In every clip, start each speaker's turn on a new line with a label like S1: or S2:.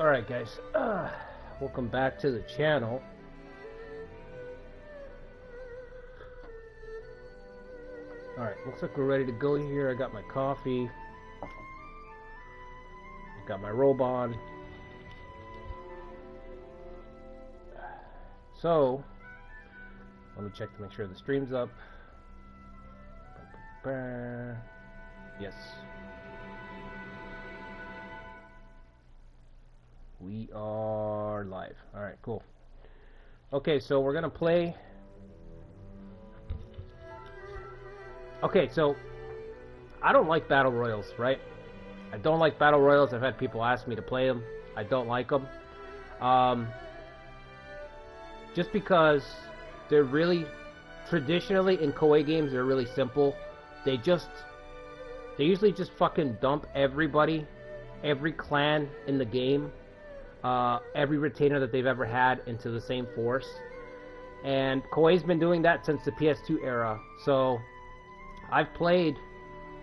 S1: Alright guys, welcome back to the channel. Alright, looks like we're ready to go here. I got my coffee. I got my robe on. So, let me check to make sure the stream's up. Yes. We are live. Alright, cool. Okay, so we're gonna play. Okay, so I don't like battle royals, right? I don't like battle royals. I've had people ask me to play them. I don't like them. Just because they're really, traditionally in Koei games, they're really simple. They usually just fucking dump everybody, every clan in the game, every retainer that they've ever had into the same force. And Koei's been doing that since the PS2 era. So I've played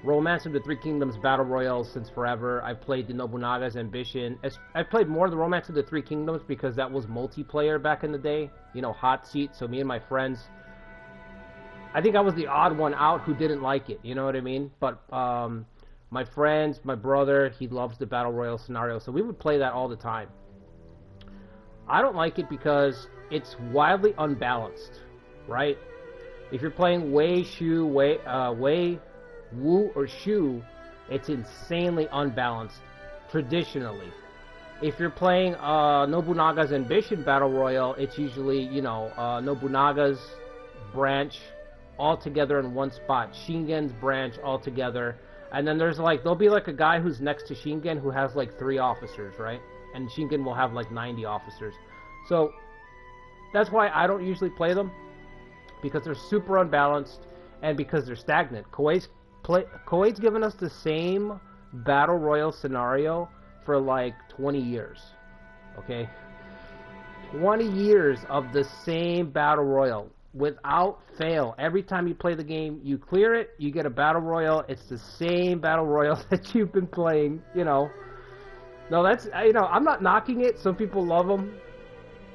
S1: Romance of the Three Kingdoms Battle Royals since forever. I've played the Nobunaga's Ambition. I've played more of the Romance of the Three Kingdoms because that was multiplayer back in the day. You know, hot seat. So me and my friends, I think I was the odd one out who didn't like it. You know what I mean? But my friends, my brother, he loves the Battle Royal scenario. So we would play that all the time. I don't like it because it's wildly unbalanced, right? If you're playing Wei, Shu, Wei, Wu, or Shu, it's insanely unbalanced, traditionally. If you're playing Nobunaga's Ambition Battle Royal, it's usually, you know, Nobunaga's branch all together in one spot, Shingen's branch all together, and then there's like, there'll be like a guy who's next to Shingen who has like 3 officers, right? And Shingen will have like 90 officers. So that's why I don't usually play them, because they're super unbalanced and because they're stagnant. Koei's given us the same battle royal scenario for like 20 years. Okay? 20 years of the same battle royal without fail. Every time you play the game, you clear it, you get a battle royal. It's the same battle royal that you've been playing, you know. No, that's, you know, I'm not knocking it. Some people love them.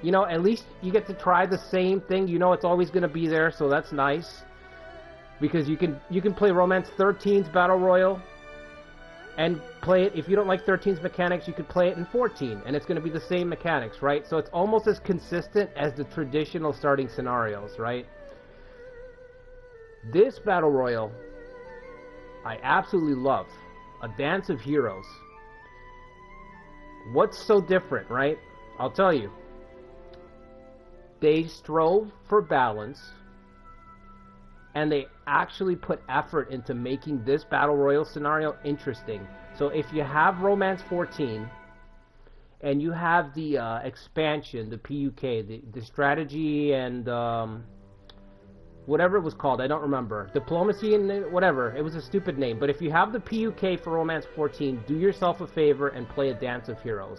S1: You know, at least you get to try the same thing. You know it's always going to be there, so that's nice. Because you can play Romance 13's Battle Royal and play it. If you don't like 13's mechanics, you could play it in 14, and it's going to be the same mechanics, right? So it's almost as consistent as the traditional starting scenarios, right? This Battle Royal, I absolutely love. A Dance of Heroes. What's so different, right? I'll tell you. They strove for balance, and they actually put effort into making this Battle Royal scenario interesting. So if you have Romance 14, and you have the expansion, the PUK, the strategy and whatever it was called, I don't remember. Diplomacy and whatever, it was a stupid name. But if you have the PUK for Romance 14, do yourself a favor and play a Dance of Heroes.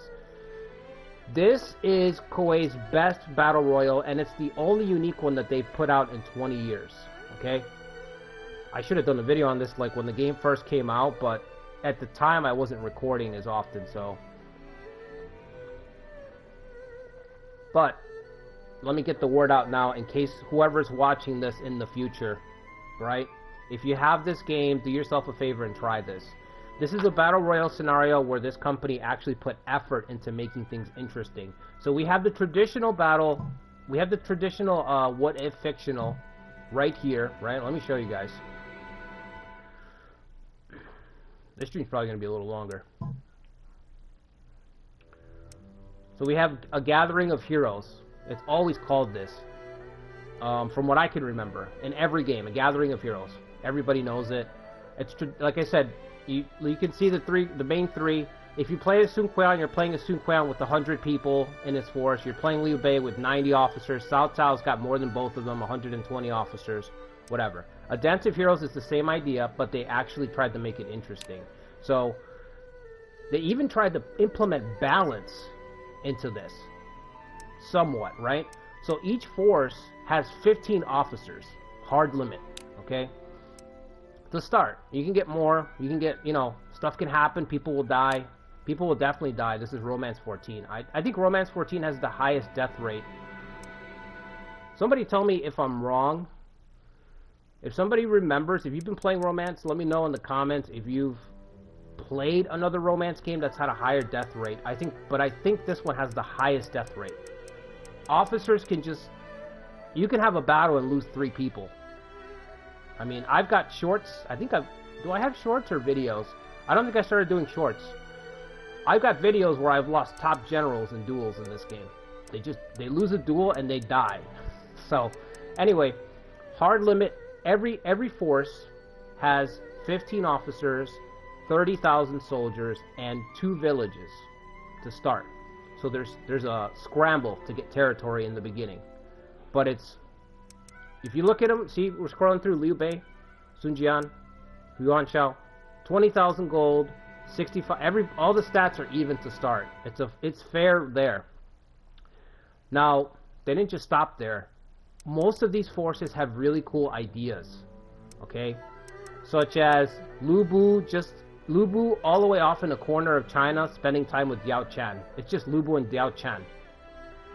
S1: This is Koei's best Battle Royal, and it's the only unique one that they've put out in 20 years, okay? I should have done a video on this like when the game first came out, but at the time I wasn't recording as often, so. But let me get the word out now in case whoever's watching this in the future, right? If you have this game, do yourself a favor and try this. This is a Battle Royale scenario where this company actually put effort into making things interesting. So we have the traditional battle, we have the traditional what if fictional right here, right? Let me show you guys. This stream's probably going to be a little longer. So we have a gathering of heroes. It's always called this. From what I can remember. In every game, a gathering of heroes. Everybody knows it. It's like I said, you can see the main 3. If you play a Sun Quan, you're playing a Sun Quan with 100 people in his force. You're playing Liu Bei with 90 officers. Cao Cao's got more than both of them, 120 officers, whatever. A Dance of Heroes is the same idea, but they actually tried to make it interesting. So they even tried to implement balance into this, somewhat, right? So each force has 15 officers, hard limit, okay? To start, you can get more, you can get, you know, stuff can happen, people will die, People will definitely die. This is Romance 14. I think Romance 14 has the highest death rate. Somebody tell me if I'm wrong. If somebody remembers, if you've been playing Romance, let me know in the comments if you've played another Romance game that's had a higher death rate. But I think this one has the highest death rate. Officers can just... You can have a battle and lose 3 people. I mean, I've got shorts. Do I have shorts or videos? I don't think I started doing shorts. I've got videos where I've lost top generals in duels in this game. They lose a duel and they die. So, anyway, hard limit. Every force has 15 officers, 30,000 soldiers, and 2 villages to start. So there's a scramble to get territory in the beginning. But it's... If you look at them, see, we're scrolling through Liu Bei, Sun Jian, Yuan Shao, 20,000 gold, 65... all the stats are even to start. It's fair there. Now, they didn't just stop there. Most of these forces have really cool ideas, okay? Such as Lu Bu all the way off in the corner of China spending time with Yao Chan. It's just Lu Bu and Yao Chan.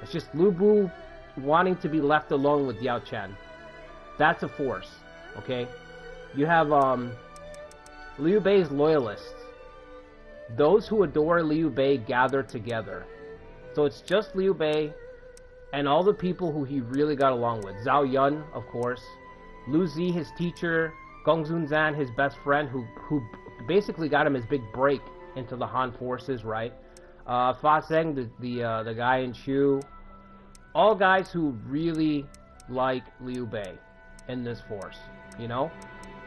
S1: It's just Lu Bu wanting to be left alone with Yao Chan. That's a force, okay? You have Liu Bei's loyalists. Those who adore Liu Bei gather together. So it's just Liu Bei and all the people who he really got along with. Zhao Yun, of course. Lu Zi, his teacher. Gong Zunzan, his best friend, who basically got him his big break into the Han forces, right? Fa Zheng, the guy in Shu. All guys who really like Liu Bei in this force, you know?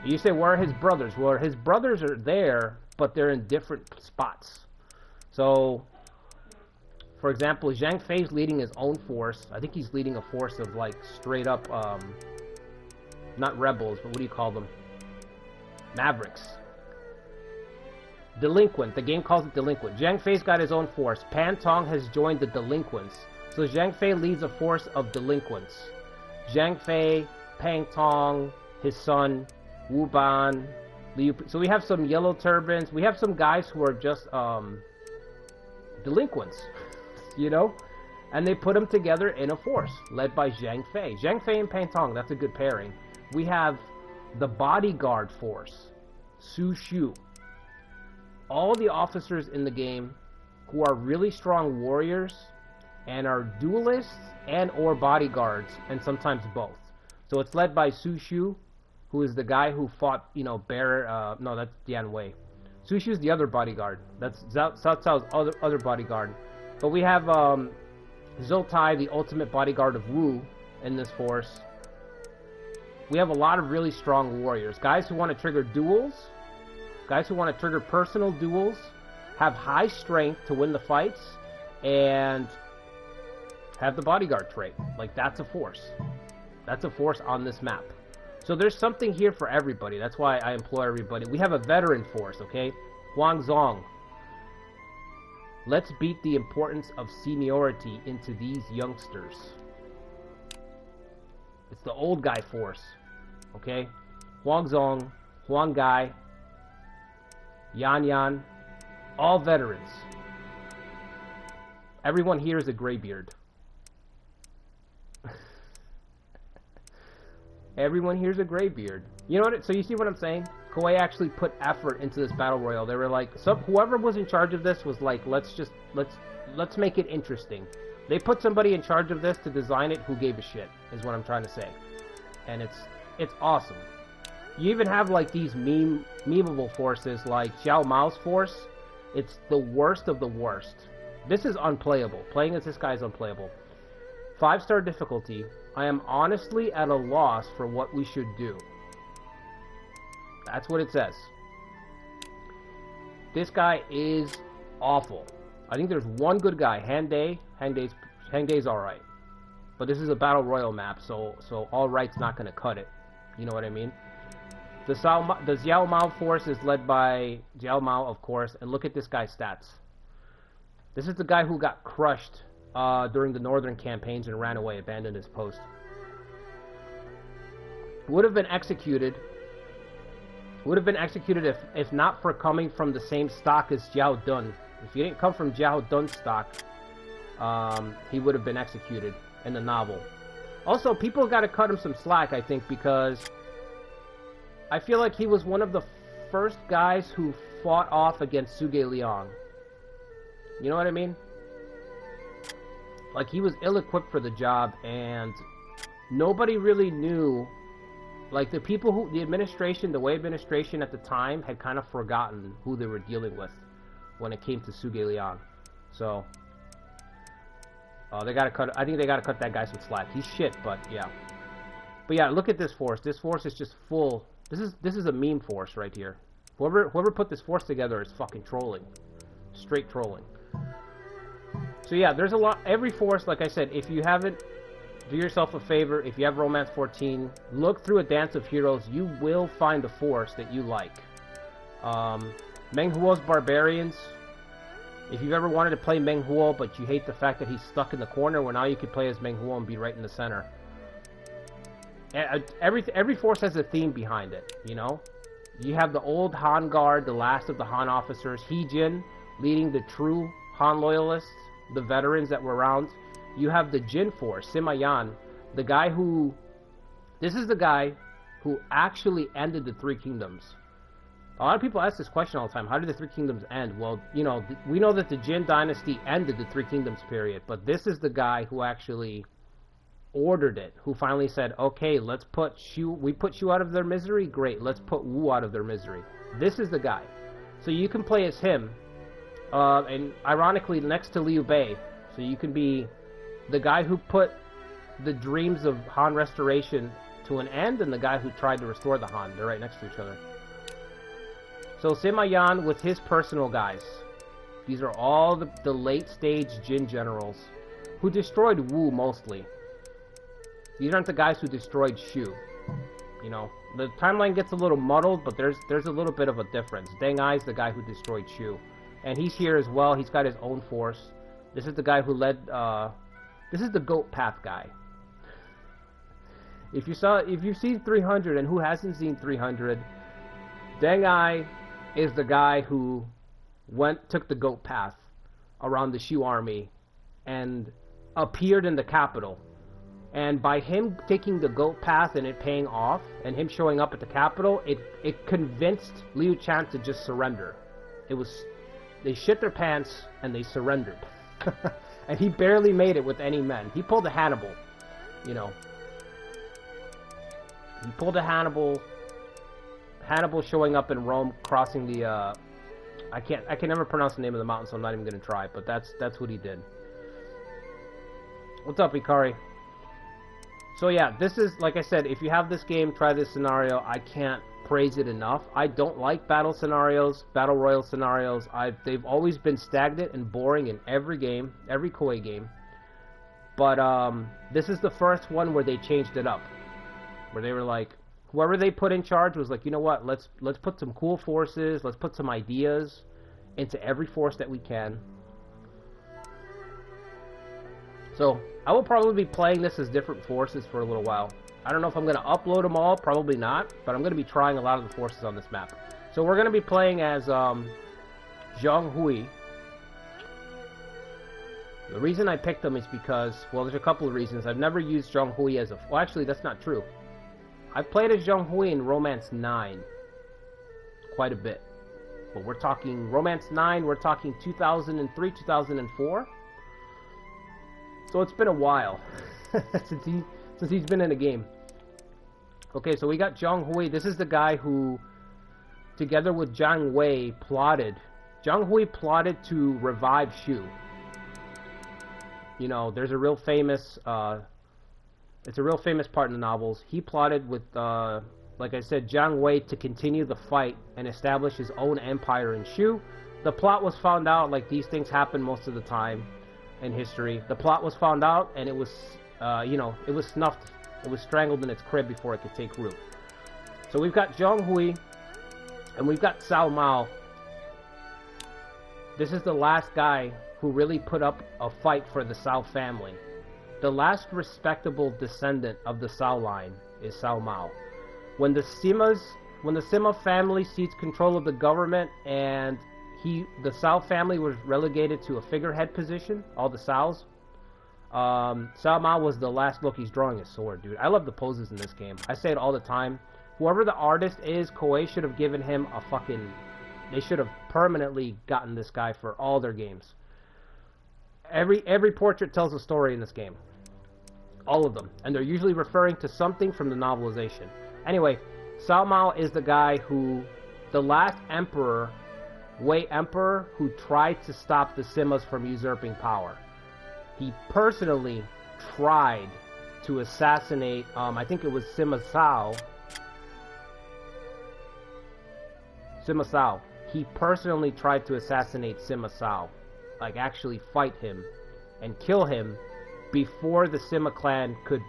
S1: You say, where are his brothers? Well, his brothers are there, but they're in different spots. So... For example, Zhang Fei's leading his own force. I think he's leading a force of, like, straight up, not rebels, but what do you call them? Mavericks. Delinquent. The game calls it delinquent. Zhang Fei's got his own force. Pan Tong has joined the delinquents. So Zhang Fei leads a force of delinquents. Zhang Fei, Pang Tong, his son, Wu Ban, Liu... So we have some yellow turbans. We have some guys who are just, delinquents. You know? And they put them together in a force, led by Zhang Fei. Zhang Fei and Pang Tong, that's a good pairing. We have the bodyguard force, Su Shu. All the officers in the game who are really strong warriors and are duelists and or bodyguards, and sometimes both. So it's led by Su Shu, who is the guy who fought, you know, no, that's Dian Wei. Su Shu's the other bodyguard. That's Cao Cao's other bodyguard. But we have Zhou Tai, the ultimate bodyguard of Wu, in this force. We have a lot of really strong warriors. Guys who want to trigger duels, guys who want to trigger personal duels, have high strength to win the fights, and have the bodyguard trait. Like, that's a force. That's a force on this map. So there's something here for everybody. That's why I implore everybody. We have a veteran force, okay? Huangzong. Let's beat the importance of seniority into these youngsters. It's the old guy force, okay? Huangzong, Huang Gai, Yan Yan, all veterans. Everyone here is a graybeard. Everyone here is a graybeard. You know what? So you see what I'm saying? Koei actually put effort into this battle royale. They were like, whoever was in charge of this was like, let's make it interesting. They put somebody in charge of this to design it who gave a shit, is what I'm trying to say. And it's awesome. You even have like these memeable forces like Xiao Mao's force. It's the worst of the worst. This is unplayable. Playing as this guy is unplayable. 5-star difficulty. I am honestly at a loss for what we should do. That's what it says. This guy is awful. I think there's one good guy, Han Dei. Han Dei's alright. But this is a battle royal map, so all right's not going to cut it. You know what I mean? The Xiao Mao force is led by Xiao Mao, of course, and look at this guy's stats. This is the guy who got crushed during the northern campaigns and ran away, abandoned his post. Would have been executed if not for coming from the same stock as Xiao Dun. If he didn't come from Jiao Dun's stock, he would have been executed in the novel. Also, people got to cut him some slack, I think, because I feel like he was one of the first guys who fought off against Suge Liang. You know what I mean? Like, he was ill-equipped for the job, and nobody really knew. Like, the people who, the administration, the Wei administration at the time had kind of forgotten who they were dealing with when it came to Suge Liang. So, they gotta cut, I think they gotta cut that guy some slack. He's shit, but yeah. But yeah, look at this force. This force is just full. This is a meme force right here. Whoever put this force together is fucking trolling. Straight trolling. So yeah, there's a lot. Every force, like I said, if you haven't, do yourself a favor. If you have Romance 14, look through a Dance of Heroes. You will find a force that you like. Meng Huo's Barbarians. If you've ever wanted to play Meng Huo, but you hate the fact that he's stuck in the corner, well, now you can play as Meng Huo and be right in the center. Every force has a theme behind it, you know? You have the old Han Guard, the last of the Han officers, He Jin, leading the true Han loyalists, the veterans that were around. You have the Jin force, Sima Yan, the guy who... This is the guy who actually ended the Three Kingdoms. A lot of people ask this question all the time. How did the Three Kingdoms end? Well, you know, we know that the Jin dynasty ended the Three Kingdoms period, but this is the guy who actually ordered it, who finally said, okay, let's put Shu, we put Shu out of their misery? Great, let's put Wu out of their misery. This is the guy. So you can play as him, and ironically next to Liu Bei. So you can be the guy who put the dreams of Han restoration to an end, and the guy who tried to restore the Han. They're right next to each other. So Sima Yan with his personal guys. These are all the late stage Jin generals who destroyed Wu mostly. These aren't the guys who destroyed Shu. You know, the timeline gets a little muddled, but there's a little bit of a difference. Deng Ai's the guy who destroyed Shu, and he's here as well. He's got his own force. This is the guy who led. This is the Goat Path guy. If you've seen 300, and who hasn't seen 300, Deng Ai is the guy who took the Goat Path around the Shu army and appeared in the capital. And by him taking the Goat Path and it paying off, and him showing up at the capital, it convinced Liu Chan to just surrender. They shit their pants and they surrendered. And he barely made it with any men. He pulled a Hannibal, you know. He pulled a Hannibal showing up in Rome, crossing the, I can never pronounce the name of the mountain, so I'm not even going to try, but that's what he did. What's up, Ikari? So yeah, this is, like I said, if you have this game, try this scenario. I can't praise it enough. I don't like battle scenarios, battle royal scenarios. They've always been stagnant and boring in every game, every Koei game. But this is the first one where they changed it up. Where they were like, whoever they put in charge was like, you know what, let's put some cool forces, let's put some ideas into every force that we can. So, I will probably be playing this as different forces for a little while. I don't know if I'm going to upload them all, probably not, but I'm going to be trying a lot of the forces on this map. So we're going to be playing as Zhong Hui. The reason I picked them is because, well, there's a couple of reasons. I've never used Zhong Hui as a... Well, actually, that's not true. I've played as Zhong Hui in Romance 9 quite a bit. But we're talking Romance 9, we're talking 2003, 2004. So it's been a while since he's been in a game. Okay, so we got Zhong Hui. This is the guy who, together with Jiang Wei, plotted. Zhong Hui plotted to revive Shu. You know, there's a real famous... it's a real famous part in the novels. He plotted with, like I said, Jiang Wei to continue the fight and establish his own empire in Shu. The plot was found out, like these things happen most of the time in history. The plot was found out, and it was, you know, it was snuffed. It was strangled in its crib before it could take root. So we've got Zhong Hui, and we've got Cao Mao. This is the last guy who really put up a fight for the Cao family. The last respectable descendant of the Cao line is Cao Mao. When the Sima family seized control of the government and the Cao family was relegated to a figurehead position. All the Caos. Cao Mao was the last. Look, he's drawing his sword, dude. I love the poses in this game. I say it all the time. Whoever the artist is, Koei should have given him a fucking... They should have permanently gotten this guy for all their games. Every portrait tells a story in this game. All of them. And they're usually referring to something from the novelization. Anyway, Cao Mao is the guy who... The last emperor, Wei Emperor, who tried to stop the Simas from usurping power. He personally tried to assassinate, I think it was Sima Cao. Sima Cao. He personally tried to assassinate Sima Cao. Like, actually fight him and kill him before the Sima clan could,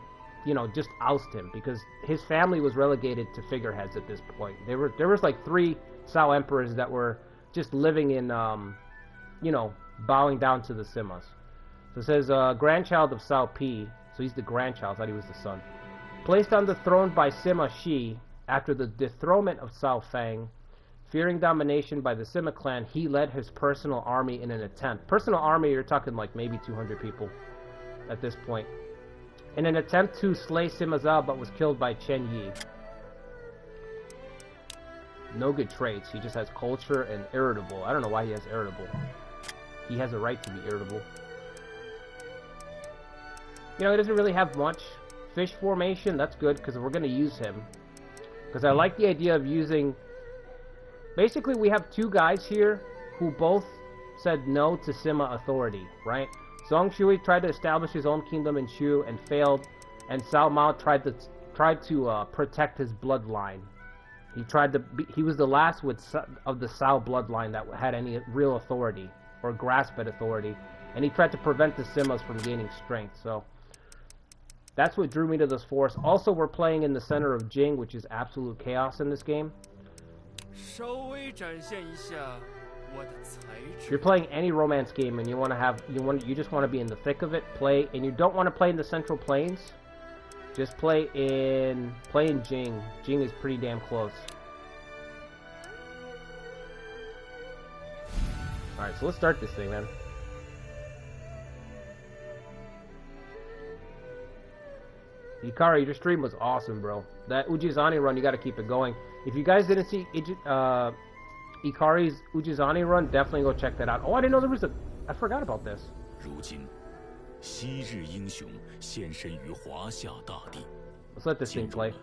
S1: you know, just oust him. Because his family was relegated to figureheads at this point. There was like 3 Cao emperors that were just living in, you know, bowing down to the Simas. So it says, grandchild of Cao Pi. So he's the grandchild. I thought he was the son. Placed on the throne by Sima Shi after the dethronement of Cao Fang. Fearing domination by the Sima clan, he led his personal army in an attempt. Personal army, you're talking like maybe 200 people at this point. In an attempt to slay Sima Zhao, but was killed by Chen Yi. No good traits. He just has culture and irritable. I don't know why he has irritable. He has a right to be irritable. You know, he doesn't really have much. Fish formation, that's good, because we're going to use him. Because I like the idea of using... Basically, we have 2 guys here who both said no to Sima authority, right? Zhong Shui tried to establish his own kingdom in Shu and failed, and Cao Mao tried to protect his bloodline. He was the last of the Cao bloodline that had any real authority or grasp at authority, and he tried to prevent the Simas from gaining strength. So that's what drew me to this force. Also, we're playing in the center of Jing, which is absolute chaos in this game. If you're playing any romance game and you just want to be in the thick of it, and you don't want to play in the Central Plains, just play in Jing. Jing is pretty damn close. Alright, so let's start this thing, man. Ikari, your stream was awesome, bro. That Ujizani run, you gotta keep it going. If you guys didn't see Ikari's Ujizani run, definitely go check that out. Oh, I didn't know there was a... I forgot about this. Let's let this thing play.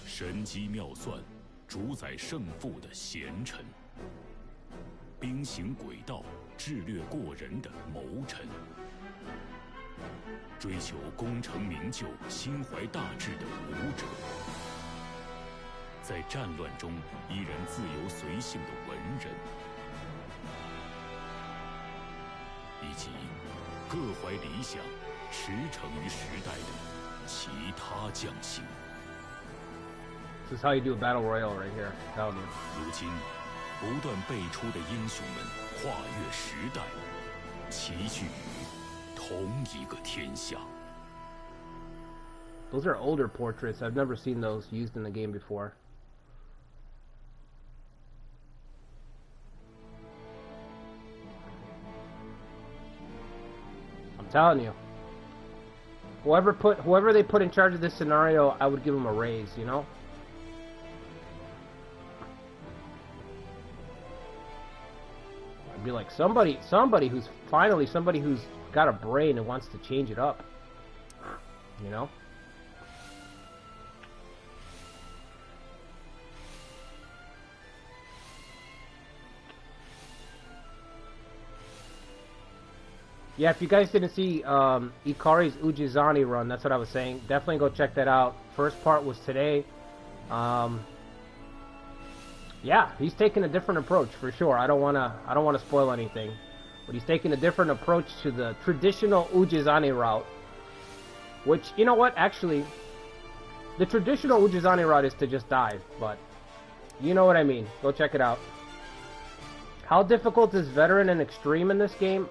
S2: 神机妙算，主宰胜负的贤臣；兵行诡道，智略过人的谋臣；追求功成名就、心怀大志的武者；在战乱中依然自由随性的文人，以及各怀理想、驰骋于时代的其他将星。
S1: This is how you do a battle royale right here. Tell me.
S2: 如今，不断辈出的英雄们跨越时代，齐聚于同一个天下。
S1: Those are older portraits. I've never seen those used in the game before. I'm telling you. Whoever they put in charge of this scenario, I would give them a raise, you know? I'd be like somebody who's got a brain and wants to change it up. You know? Yeah, if you guys didn't see Ikari's Ujizani run, that's what I was saying. Definitely go check that out. First part was today. Yeah, he's taking a different approach for sure. I don't wanna spoil anything, but he's taking a different approach to the traditional Ujizani route. Which, you know what? Actually, the traditional Ujizani route is to just dive, but you know what I mean. Go check it out. How difficult is Veteran and Extreme in this game?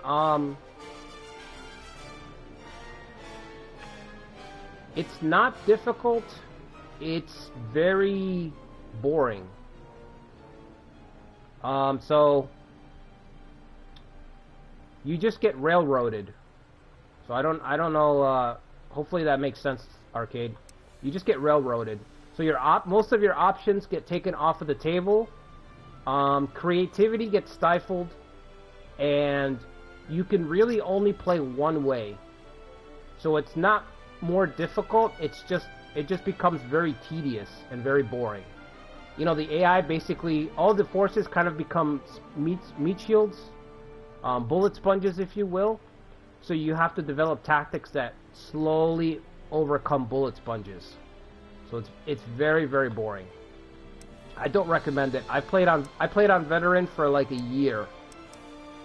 S1: It's not difficult. It's very boring. So you just get railroaded. So I don't know. Hopefully that makes sense, Arcade. You just get railroaded. So most of your options get taken off of the table. Creativity gets stifled, and you can really only play one way. So it's not more difficult. It just becomes very tedious and very boring. You know, the AI basically, all the forces kind of become meat shields, bullet sponges, if you will. So you have to develop tactics that slowly overcome bullet sponges. So it's very, very boring. I don't recommend it. I played on Veteran for like a year,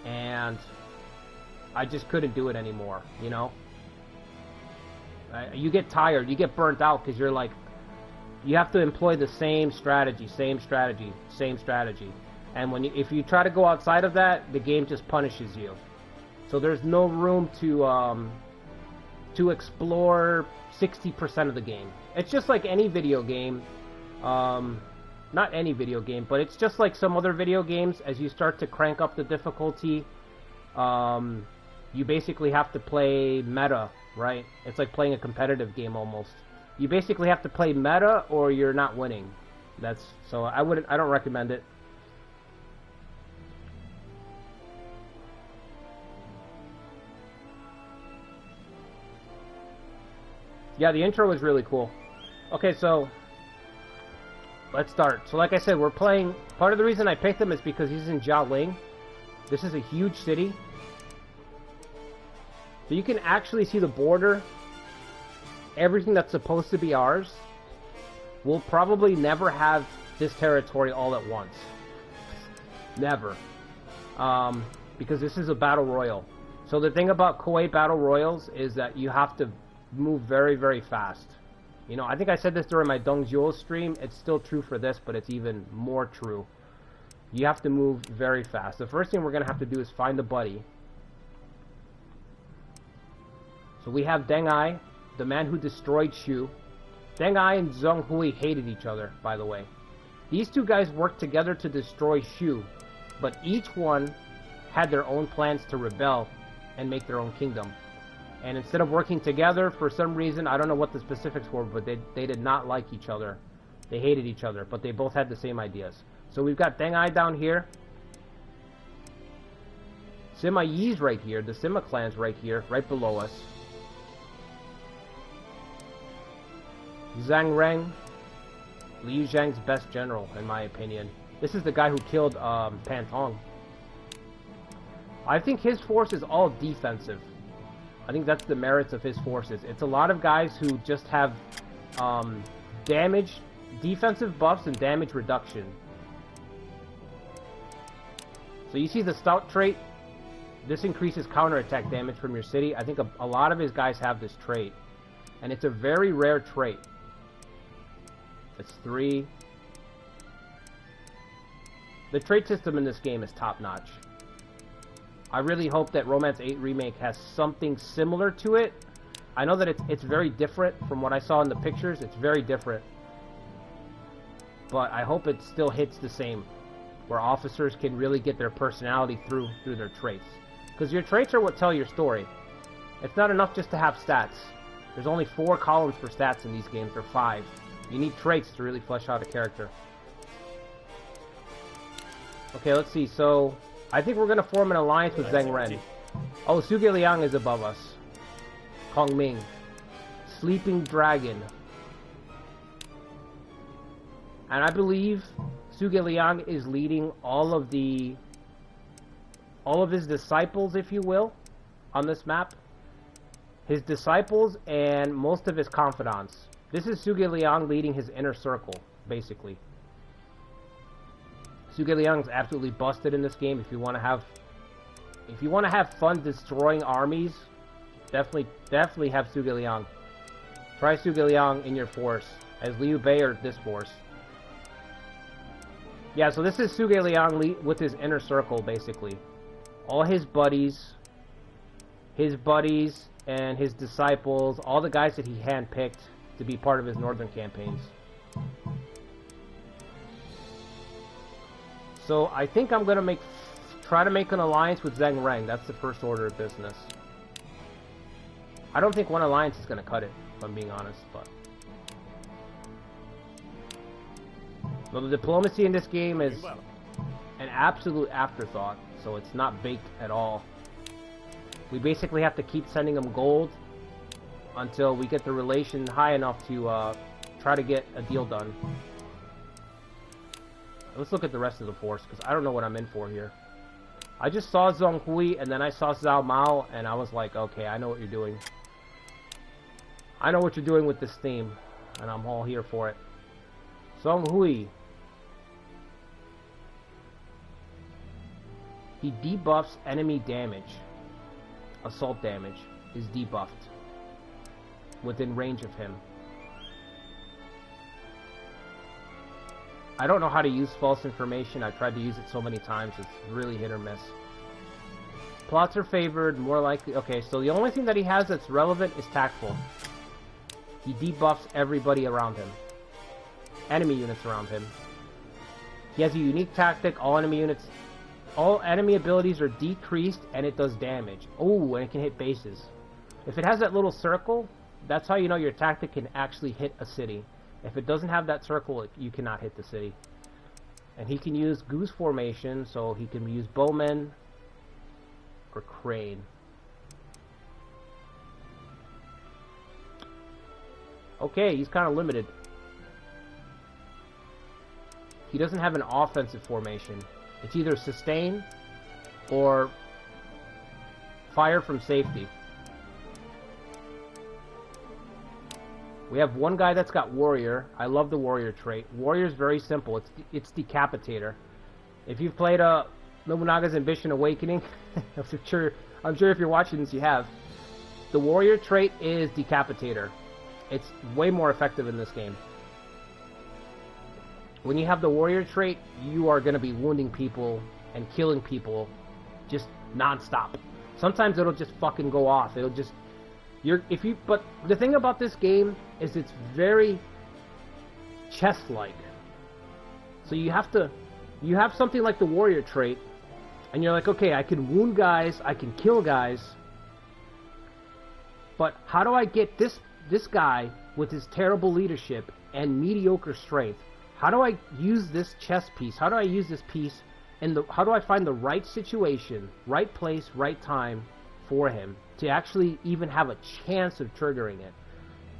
S1: and I just couldn't do it anymore. You know, you get tired, you get burnt out because you're like, you have to employ the same strategy, and if you try to go outside of that, the game just punishes you. So there's no room to explore 60% of the game. It's just like any video game. Not any video game, but it's just like some other video games. As you start to crank up the difficulty, you basically have to play meta, right? It's like playing a competitive game almost. You basically have to play meta or you're not winning. So I don't recommend it. Yeah, the intro was really cool. Okay, so let's start. So like I said, we're playing... Part of the reason I picked him is because he's in Jialing. This is a huge city. So you can actually see the border. Everything that's supposed to be ours. We'll probably never have this territory all at once. Never. Because this is a battle royal. So the thing about Koei battle royals is that you have to move very, very fast. You know, I think I said this during my Dongzhuo stream. It's still true for this, but it's even more true. You have to move very fast. The first thing we're going to have to do is find a buddy. So we have Deng Ai, the man who destroyed Shu. Deng Ai and Zhong Hui hated each other, by the way. These two guys worked together to destroy Shu, but each one had their own plans to rebel and make their own kingdom. And instead of working together, for some reason, I don't know what the specifics were, but they did not like each other. They hated each other, but they both had the same ideas. So we've got Deng Ai down here. Sima Yi's right here. The Sima clan's right here, right below us. Zhang Reng, Liu Zhang's best general, in my opinion. This is the guy who killed Pan Tong. I think his force is all defensive. I think that's the merits of his forces. It's a lot of guys who just have damage, defensive buffs, and damage reduction. So you see the stout trait? This increases counterattack damage from your city. I think a lot of his guys have this trait. And it's a very rare trait. It's 3. The trait system in this game is top-notch. I really hope that Romance 8 Remake has something similar to it. I know that it's very different from what I saw in the pictures. It's very different. But I hope it still hits the same, where officers can really get their personality through their traits. Because your traits are what tell your story. It's not enough just to have stats. There's only 4 columns for stats in these games, or 5. You need traits to really flesh out a character. Okay, let's see. So I think we're going to form an alliance with Zheng Ren. Oh, Suge Liang is above us. Kong Ming. Sleeping Dragon. And I believe Suge Liang is leading all of his disciples, if you will. on this map. His disciples and most of his confidants. This is Zhuge Liang leading his inner circle, basically. Zhuge Liang is absolutely busted in this game. If you want to have fun destroying armies, definitely have Zhuge Liang. Try Zhuge Liang in your force as Liu Bei or this force. Yeah, so this is Zhuge Liang with his inner circle, basically. All his buddies and his disciples, all the guys that he handpicked to be part of his northern campaigns. So I think I'm gonna try to make an alliance with Zheng Reng. That's the first order of business. I don't think one alliance is gonna cut it, if I'm being honest, but well, the diplomacy in this game is an absolute afterthought, so it's not baked at all. We basically have to keep sending them gold until we get the relation high enough to try to get a deal done. Let's look at the rest of the force, because I don't know what I'm in for here. I just saw Zhong Hui, and then I saw Zhao Mao, and I was like, okay, I know what you're doing. I know what you're doing with this theme, and I'm all here for it. Zhong Hui. He debuffs enemy damage. Assault damage is debuffed within range of him. I don't know how to use false information. I've tried to use it so many times. It's really hit or miss. Plots are favored, more likely. Okay, so the only thing that he has that's relevant is tactful. He debuffs everybody around him. Enemy units around him. He has a unique tactic. All enemy abilities are decreased, and it does damage. Oh, and it can hit bases. If it has that little circle, that's how you know your tactic can actually hit a city. If it doesn't have that circle, you cannot hit the city. And he can use goose formation, so he can use bowmen or crane. Okay, he's kind of limited. He doesn't have an offensive formation. It's either sustain or fire from safety. We have one guy that's got warrior. I love the warrior trait. Warrior is very simple. It's decapitator. If you've played Nobunaga's Ambition Awakening, I'm sure if you're watching this you have. The warrior trait is decapitator. It's way more effective in this game. When you have the warrior trait, you are going to be wounding people and killing people just non-stop. Sometimes it'll just fucking go off. It'll just... But the thing about this game is it's very chess-like. So you have something like the warrior trait, and you're like, okay, I can wound guys, I can kill guys, but how do I get this guy with his terrible leadership and mediocre strength? How do I use this chess piece? How do I use this piece, and how do I find the right situation, right place, right time for him to actually even have a chance of triggering it?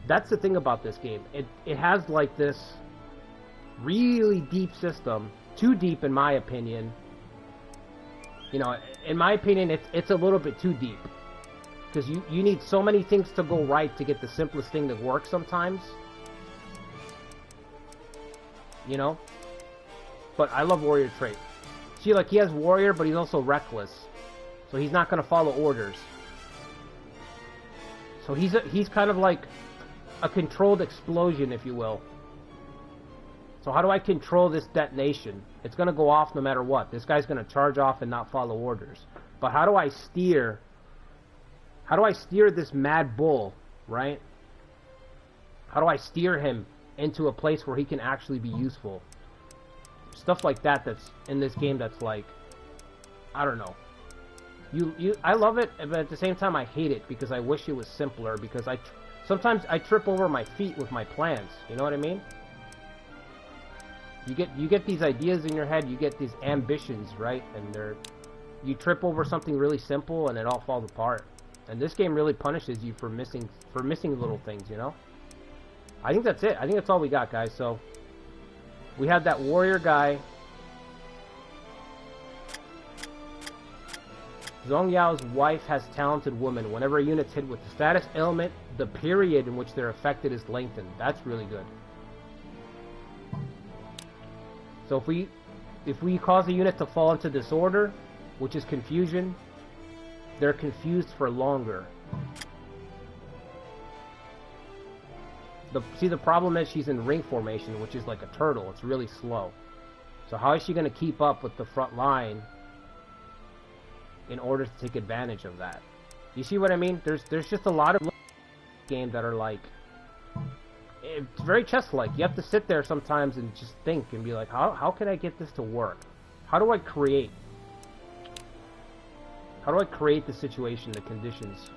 S1: That's the thing about this game. It has like this really deep system, too deep in my opinion. You know, in my opinion, it's a little bit too deep, because you need so many things to go right to get the simplest thing to work sometimes. You know? But I love warrior trait. See, like, he has warrior, but he's also reckless, so he's not going to follow orders. So he's kind of like a controlled explosion, if you will. So how do I control this detonation? It's going to go off no matter what. This guy's going to charge off and not follow orders. But how do I steer this mad bull, right? How do I steer him into a place where he can actually be useful? Stuff like that that's in this game that's like, I don't know. I love it, but at the same time I hate it, because I wish it was simpler, because sometimes I trip over my feet with my plans. You know what I mean? You get these ideas in your head, you get these ambitions, right? And you trip over something really simple and it all falls apart. And this game really punishes you for missing little things, you know? I think that's it. I think that's all we got, guys. So we have that warrior guy. Zhong Yao's wife has talented woman. Whenever a unit's hit with the status element, the period in which they're affected is lengthened. That's really good. So if we cause a unit to fall into disorder, which is confusion, they're confused for longer. See, the problem is she's in ring formation, which is like a turtle. It's really slow. So how is she going to keep up with the front line in order to take advantage of that? You see what I mean? There's just a lot of games that are like, it's very chess-like. You have to sit there sometimes and just think and be like, how can I get this to work? How do I create the situation, the conditions?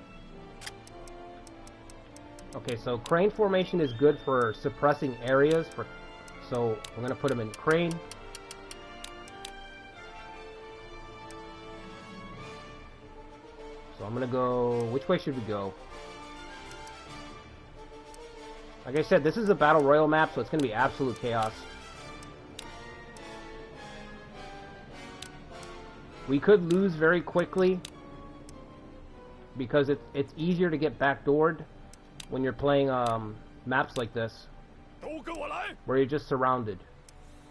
S1: Okay, so crane formation is good for suppressing areas. So we're going to put them in crane. So I'm going to go... Which way should we go? Like I said, this is a Battle Royale map, so it's going to be absolute chaos. We could lose very quickly because it's easier to get backdoored when you're playing maps like this, where you're just surrounded.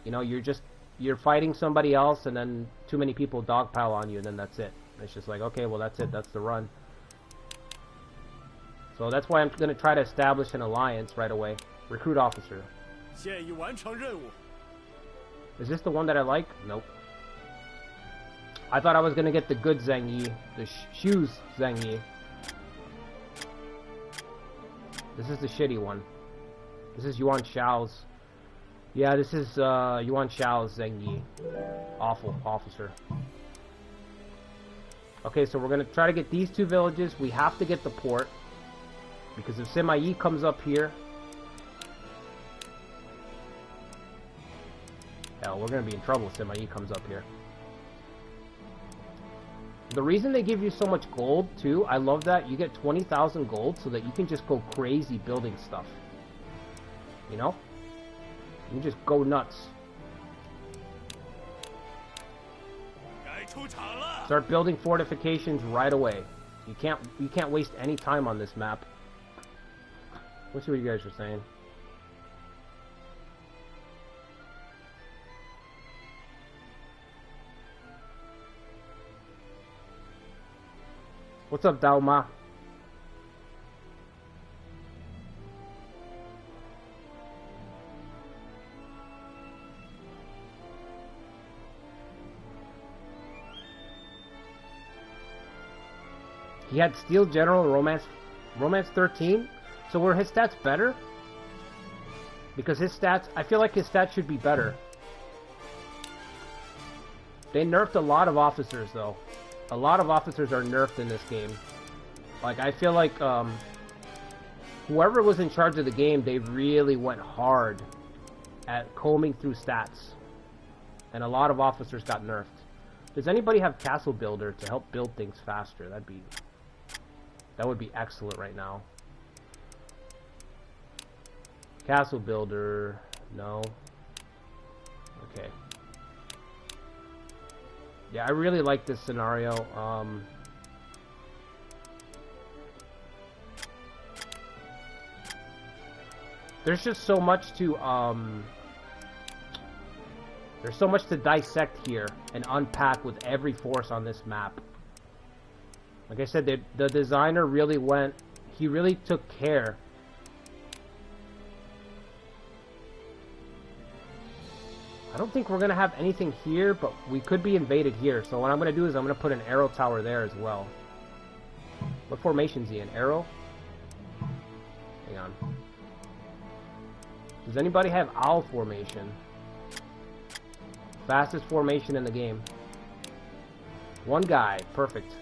S1: You know, you're fighting somebody else, and then too many people dogpile on you, and then that's it. It's just like, okay, well, that's it. That's the run. So that's why I'm going to try to establish an alliance right away. Recruit officer. Is this the one that I like? Nope. I thought I was going to get the good Zhang Yi. The shoes Zhang Yi. This is the shitty one. This is Yuan Shao's. Yeah, this is Yuan Shao's Zhang Yi. Awful officer. Okay, so we're going to try to get these two villages. We have to get the port. Because if Sima Yi comes up here... Hell, we're going to be in trouble if Sima Yi comes up here. The reason they give you so much gold, too, I love that. You get 20,000 gold so that you can just go crazy building stuff. You know? You can just go nuts. Start building fortifications right away. You can't waste any time on this map. Let's see what you guys are saying. What's up, Daoma? He had Steel General Romance 13. So were his stats better? Because his stats, I feel like his stats should be better. They nerfed a lot of officers, though. A lot of officers are nerfed in this game. Like, I feel like whoever was in charge of the game, they really went hard at combing through stats. And a lot of officers got nerfed. Does anybody have Castle Builder to help build things faster? That would be excellent right now. Castle Builder, no. Okay. Yeah, I really like this scenario. There's just so much to there's so much to dissect here and unpack with every force on this map. Like I said, the designer really he really took care. I don't think we're going to have anything here, but we could be invaded here. So what I'm going to do is I'm going to put an arrow tower there as well. What formation is he in? Arrow? Hang on. Does anybody have owl formation? Fastest formation in the game. One guy. Perfect.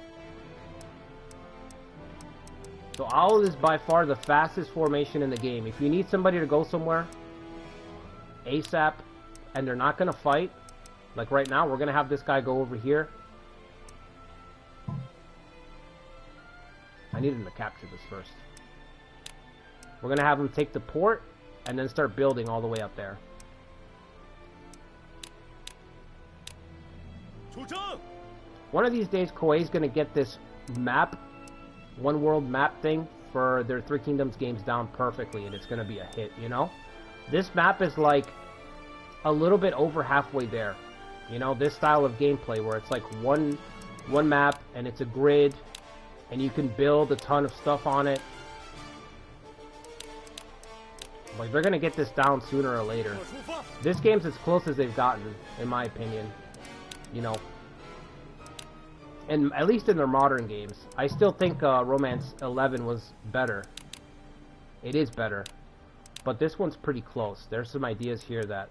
S1: So owl is by far the fastest formation in the game. If you need somebody to go somewhere ASAP, and they're not going to fight, like right now, we're going to have this guy go over here. I need him to capture this first. We're going to have him take the port, and then start building all the way up there. One of these days, Koei's gonna get this map, one world map thing for their Three Kingdoms games down perfectly, and it's gonna be a hit, you know? This map is like a little bit over halfway there. You know, this style of gameplay where it's like one map and it's a grid and you can build a ton of stuff on it. Like, they're gonna get this down sooner or later. This game's as close as they've gotten, in my opinion. You know, and at least in their modern games. I still think Romance 11 was better. It is better. But this one's pretty close. There's some ideas here that...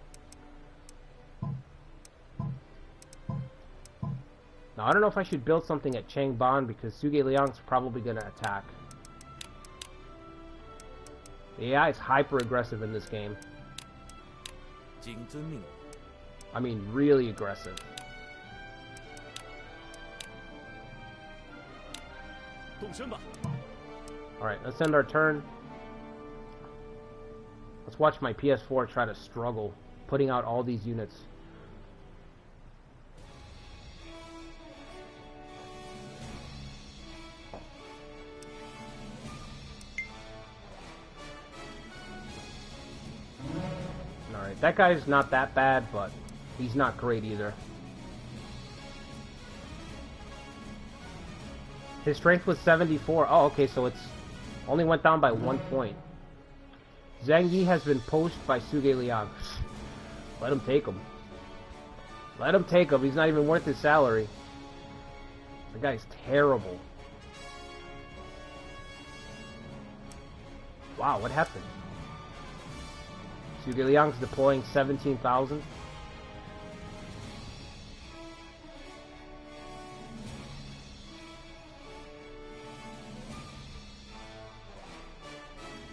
S1: Now, I don't know if I should build something at Changban because Suge Liang's probably going to attack. The AI is hyper-aggressive in this game. I mean, really aggressive. Alright, let's end our turn. Let's watch my PS4 try to struggle putting out all these units. Alright, that guy's not that bad, but he's not great either. His strength was 74. Oh, okay, so it's only went down by 1 point. Zhang Yi has been poached by Suge Liang. Let him take him. Let him take him. He's not even worth his salary. The guy's terrible. Wow, what happened? Suge Liang's deploying 17,000.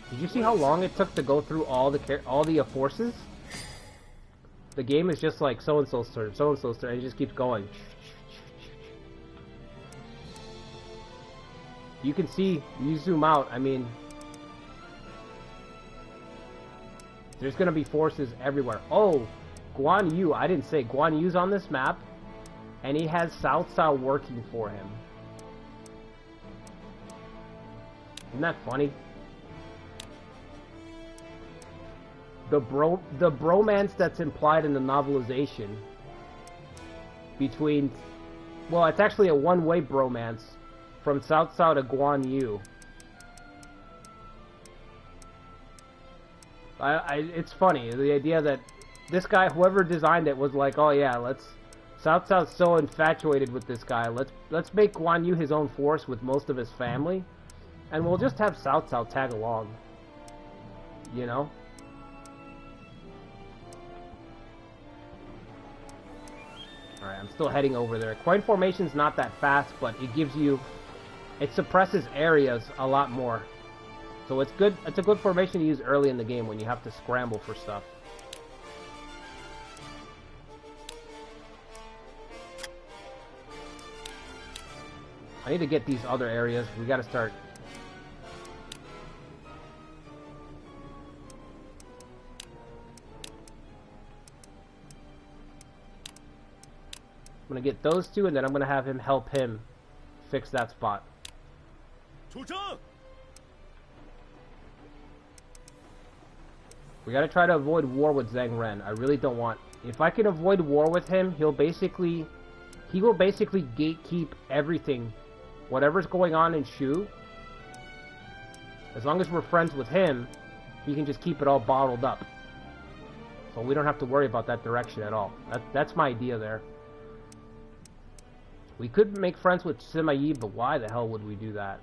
S1: Did you see how long it took to go through all the forces? The game is just like so-and-so's turn, so-and-so's turn, and it just keeps going. You can see, you zoom out, I mean... There's gonna be forces everywhere. Oh! Guan Yu, I didn't say. Guan Yu's on this map, and he has South Cao working for him. Isn't that funny? The bromance that's implied in the novelization between... Well, it's actually a one-way bromance from South Cao to Guan Yu. It's funny, the idea that this guy, whoever designed it, was like, oh yeah, South Cao's so infatuated with this guy, let's make Guan Yu his own force with most of his family, and we'll just have South Cao tag along. You know? Alright, I'm still heading over there. Coin formation's not that fast, but it gives you... It suppresses areas a lot more. So it's good. It's a good formation to use early in the game when you have to scramble for stuff. I need to get these other areas. We gotta start... I'm gonna get those two, and then I'm gonna have him help him fix that spot. We gotta try to avoid war with Zhang Ren. I really don't want... If I can avoid war with him, he will basically gatekeep everything. Whatever's going on in Shu, as long as we're friends with him, he can just keep it all bottled up. So we don't have to worry about that direction at all. That's my idea there. We could make friends with Sima Yi, but why the hell would we do that?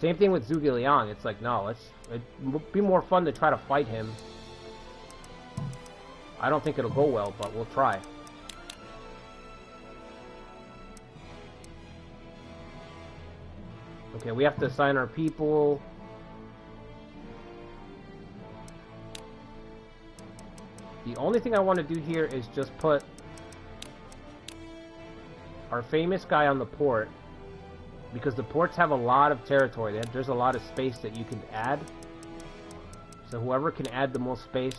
S1: Same thing with Zhuge Liang. It's like, no, it'd be more fun to try to fight him. I don't think it'll go well, but we'll try. Okay, we have to assign our people. The only thing I want to do here is just put our famous guy on the port, because the ports have a lot of territory. There's a lot of space that you can add. So whoever can add the most space.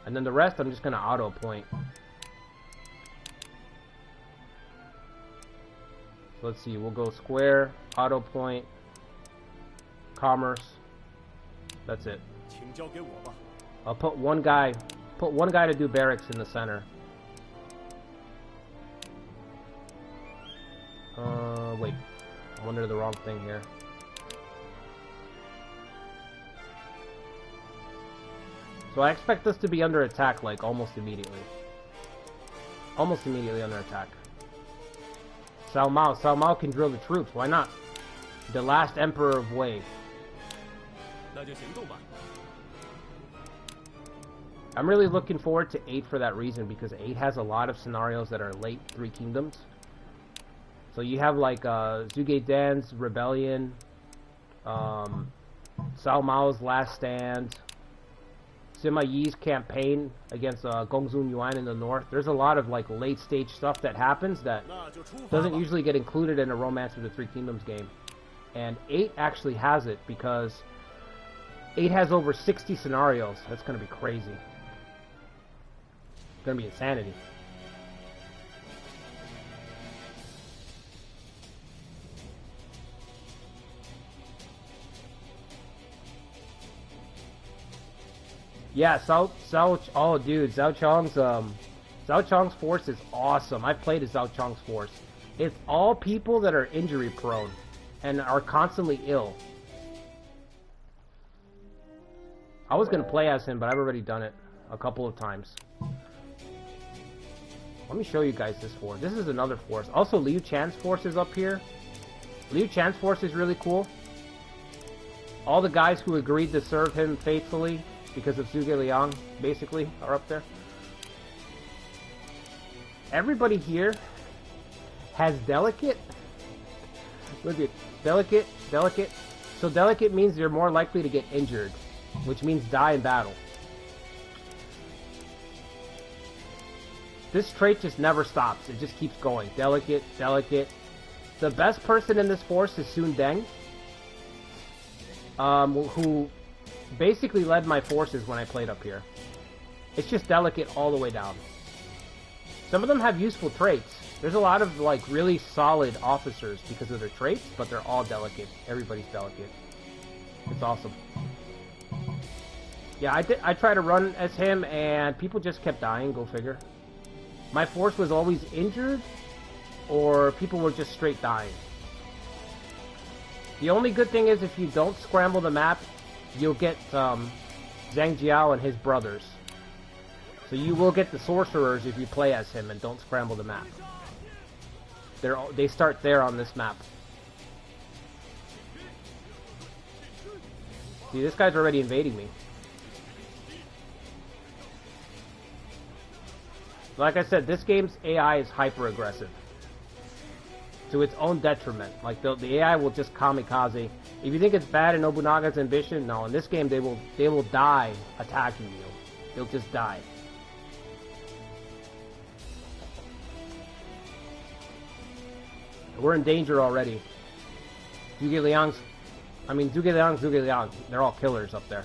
S1: And then the rest I'm just gonna auto point. So let's see, we'll go square, auto point, commerce. That's it. I'll put one guy to do barracks in the center. Wait, I'm under the wrong thing here. So I expect us to be under attack, like, almost immediately. Almost immediately under attack. Cao Mao can drill the troops, why not? The last Emperor of Wei. I'm really looking forward to 8 for that reason, because 8 has a lot of scenarios that are late Three Kingdoms. So you have like Zhuge Dan's Rebellion, Cao Mao's Last Stand, Sima Yi's campaign against Gongsun Yuan in the north. There's a lot of like late stage stuff that happens that doesn't usually get included in a Romance of the Three Kingdoms game. And 8 actually has it because 8 has over 60 scenarios. That's going to be crazy. It's going to be insanity. Yeah, oh dude, Zhao Chong's force is awesome. I've played as Zhao Chong's force. It's all people that are injury prone and are constantly ill. I was gonna play as him, but I've already done it a couple of times. Let me show you guys this force. This is another force. Also, Liu Chan's force is up here. Liu Chan's force is really cool. All the guys who agreed to serve him faithfully because of Zhuge Liang, basically, are up there. Everybody here has delicate. Look at delicate. So delicate means you're more likely to get injured, which means die in battle. This trait just never stops. It just keeps going. Delicate. The best person in this force is Sun Deng, who basically led my forces when I played up here. It's just delicate all the way down. Some of them have useful traits. There's a lot of like really solid officers because of their traits, but they're all delicate. Everybody's delicate. It's awesome. Yeah, I tried to run as him and people just kept dying, go figure. My force was always injured or people were just straight dying. The only good thing is if you don't scramble the map, you'll get Zhang Jiao and his brothers. So you will get the sorcerers if you play as him and don't scramble the map. They start there on this map. See, this guy's already invading me. Like I said, this game's AI is hyper aggressive. To its own detriment. Like the AI will just kamikaze. If you think it's bad in Nobunaga's ambition, no, in this game they will die attacking you. They'll just die. We're in danger already. Zhuge Liang, they're all killers up there.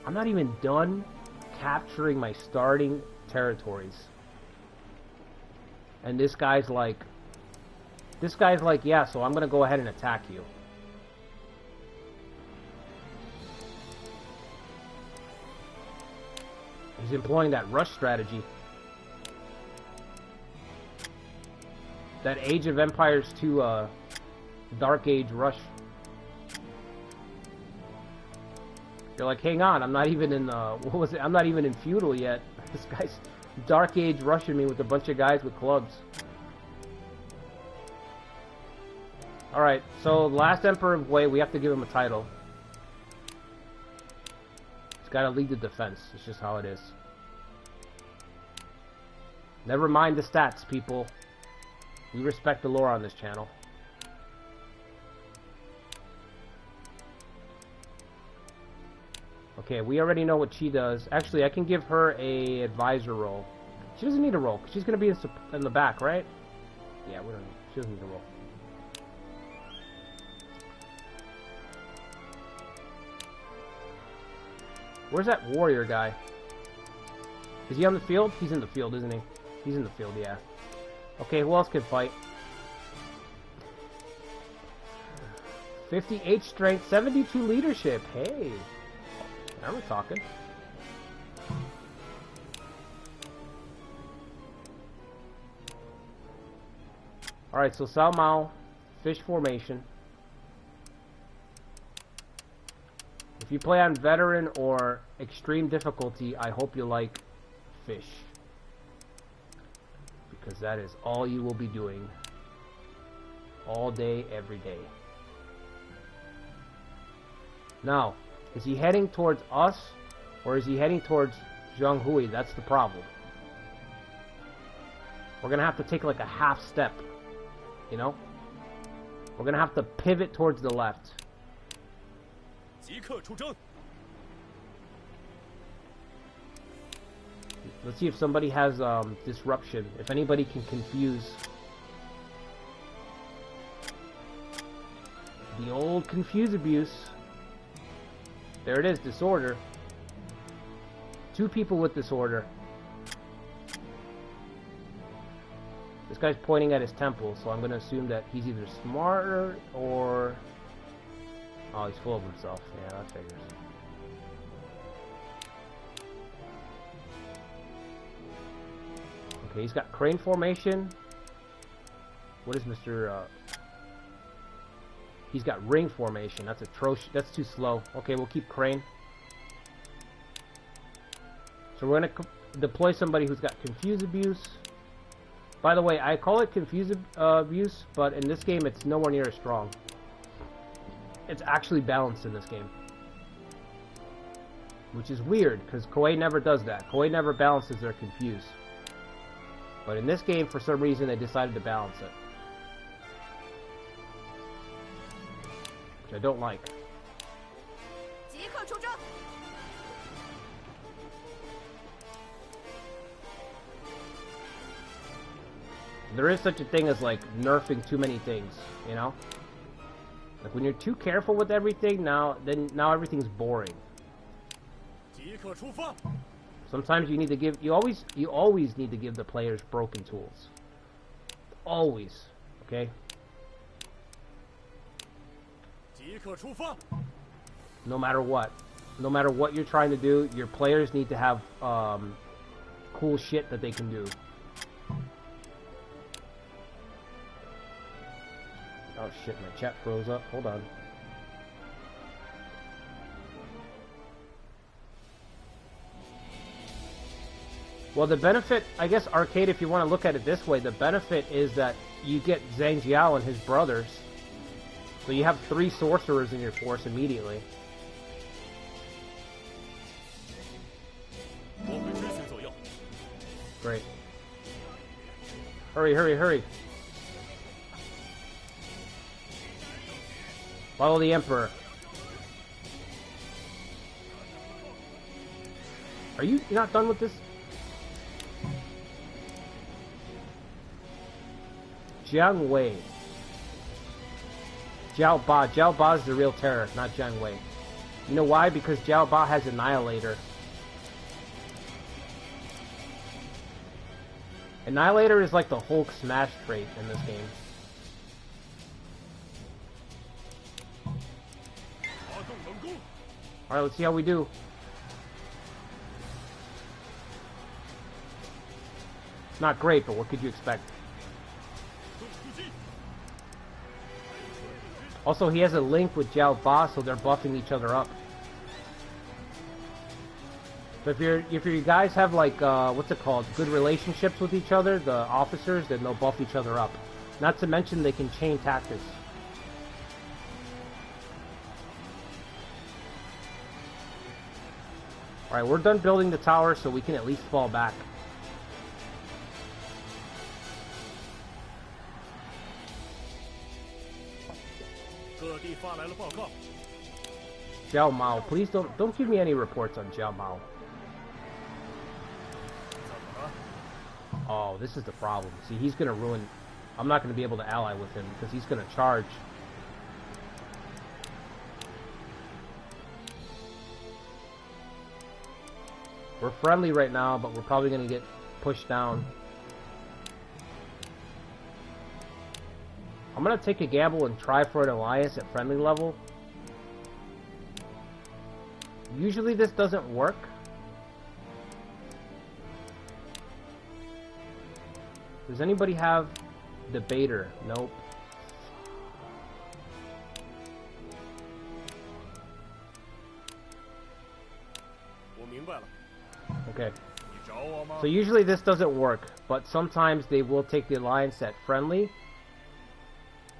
S1: I'm not even done capturing my starting territories. And this guy's like, yeah, so I'm gonna go ahead and attack you. He's employing that rush strategy. That Age of Empires 2 Dark Age rush. You're like, hang on, I'm not even in, I'm not even in feudal yet. This guy's Dark Age rushing me with a bunch of guys with clubs. Alright, so last Emperor of Wei, we have to give him a title. He's gotta lead the defense. It's just how it is. Never mind the stats, people. We respect the lore on this channel. Okay, we already know what she does. Actually, I can give her a advisor role. She doesn't need a role, because she's going to be in the back, right? Yeah, she doesn't need a role. Where's that warrior guy? Is he on the field? He's in the field, isn't he? He's in the field, yeah. Okay, who else can fight? 58 strength, 72 leadership. Hey. Now we're talking. Alright, so Sao Mao, fish formation. If you play on veteran or extreme difficulty, I hope you like fish. Because that is all you will be doing. All day, every day. Now, is he heading towards us, or is he heading towards Zhong? That's the problem. We're gonna have to take like a half step, you know? We're gonna have to pivot towards the left. Let's see if somebody has disruption. If anybody can confuse. The old confuse abuse. There it is, disorder. 2 people with disorder. This guy's pointing at his temple, so I'm going to assume that he's either smarter or... Oh, he's full of himself. Yeah, that figures. Okay, he's got crane formation. What is Mr. He's got ring formation. That's atrocious. That's too slow. Okay, we'll keep crane. So we're going to deploy somebody who's got confuse abuse. By the way, I call it confuse abuse, but in this game it's nowhere near as strong. It's actually balanced in this game. Which is weird, because Koei never does that. Koei never balances their confuse. But in this game, for some reason, they decided to balance it. Which I don't like. There is such a thing as like nerfing too many things, you know? Like when you're too careful with everything, now everything's boring. Sometimes you need to give you always need to give the players broken tools. Always, okay? No matter what. No matter what you're trying to do, your players need to have cool shit that they can do. Oh shit, my chat froze up. Hold on. Well, the benefit, I guess, Arcade, if you want to look at it this way, the benefit is that you get Zhang Jiao and his brothers. So you have 3 sorcerers in your force immediately. Great. Hurry, hurry, hurry. Follow the Emperor. Are you not done with this? Jiang Wei. Jiao Ba. Jiao Ba is the real terror, not Jiang Wei. You know why? Because Jiao Ba has Annihilator. Annihilator is like the Hulk smash trait in this game. Alright, let's see how we do. It's not great, but what could you expect? Also, he has a link with Jiao Ba, so they're buffing each other up. So if you guys have like what's it called, good relationships with each other, the officers, then they'll buff each other up. Not to mention they can chain tactics. Alright, we're done building the tower, so we can at least fall back. Jiao Mao, please don't give me any reports on Jiao Mao. Oh, this is the problem. See, he's gonna ruin... I'm not gonna be able to ally with him, because he's gonna charge. We're friendly right now, but we're probably going to get pushed down. I'm going to take a gamble and try for an alliance at friendly level. Usually this doesn't work. Does anybody have debater? Nope. Okay. So usually this doesn't work, but sometimes they will take the alliance at friendly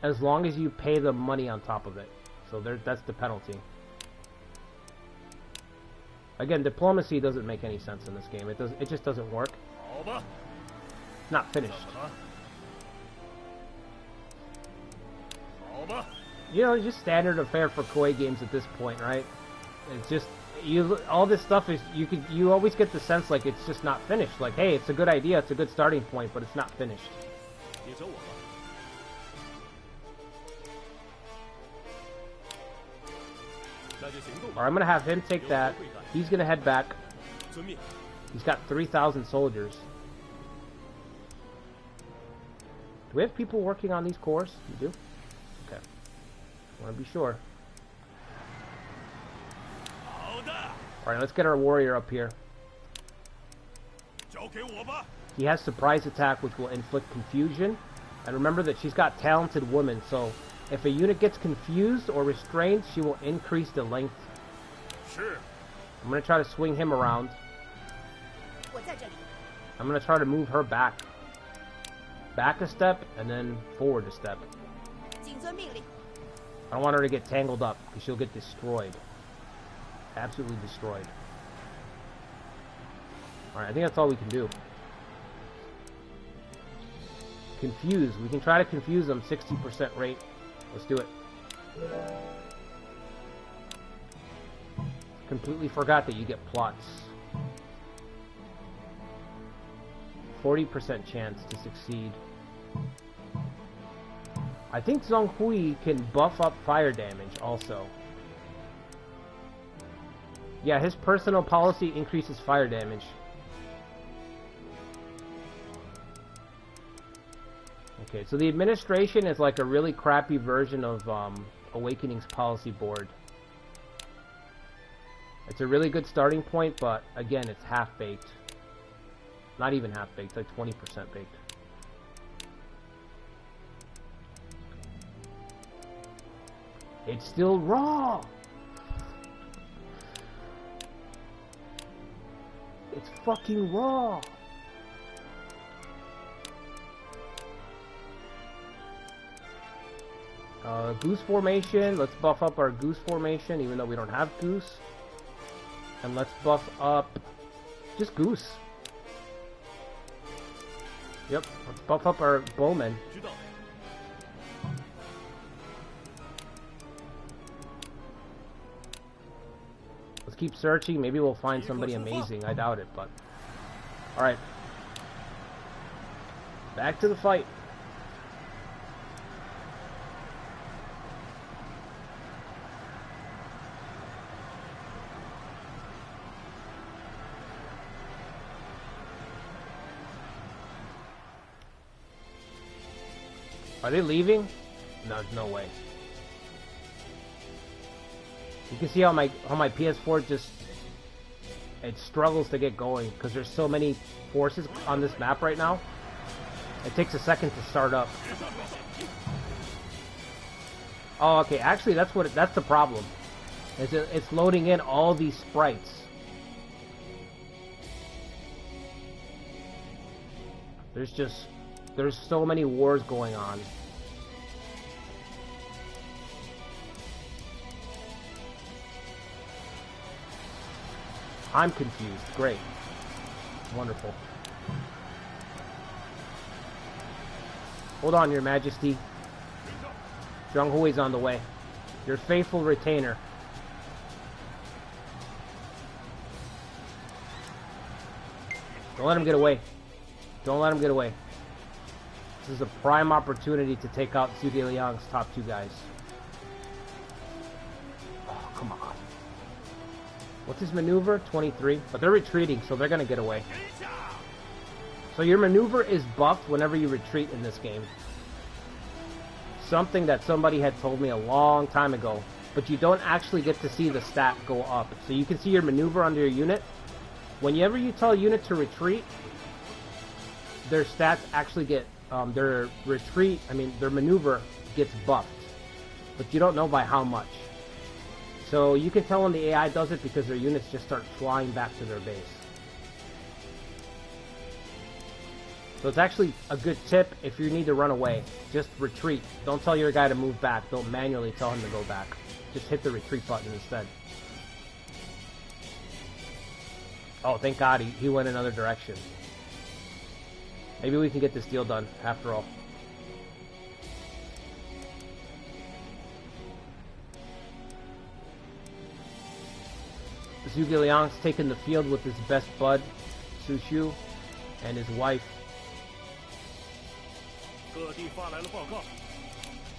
S1: as long as you pay them money on top of it. So that's the penalty. Again, diplomacy doesn't make any sense in this game. It just doesn't work. It's not finished. You know, it's just standard affair for Koei games at this point, right? It's just all this stuff is you always get the sense like it's just not finished. Like, hey, it's a good idea, it's a good starting point, but it's not finished. Alright, I'm gonna have him take that. He's gonna head back. He's got 3,000 soldiers. Do we have people working on these cores? You do? Okay. I want to be sure. Alright, let's get our warrior up here. He has surprise attack, which will inflict confusion. And remember that she's got talented women, so if a unit gets confused or restrained, she will increase the length. Sure. I'm going to try to swing him around. I'm going to try to move her back. Back a step, and then forward a step. I don't want her to get tangled up, because she'll get destroyed. Absolutely destroyed. Alright, I think that's all we can do. Confuse. We can try to confuse them. 60% rate. Let's do it. Completely forgot that you get plots. 40% chance to succeed. I think Zhong can buff up fire damage also. Yeah, his personal policy increases fire damage. Okay, so the administration is like a really crappy version of Awakening's policy board. It's a really good starting point, but again, it's half-baked. Not even half-baked, like 20% baked. It's still raw! It's fucking raw! Goose formation. Let's buff up our goose formation, even though we don't have goose. And let's buff up just goose. Yep, let's buff up our bowmen. Let's keep searching. Maybe we'll find somebody amazing. I doubt it, but... Alright. Back to the fight. Are they leaving? No, no way. You can see how my PS4 just it struggles to get going because there's so many forces on this map right now. It takes a second to start up. Oh, okay. Actually, that's the problem. It's loading in all these sprites. There's so many wars going on. I'm confused. Great. Wonderful. Hold on, Your Majesty. Zhong Hui's on the way. Your faithful retainer. Don't let him get away. Don't let him get away. This is a prime opportunity to take out Zhuge Liang's top two guys. Oh, come on. What's his maneuver? 23. But they're retreating, so they're gonna get away. So your maneuver is buffed whenever you retreat in this game. Something that somebody had told me a long time ago. But you don't actually get to see the stat go up. So you can see your maneuver under your unit. Whenever you tell a unit to retreat, their stats actually get, their maneuver gets buffed. But you don't know by how much. So you can tell when the AI does it because their units just start flying back to their base. So it's actually a good tip if you need to run away. Just retreat. Don't tell your guy to move back. Don't manually tell him to go back. Just hit the retreat button instead. Oh, thank God he went another direction. Maybe we can get this deal done, after all. Zhuge Liang's taken the field with his best bud, Su Shu, and his wife.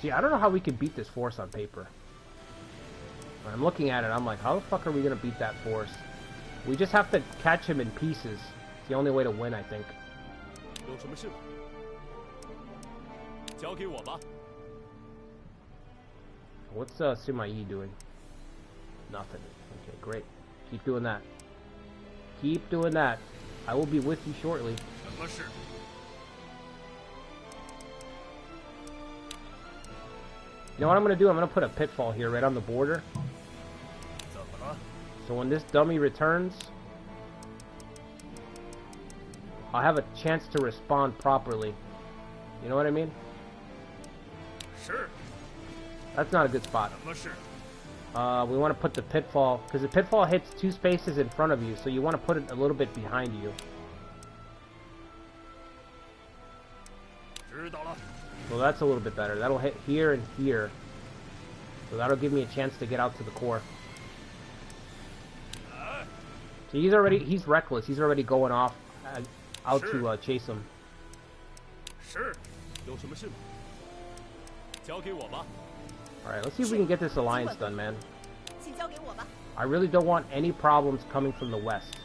S1: See, I don't know how we can beat this force on paper. When I'm looking at it, I'm like, how the fuck are we gonna beat that force? We just have to catch him in pieces. It's the only way to win, I think. What's Sima Yi doing? Nothing. Okay, great. Keep doing that. Keep doing that. I will be with you shortly. You know what I'm going to do? I'm going to put a pitfall here right on the border. So when this dummy returns, I'll have a chance to respond properly. You know what I mean?
S3: Sure.
S1: That's not a good spot. We want to put the pitfall, because the pitfall hits 2 spaces in front of you, so you want to put it a little bit behind you. So that's a little bit better. That'll hit here and here. So that'll give me a chance to get out to the core. So he's reckless. He's already going off out to chase him.
S3: Sure.
S1: Alright, let's see if we can get this alliance done, man. I really don't want any problems coming from the west.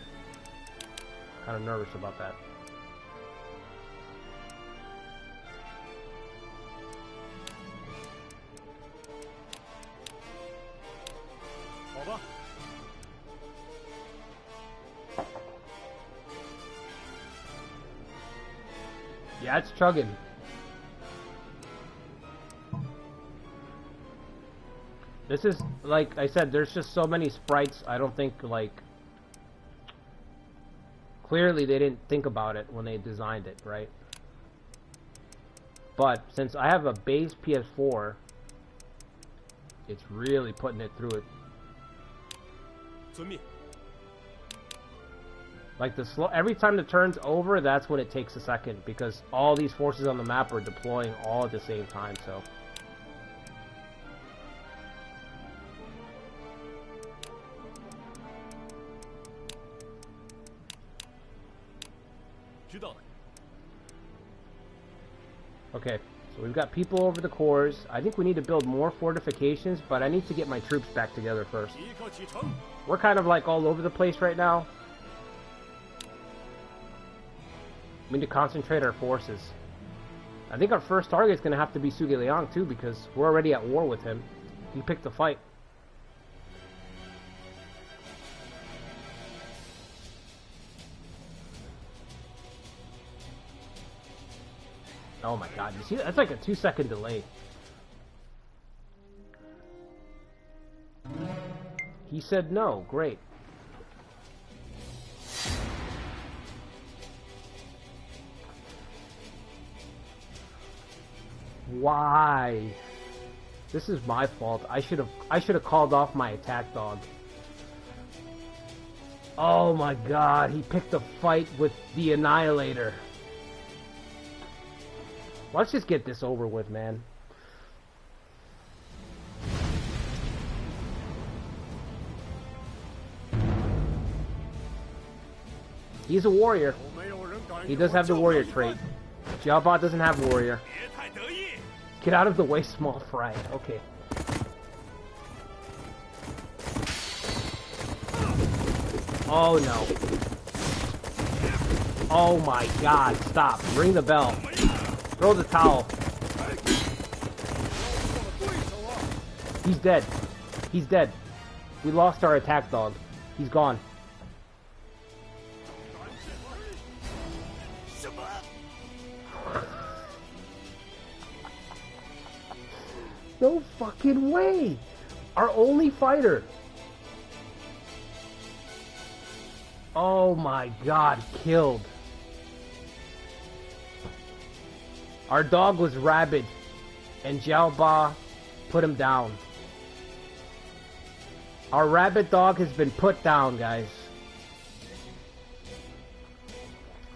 S1: Kind of nervous about that. Yeah, it's chugging. This is, like I said, there's just so many sprites, I don't think, like... Clearly they didn't think about it when they designed it, right? But, since I have a base PS4, it's really putting it through it. Like, every time the turn's over, that's when it takes a second, because all these forces on the map are deploying all at the same time, so... Okay, so we've got people over the cores. I think we need to build more fortifications, but I need to get my troops back together first. We're kind of like all over the place right now. We need to concentrate our forces. I think our first target is going to have to be Zhuge Liang too, because we're already at war with him. He picked the fight. Oh my god, you see that? That's like a 2-second delay. He said no, great. Why? This is my fault. I should have called off my attack dog. Oh my god, he picked a fight with the Annihilator. Let's just get this over with, man. He's a warrior. He does have the warrior trait. Xiaobot doesn't have warrior. Get out of the way, small fry. Okay. Oh no. Oh my god, stop. Ring the bell. Throw the towel. He's dead. He's dead. We lost our attack dog. He's gone. No fucking way! Our only fighter! Oh my god, killed. Our dog was rabid, and Jiao Ba put him down. Our rabid dog has been put down, guys.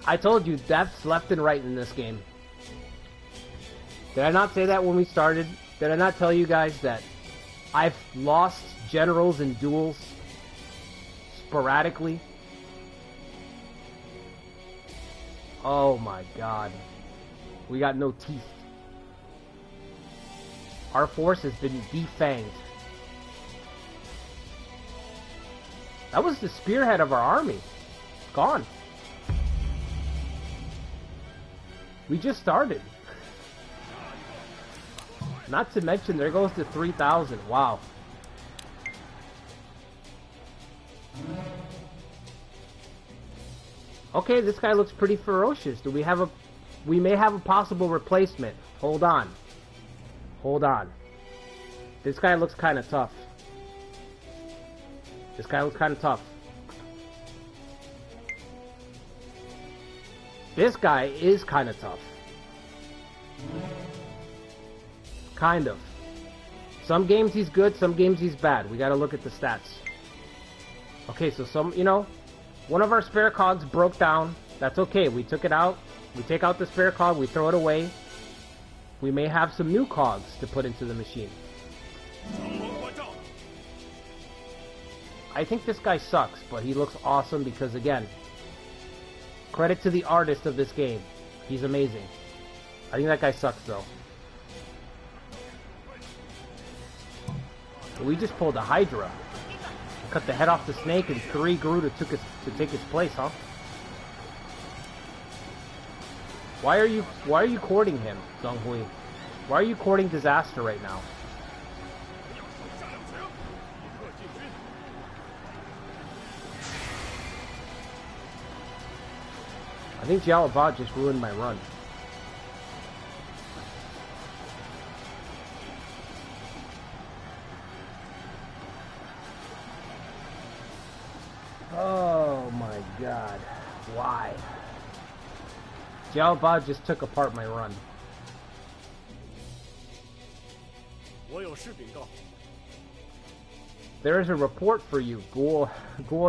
S1: I told you, deaths left and right in this game. Did I not say that when we started? Did I not tell you guys that I've lost generals in duels sporadically? Oh my god. We got no teeth. Our force has been defanged. That was the spearhead of our army. Gone. We just started. Not to mention, there goes to 3,000. Wow. Okay, this guy looks pretty ferocious. Do we have a... We may have a possible replacement. Hold on. Hold on. This guy looks kind of tough. This guy looks kind of tough. This guy is kind of tough. Kind of. Some games he's good, some games he's bad. We gotta look at the stats. Okay, so one of our spare cogs broke down. That's okay. We took it out. We take out the spare cog, we throw it away. We may have some new cogs to put into the machine. I think this guy sucks, but he looks awesome because, again, credit to the artist of this game. He's amazing. I think that guy sucks, though. We just pulled a Hydra. Cut the head off the snake and 3 grew to take its place, huh? Why are you courting him, Zhong Hui? Why are you courting disaster right now? I think Jiao Ba just ruined my run. Oh my god. Why? Jiao Ba just took apart my run. There is a report for you. Guo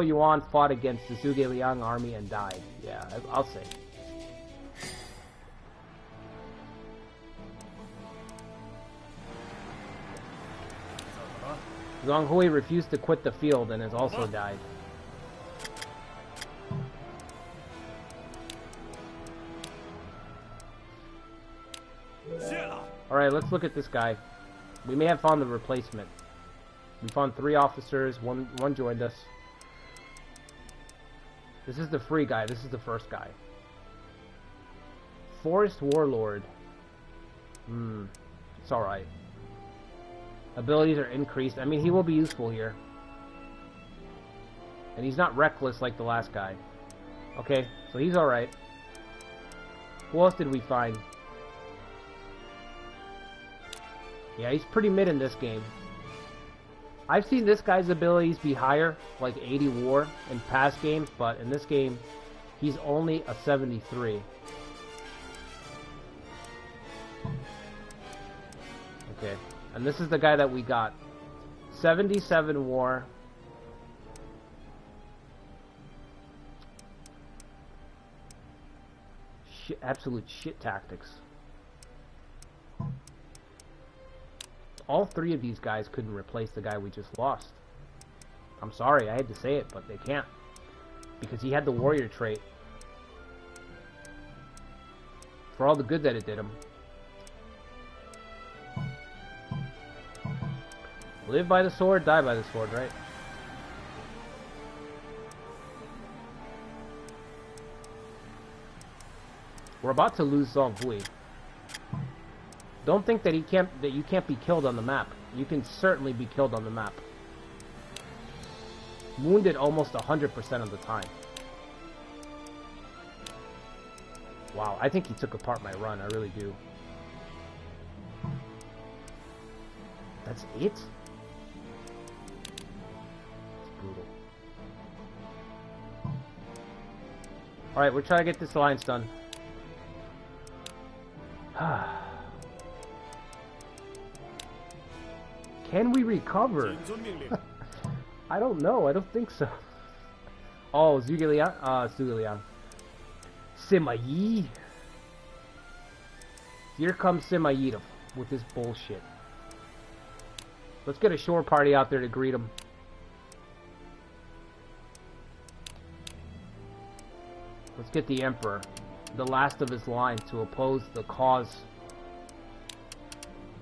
S1: Yuan fought against the Zhuge Liang army and died. Yeah, I'll say. Zhong Hui refused to quit the field and has also died. Alright, let's look at this guy. We may have found the replacement. We found 3 officers, one joined us. This is the free guy, this is the first guy. Forest Warlord. It's alright. Abilities are increased. I mean, he will be useful here. And he's not reckless like the last guy. Okay, so he's alright. Who else did we find? Yeah, he's pretty mid in this game. I've seen this guy's abilities be higher, like 80 war in past games, but in this game, he's only a 73. Okay, and this is the guy that we got. 77 war. Absolute shit tactics. All 3 of these guys couldn't replace the guy we just lost. I'm sorry, I had to say it, but they can't. Because he had the warrior trait. For all the good that it did him. Live by the sword, die by the sword, right? We're about to lose Zhong Hui. Don't think that you can't be killed on the map. You can certainly be killed on the map. Wounded almost 100% of the time. Wow, I think he took apart my run. I really do. That's it? It's brutal. Alright, we're trying to get this alliance done. Can we recover? I don't know. I don't think so. Oh, Zhuge Liang? Zhuge Liang. Sima Yi. Here comes Sima Yi with this bullshit. Let's get a shore party out there to greet him. Let's get the Emperor, the last of his line, to oppose the cause.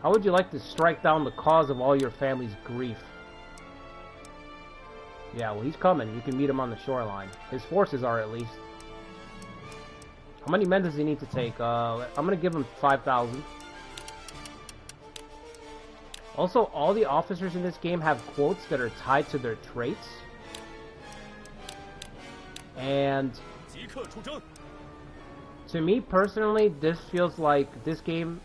S1: How would you like to strike down the cause of all your family's grief? Yeah, well, he's coming. You can meet him on the shoreline. His forces are, at least. How many men does he need to take? I'm gonna give him 5,000. Also, all the officers in this game have quotes that are tied to their traits. And to me personally, this feels like this game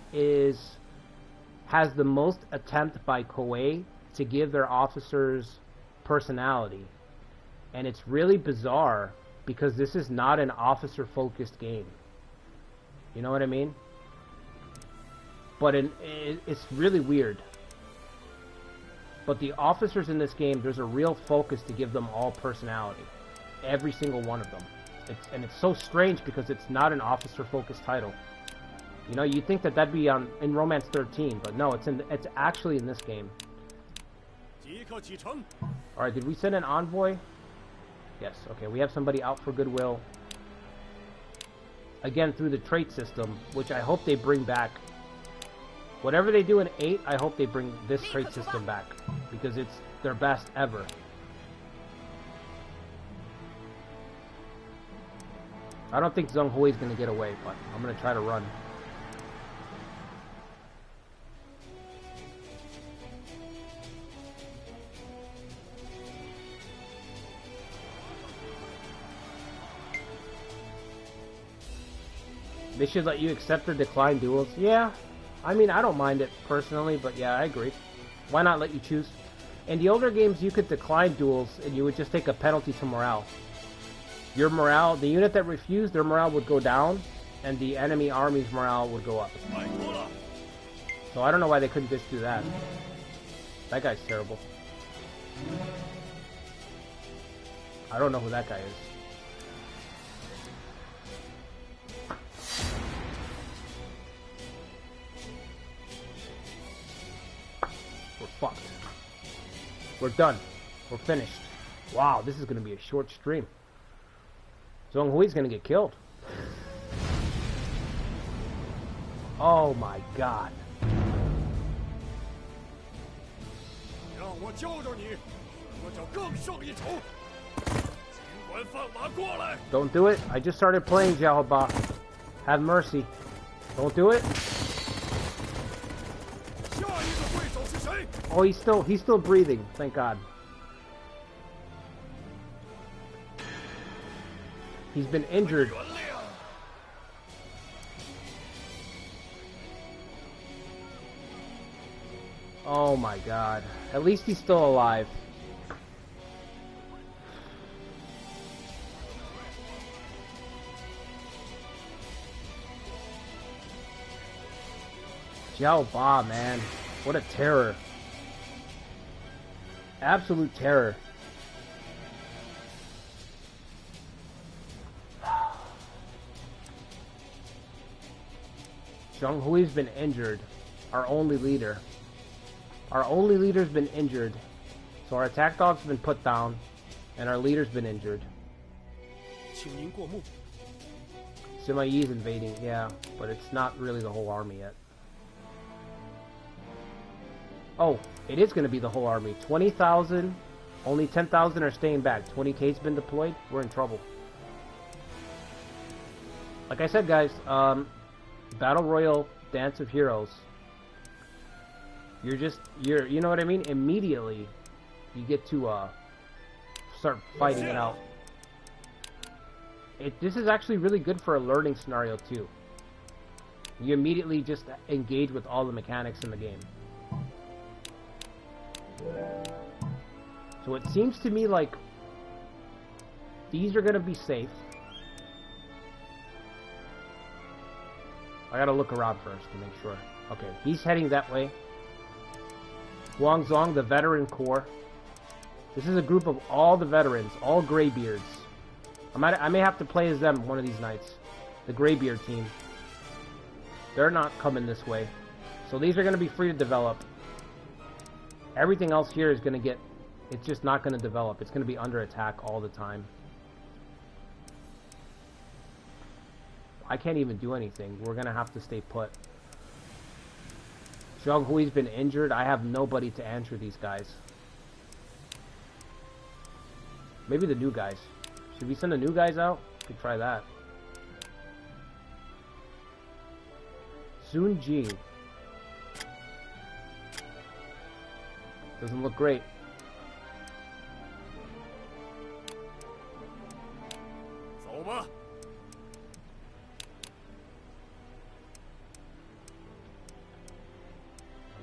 S1: has the most attempt by Koei to give their officers personality. And it's really bizarre because this is not an officer-focused game. You know what I mean? But it's really weird. But the officers in this game, there's a real focus to give them all personality. Every single one of them. It's so strange because it's not an officer-focused title. You know, you'd think that that'd be in Romance 13, but no, it's actually in this game. Alright, did we send an envoy? Yes, okay, we have somebody out for goodwill. Again, through the trait system, which I hope they bring back. Whatever they do in 8, I hope they bring this trait system back, because it's their best ever. I don't think Zhong Hui is going to get away, but I'm going to try to run. They should let you accept or decline duels. Yeah, I mean, I don't mind it personally, but yeah, I agree. Why not let you choose? In the older games, you could decline duels, and you would just take a penalty to morale. Your morale, the unit that refused, their morale would go down, and the enemy army's morale would go up. So I don't know why they couldn't just do that. That guy's terrible. I don't know who that guy is. We're fucked. We're done. We're finished. Wow, this is going to be a short stream. Zhong Hui's going to get killed. Oh my god. Don't do it. I just started playing Xiaoba. Have mercy. Don't do it. Oh, he's still breathing. Thank God. He's been injured. Oh my god. At least he's still alive. Xiao Ba, man. What a terror. Absolute terror. Zhong Hui's been injured. Our only leader. Our only leader's been injured. So our attack dog's been put down. And our leader's been injured. Sima Yi's invading, yeah. But it's not really the whole army yet. Oh, it is going to be the whole army. 20,000. Only 10,000 are staying back. 20K's been deployed. We're in trouble. Like I said, guys, Battle Royale Dance of Heroes. You know what I mean? Immediately, you get to start fighting it out. This is actually really good for a learning scenario too. You immediately just engage with all the mechanics in the game. So it seems to me like these are gonna be safe. I gotta look around first to make sure. Okay, he's heading that way. Zhong, the veteran corps. This is a group of all the veterans, all graybeards. I may have to play as them one of these nights. The graybeard team. They're not coming this way. So these are going to be free to develop. Everything else here is going to get... It's just not going to develop. It's going to be under attack all the time. I can't even do anything. We're going to have to stay put. Zhong Hui's been injured. I have nobody to answer these guys. Maybe the new guys. Should we send the new guys out? Could try that. Sun Ji. Doesn't look great.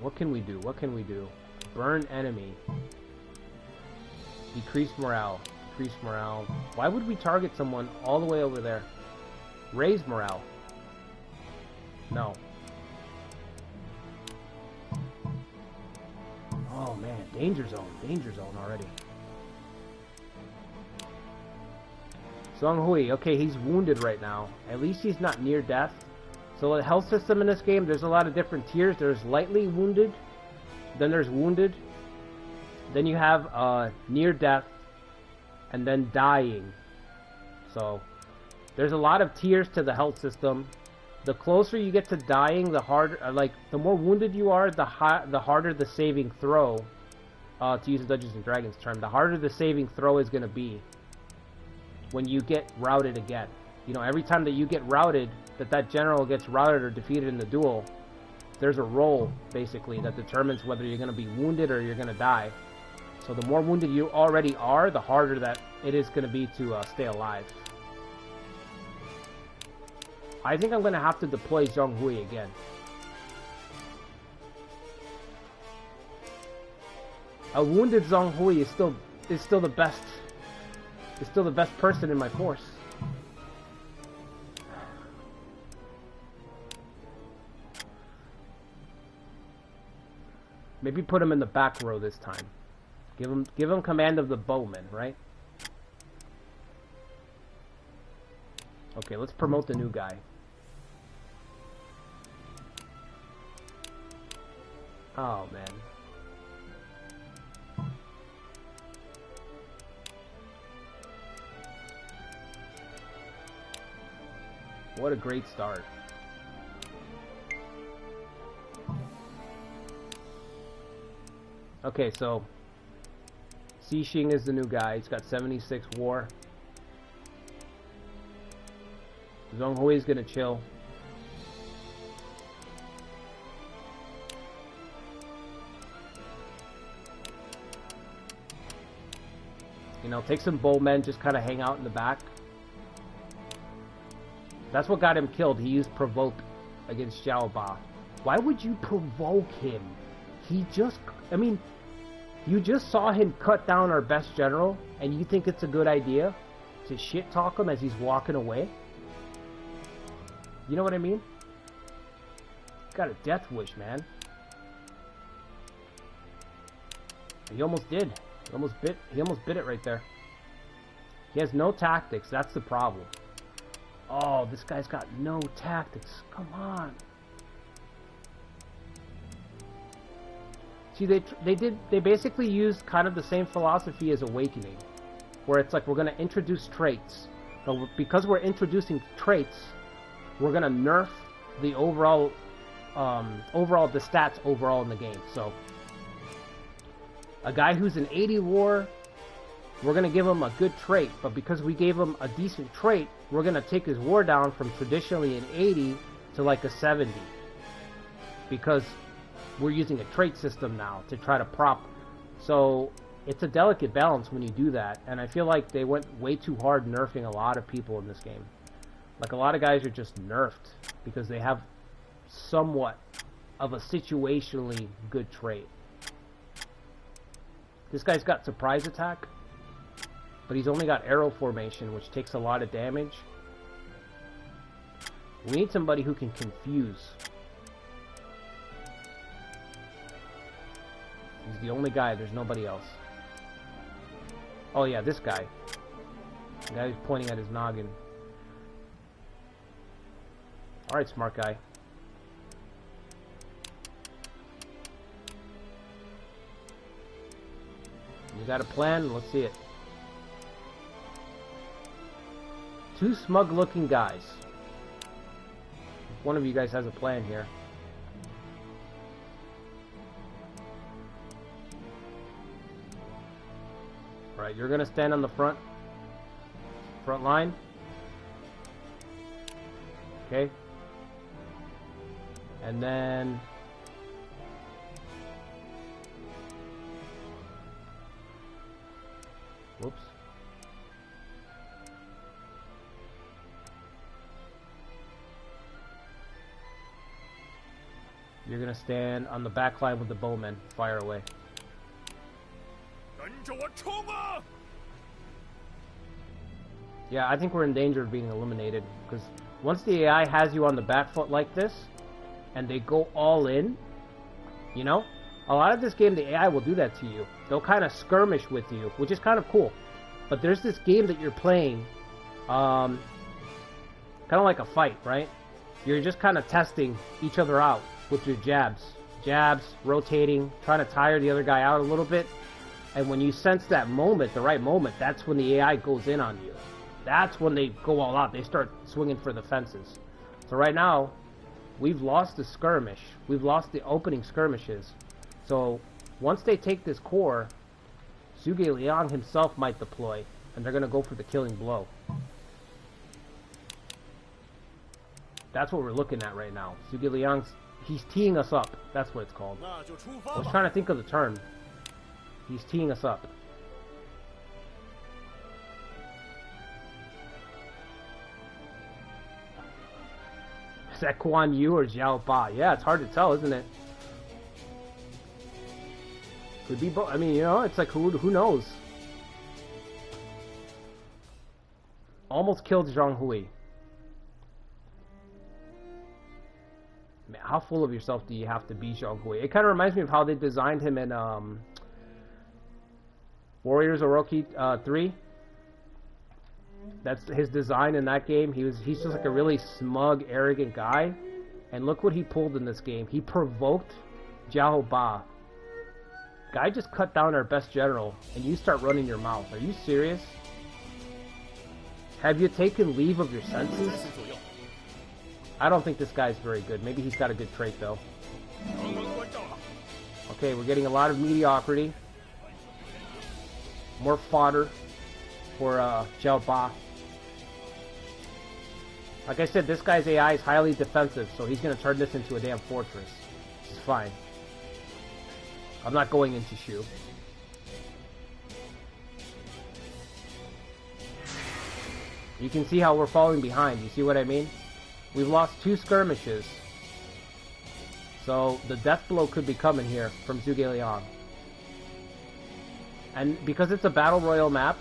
S1: What can we do? What can we do? Burn enemy. Decrease morale. Decrease morale. Why would we target someone all the way over there? Raise morale. No. Oh man, danger zone. Danger zone already. Zhong Hui. Okay, he's wounded right now. At least he's not near death. So the health system in this game, there's a lot of different tiers. There's lightly wounded, then there's wounded, then you have near death, and then dying. So there's a lot of tiers to the health system. The closer you get to dying, the harder, the more wounded you are, the harder the saving throw. To use a Dungeons and Dragons term, the harder the saving throw is going to be when you get routed again. You know, every time that you get routed, that general gets routed or defeated in the duel, there's a roll, basically, that determines whether you're going to be wounded or you're going to die. So the more wounded you already are, the harder that it is going to be to stay alive. I think I'm going to have to deploy Zhong Hui again. A wounded Zhong Hui is still the best. Is still the best person in my force. Maybe put him in the back row this time. Give him command of the bowmen, right? Okay, let's promote the new guy. Oh man. What a great start. Okay, so Xixing is the new guy. He's got 76 war. Zhong Hui is gonna chill. You know, take some bowmen, just kind of hang out in the back. That's what got him killed. He used provoke against Xiao Ba. Why would you provoke him? He just... I mean, you just saw him cut down our best general, and you think it's a good idea to shit-talk him as he's walking away? You know what I mean? He's got a death wish, man. He almost did. He almost bit it right there. He has no tactics. That's the problem. Oh, this guy's got no tactics. Come on. See, they basically used kind of the same philosophy as Awakening, where it's like we're going to introduce traits, but because we're introducing traits, we're going to nerf the overall the stats overall in the game. So a guy who's an 80 war we're going to give him a good trait, but because we gave him a decent trait, we're going to take his war down from traditionally an 80 to like a 70. Because we're using a trait system now to try to prop. So it's a delicate balance when you do that, and I feel like they went way too hard nerfing a lot of people in this game. Like, a lot of guys are just nerfed because they have somewhat of a situationally good trait. This guy's got surprise attack, but he's only got arrow formation, which takes a lot of damage. We need somebody who can confuse. He's the only guy, there's nobody else. Oh yeah, this guy. The guy who's pointing at his noggin. Alright, smart guy. You got a plan? Let's see it. Two smug-looking guys. One of you guys has a plan here. Alright, you're gonna stand on the front line. Okay. And then whoops. You're gonna stand on the back line with the bowmen. Fire away. Yeah, I think we're in danger of being eliminated, because once the AI has you on the back foot like this, and they go all in, you know, a lot of this game the AI will do that to you. They'll kind of skirmish with you, which is kind of cool. But there's this game that you're playing, kind of like a fight, right? You're just kind of testing each other out with your jabs. Jabs, rotating, trying to tire the other guy out a little bit. And when you sense that moment, the right moment, that's when the AI goes in on you. That's when they go all out. They start swinging for the fences. So right now, we've lost the skirmish. We've lost the opening skirmishes. So once they take this core, Zhuge Liang himself might deploy, and they're going to go for the killing blow. That's what we're looking at right now. Zhuge Liang's, he's teeing us up. That's what it's called. I was trying to think of the term. He's teeing us up. Is that Guan Yu or Xiao Ba? Yeah, it's hard to tell, isn't it? Could be both. I mean, you know, it's like, who knows? Almost killed Zhong Hui. Man, how full of yourself do you have to be, Zhong Hui? It kind of reminds me of how they designed him in Warriors Orochi 3. That's his design in that game. He's just like a really smug, arrogant guy. And look what he pulled in this game. He provoked Xiao Ba. Guy just cut down our best general, and you start running your mouth. Are you serious? Have you taken leave of your senses? I don't think this guy's very good. Maybe he's got a good trait, though. Okay, we're getting a lot of mediocrity. More fodder for Xiao Ba. Like I said, this guy's AI is highly defensive, so he's going to turn this into a damn fortress. It's fine. I'm not going into Shu. You can see how we're falling behind. You see what I mean? We've lost 2 skirmishes. So the death blow could be coming here from Zhuge Liang. And because it's a battle royale map,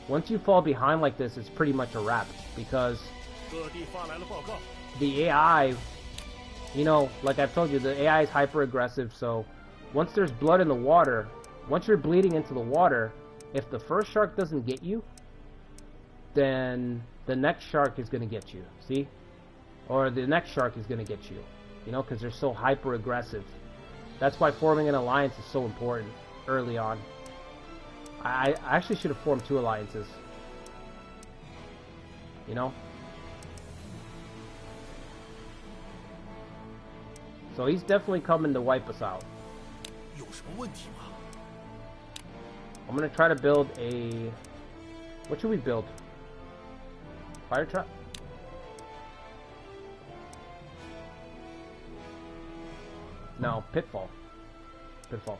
S1: once you fall behind like this, it's pretty much a wrap. Because the AI, you know, like I've told you, the AI is hyper aggressive. So once there's blood in the water, once you're bleeding into the water, if the first shark doesn't get you, then the next shark is going to get you. See? Or the next shark is going to get you. You know, because they're so hyper aggressive. That's why forming an alliance is so important early on. I actually should have formed 2 alliances. You know? So he's definitely coming to wipe us out. I'm gonna try to build a... What should we build? Fire trap? No, pitfall. Pitfall.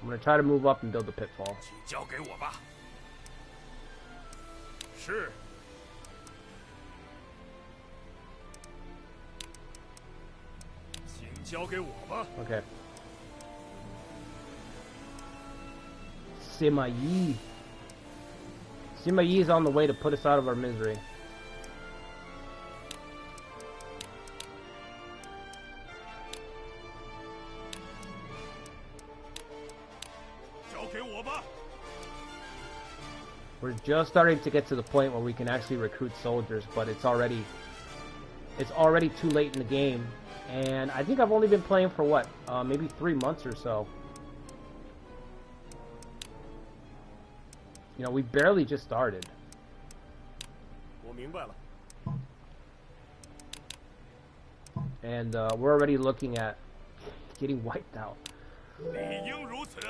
S1: I'm gonna try to move up and build the pitfall.
S3: 请交给我吧。是。请交给我吧。
S1: Okay. Sima Yi. Sima Yi is on the way to put us out of our misery. We're just starting to get to the point where we can actually recruit soldiers, but it's already too late in the game. And I think I've only been playing for what, maybe 3 months or so. You know, we barely just started.
S3: 我明白了。
S1: And we're already looking at getting wiped out.
S3: 理应如此。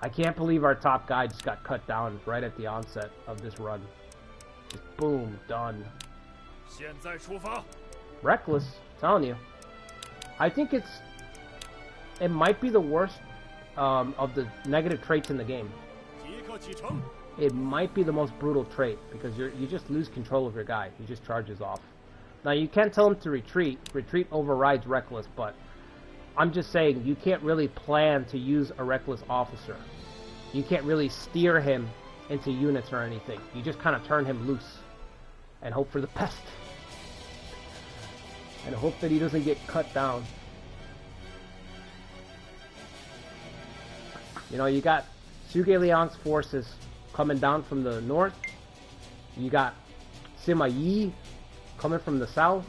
S1: I can't believe our top guy just got cut down right at the onset of this run. Just boom, done.
S3: 现在出发。
S1: Reckless, telling you. I think it might be the worst of the negative traits in the game.
S3: 即刻启程。
S1: It might be the most brutal trait because you just lose control of your guy. He just charges off. Now you can't tell him to retreat. Retreat overrides reckless, but I'm just saying you can't really plan to use a reckless officer. You can't really steer him into units or anything. You just kind of turn him loose and hope for the best. And hope that he doesn't get cut down. You know, you got Zhuge Liang's forces coming down from the north. You got Sima Yi coming from the south.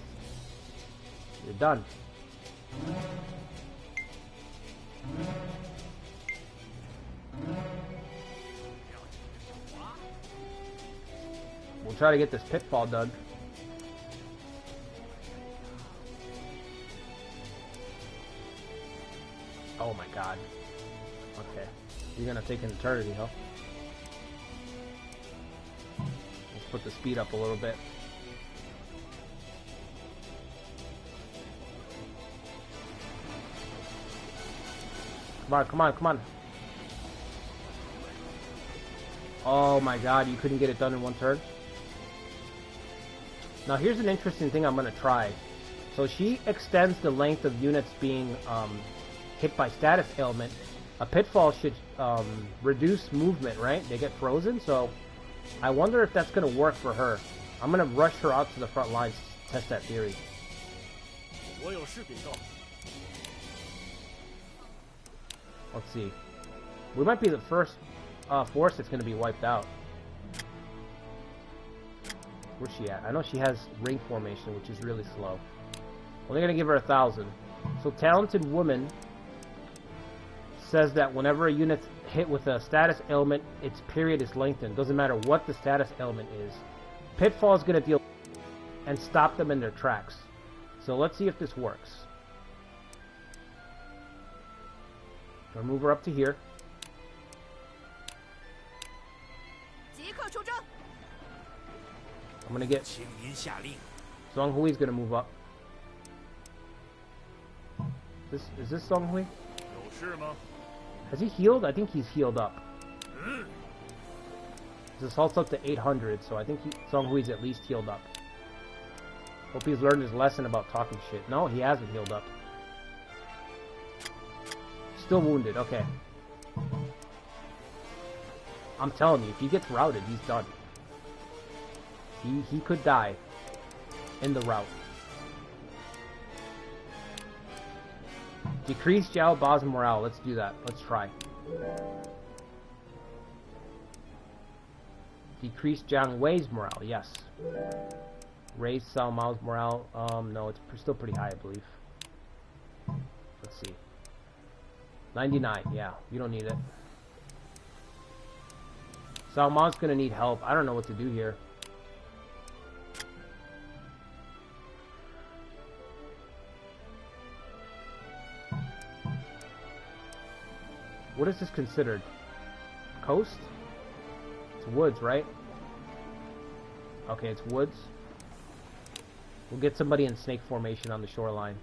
S1: You're done. We'll try to get this pitfall done. Oh my god. Okay. You're gonna take an eternity, huh? Let's put the speed up a little bit. Come on, come on, come on. Oh my god, you couldn't get it done in one turn? Now here's an interesting thing I'm going to try. So she extends the length of units being hit by status ailment. A pitfall should reduce movement, right? They get frozen, so I wonder if that's going to work for her. I'm going to rush her out to the front lines to test that theory.
S3: 我有事禀告。
S1: Let's see. We might be the first force that's going to be wiped out. Where's she at? I know she has ring formation, which is really slow. Only going to give her 1,000. So Talented Woman says that whenever a unit's hit with a status ailment, its period is lengthened. Doesn't matter what the status ailment is. Pitfall is going to deal and stop them in their tracks. So let's see if this works. I'll move her up to here. I'm gonna get
S3: 请您下令。
S1: Zhong Hui's gonna move up. Is this Zhong Hui?
S3: 有事吗？
S1: Has he healed? I think he's healed up. His assault's up to 800, so I think Zhong Hui's at least healed up. Hope he's learned his lesson about talking shit. No, he hasn't healed up. Still wounded, okay. I'm telling you, if he gets routed, he's done. He could die in the rout. Decrease Jiao Ba's morale. Let's do that. Let's try. Decrease Jiang Wei's morale. Yes. Raise Cao Mao's morale. No, it's still pretty high, I believe. Let's see. 99. Yeah, you don't need it. Cao Mao's gonna need help. I don't know what to do here. What is this considered? Coast? It's woods, right? Okay, it's woods. We'll get somebody in snake formation on the shoreline.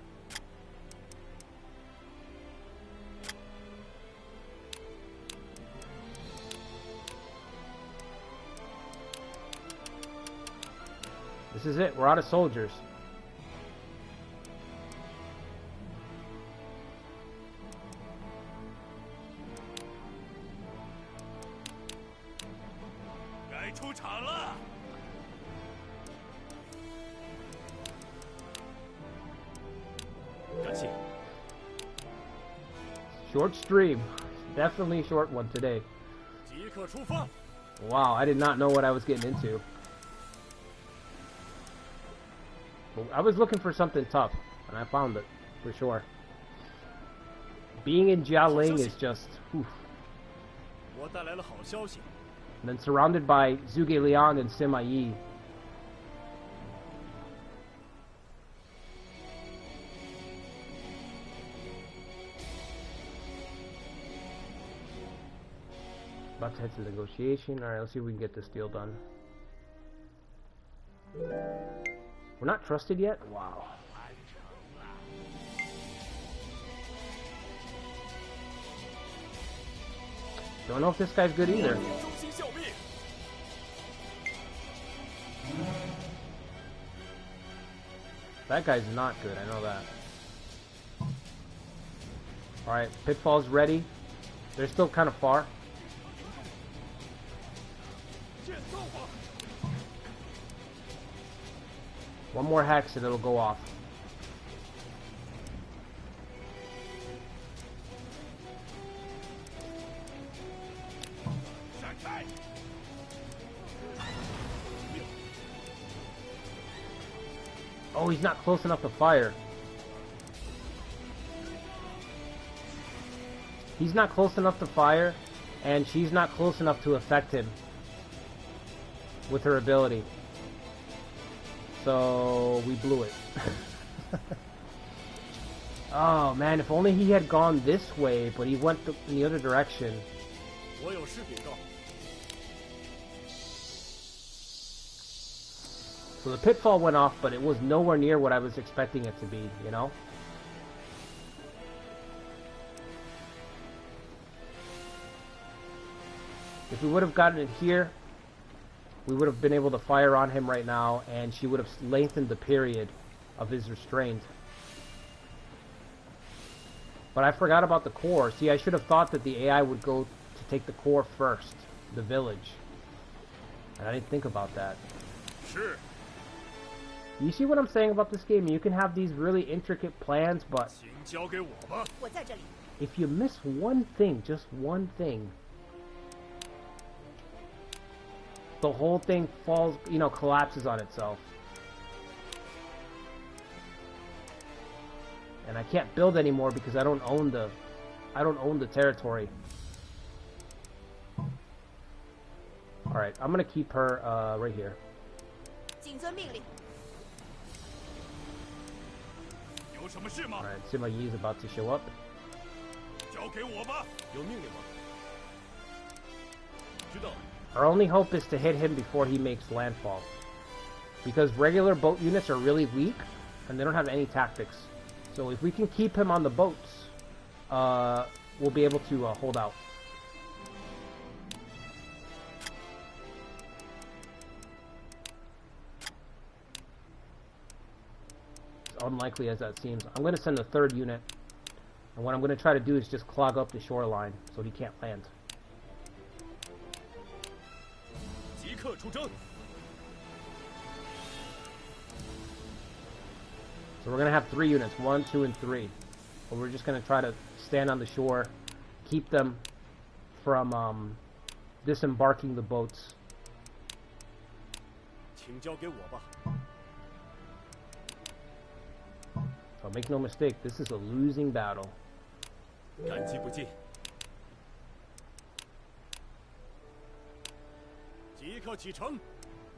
S1: This is it. We're out of soldiers. Short stream. Definitely a short one today. Wow, I did not know what I was getting into. I was looking for something tough, and I found it, for sure. Being in Jialing is just... oof. And then surrounded by Zhuge Liang and Sima Yi. About to head to negotiation. Alright, let's see if we can get this deal done. We're not trusted yet? Wow. Don't know if this guy's good either. That guy's not good, I know that. Alright, Pitfall's ready. They're still kind of far. One more hex and it'll go off. Oh, he's not close enough to fire. He's not close enough to fire, and she's not close enough to affect him with her ability. So we blew it. Oh man, if only he had gone this way, but he went in the other direction. So the pitfall went off, but it was nowhere near what I was expecting it to be, you know? If we would have gotten it here, we would have been able to fire on him right now, and she would have lengthened the period of his restraint. But I forgot about the core. See, I should have thought that the AI would go to take the core first, the village. And I didn't think about that.
S3: Sure.
S1: You see what I'm saying about this game? You can have these really intricate plans, but if you miss one thing, just one thing, the whole thing falls, you know, collapses on itself. And I can't build anymore because I don't own the territory. Alright, I'm gonna keep her right here. Alright, Sima Yi is about to show up. Our only hope is to hit him before he makes landfall. Because regular boat units are really weak, and they don't have any tactics. So if we can keep him on the boats, we'll be able to hold out. As unlikely as that seems. I'm going to send a third unit. And what I'm going to try to do is just clog up the shoreline so he can't land. So we're going to have 3 units, 1, 2, and 3. But we're just going to try to stand on the shore, keep them from disembarking the boats. So make no mistake, this is a losing battle.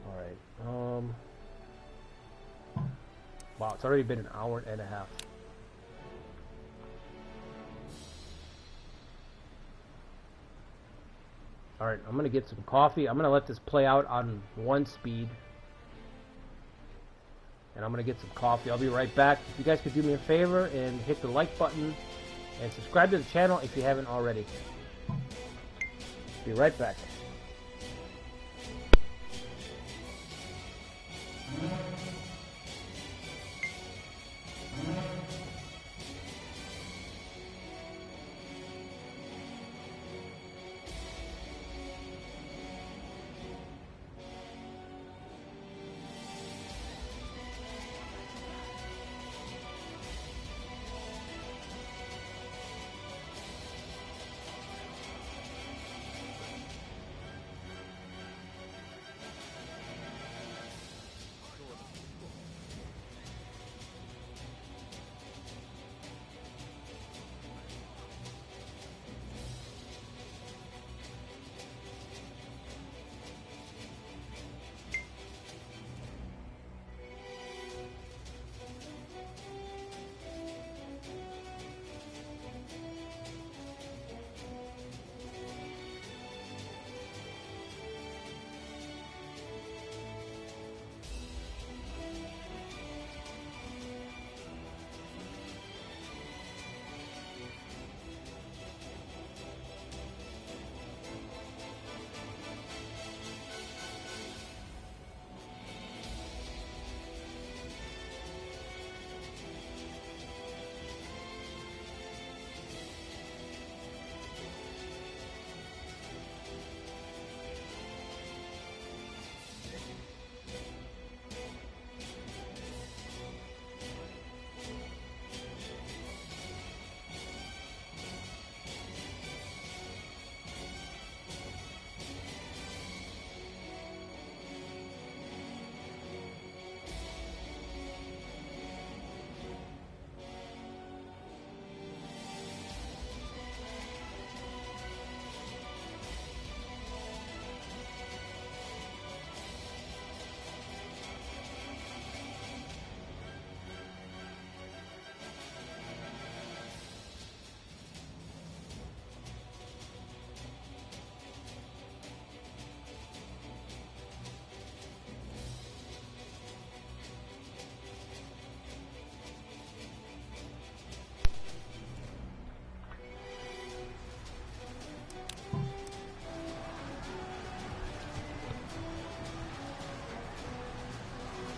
S1: Alright, wow, it's already been an hour and a half. Alright, I'm gonna get some coffee. I'm gonna let this play out on 1 speed. And I'm gonna get some coffee. I'll be right back. If you guys could do me a favor and hit the like button and subscribe to the channel if you haven't already. Be right back.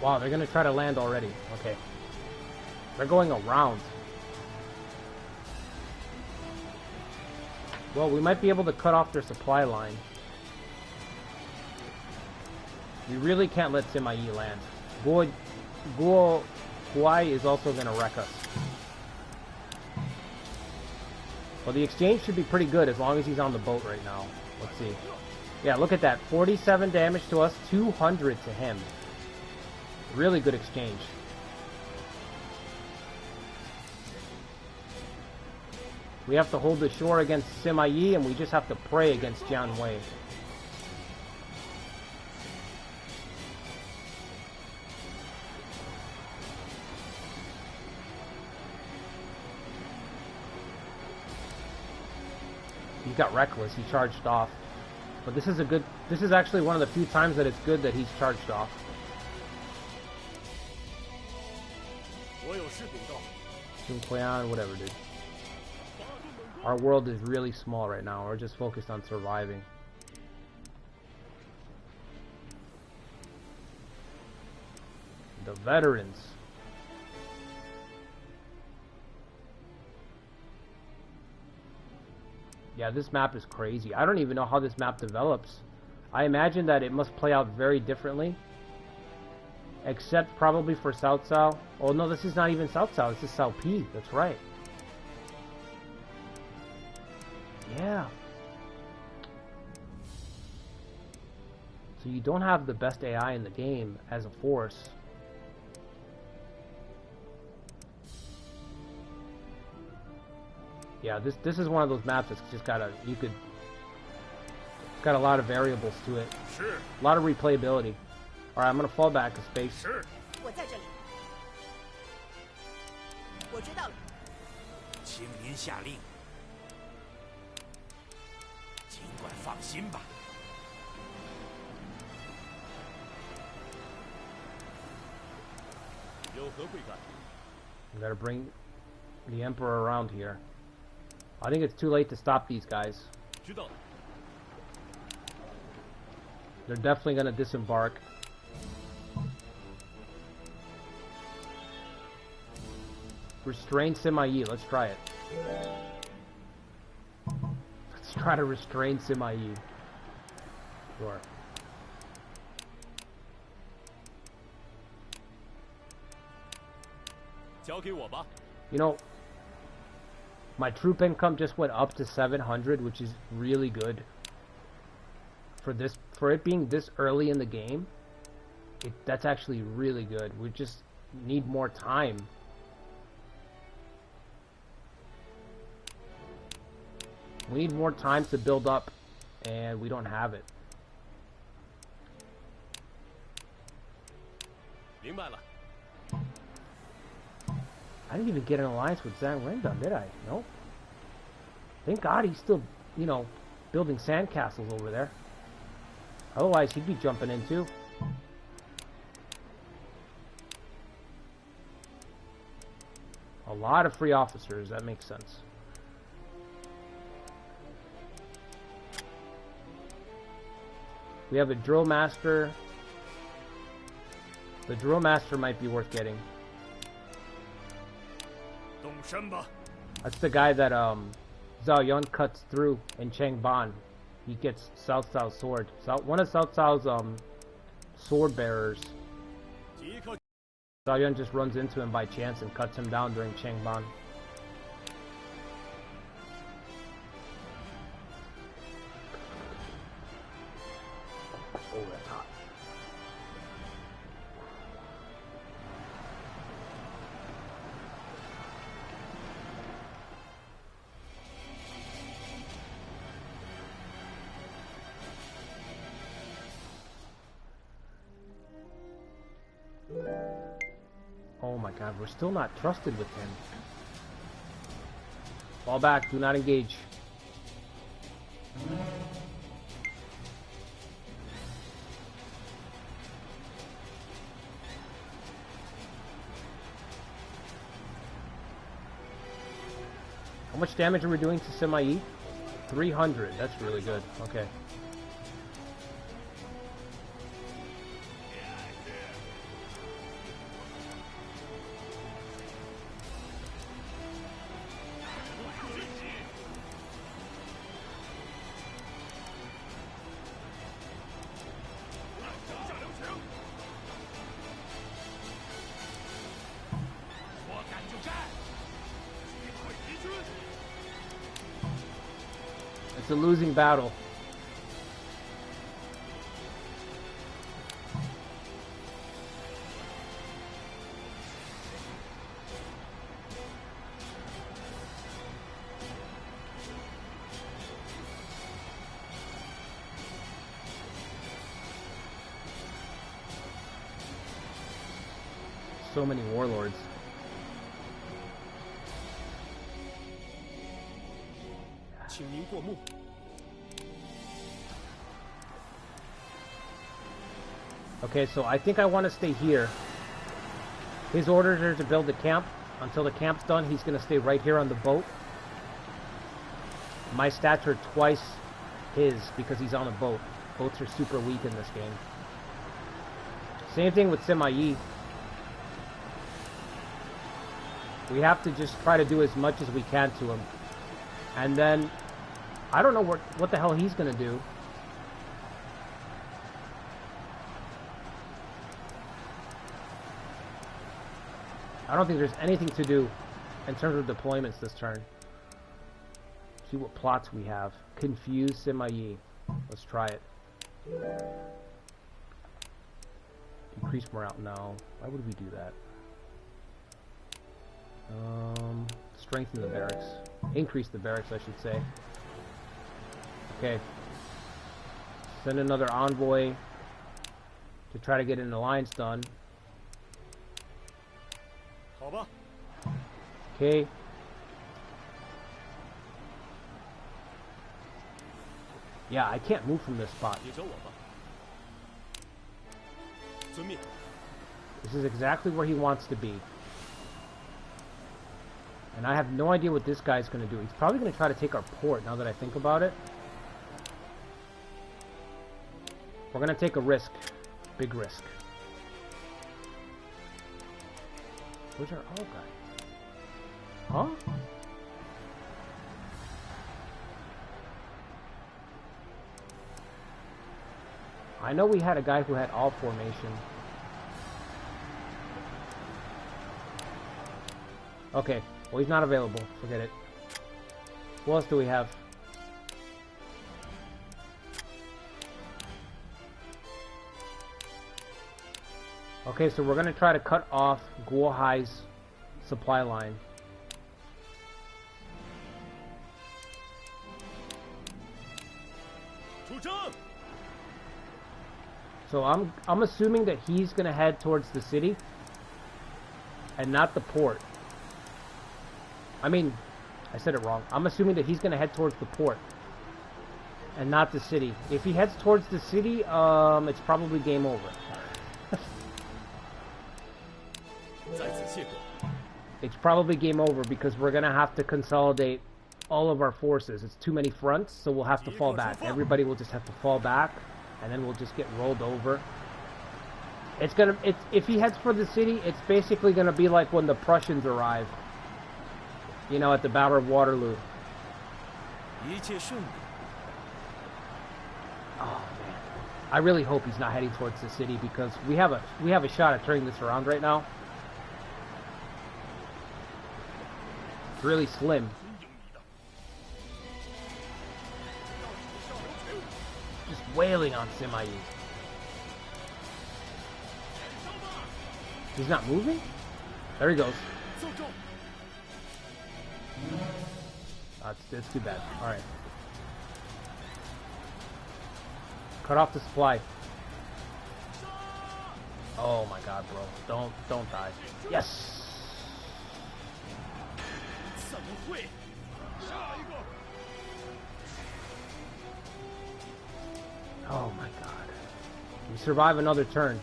S1: Wow, they're gonna try to land already. Okay. They're going around. Well, we might be able to cut off their supply line. We really can't let Sima Yi land. Koei is also gonna wreck us. Well, the exchange should be pretty good as long as he's on the boat right now. Let's see. Yeah, look at that. 47 damage to us, 200 to him. Really good exchange. We have to hold the shore against Sima Yi, and we just have to pray against Jian Wei. He got reckless. He charged off. But this is actually one of the few times that it's good that he's charged off. Whatever, dude. Our world is really small right now. We're just focused on surviving. The veterans. Yeah, this map is crazy. I don't even know how this map develops. I imagine that it must play out very differently. Except probably for South Sao. Oh no, this is not even South Sao. This is Sao P. That's right. Yeah. So you don't have the best AI in the game as a force. Yeah, this is one of those maps that's just got a lot of variables to it.
S3: Sure.
S1: A lot of replayability. Alright, I'm gonna fall back a space.
S3: Sure.
S4: 我在这里。我知道了。
S3: 请您下令。尽管放心吧。有何贵干？
S1: We gotta bring the Emperor around here. I think it's too late to stop these guys.
S3: 知道了。
S1: They're definitely gonna disembark. Restrain Sima-Yi. Let's try it. Let's try to restrain Sima-Yi. Sure. You know, my troop income just went up to 700, which is really good. For it being this early in the game, that's actually really good. We just need more time. We need more time to build up, and we don't have it.
S3: 明白了。
S1: I didn't even get an alliance with Zhang Rendon, did I? Nope. Thank God he's still, you know, building sandcastles over there. Otherwise, he'd be jumping in too. A lot of free officers, that makes sense. We have a drill master. The drill master might be worth getting.
S3: 动身吧。
S1: That's the guy that Zhao Yun cuts through in Changban. He gets Cao Cao's sword. One of Cao Cao's sword bearers.
S3: 即刻
S1: Zhao Yun just runs into him by chance and cuts him down during Changban. Oh, that's hot. Oh my god, we're still not trusted with him. Fall back, do not engage. How much damage are we doing to Sima-Yi? 300, that's really good. Okay. It's a losing battle. So many warlords. Okay, so I think I want to stay here. His orders are to build the camp. Until the camp's done, he's going to stay right here on the boat. My stats are twice his because he's on a boat. Boats are super weak in this game. Same thing with Sima-Yi. We have to just try to do as much as we can to him. And then, I don't know what the hell he's going to do. I don't think there's anything to do in terms of deployments this turn. See what plots we have. Confuse Sima-Yi. Let's try it. Increase morale. No. Why would we do that? Strengthen the barracks. Increase the barracks, I should say. Okay. Send another envoy to try to get an alliance done. Okay. Yeah, I can't move from this spot. This This is exactly where he wants to be. And I have no idea what this guy's going to do. He's probably going to try to take our port, now that I think about it. We're going to take a risk. Big risk. Where's our other guy? Huh? I know we had a guy who had all formation. Okay, well he's not available. Forget it. What else do we have? Okay, so we're gonna try to cut off Guohai's supply line. So I'm assuming that he's gonna head towards the city and not the port. I mean, I said it wrong. I'm assuming that he's gonna head towards the port and not the city. If he heads towards the city, it's probably game over. It's probably game over because we're gonna have to consolidate all of our forces. It's too many fronts, so we'll have to fall back. Everybody will just have to fall back, and then we'll just get rolled over. If he heads for the city, it's basically gonna be like when the Prussians arrive. You know, at the Battle of Waterloo. Oh man, I really hope he's not heading towards the city because we have a shot at turning this around right now. It's really slim. Just wailing on Sima Yi. He's not moving? There he goes. That's too bad. Alright. Cut off the supply. Oh my god, bro. Don't die. Yes! Oh my god. We survive another turn.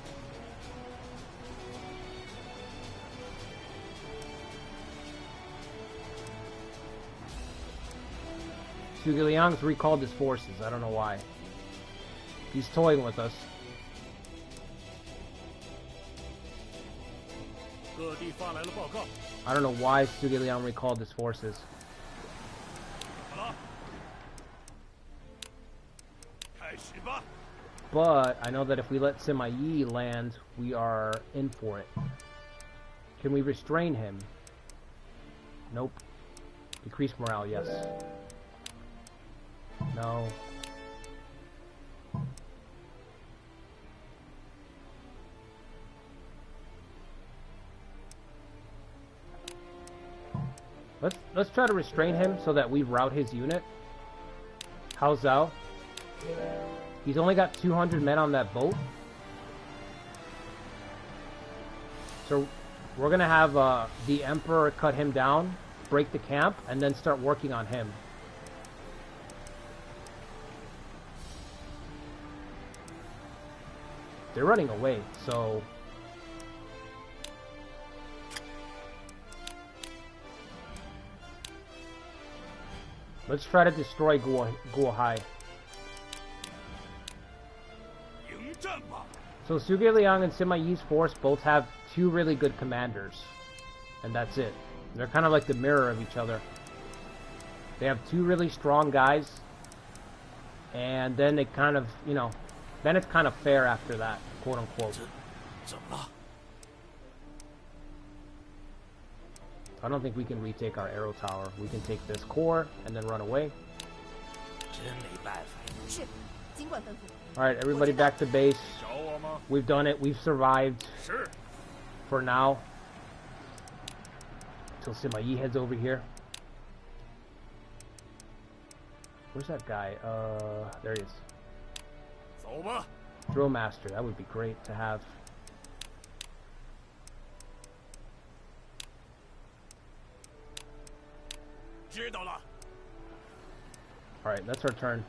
S1: Zhuge Liang's recalled his forces. I don't know why. He's toying with us. I don't know why Zhuge Liang recalled his forces. But I know that if we let Sima Yi land, we are in for it. Can we restrain him? Nope. Decrease morale, yes. No. Let's try to restrain him so that we rout his unit. Hao Zhao. He's only got 200 men on that boat. So we're gonna have the Emperor cut him down, break the camp, and then start working on him. They're running away, so... Let's try to destroy Guohai. So Zhuge Liang and Sima Yi's force both have 2 really good commanders. And that's it. They're kind of like the mirror of each other. They have 2 really strong guys. And then they kind of, you know... Then it's kind of fair after that, quote unquote. I don't think we can retake our arrow tower. We can take this core and then run away. Alright, everybody back to base. We've done it. We've survived. For now. Until Sima Yi heads over here. Where's that guy? There he is. Drill Master. That would be great to have. Alright, that's our turn.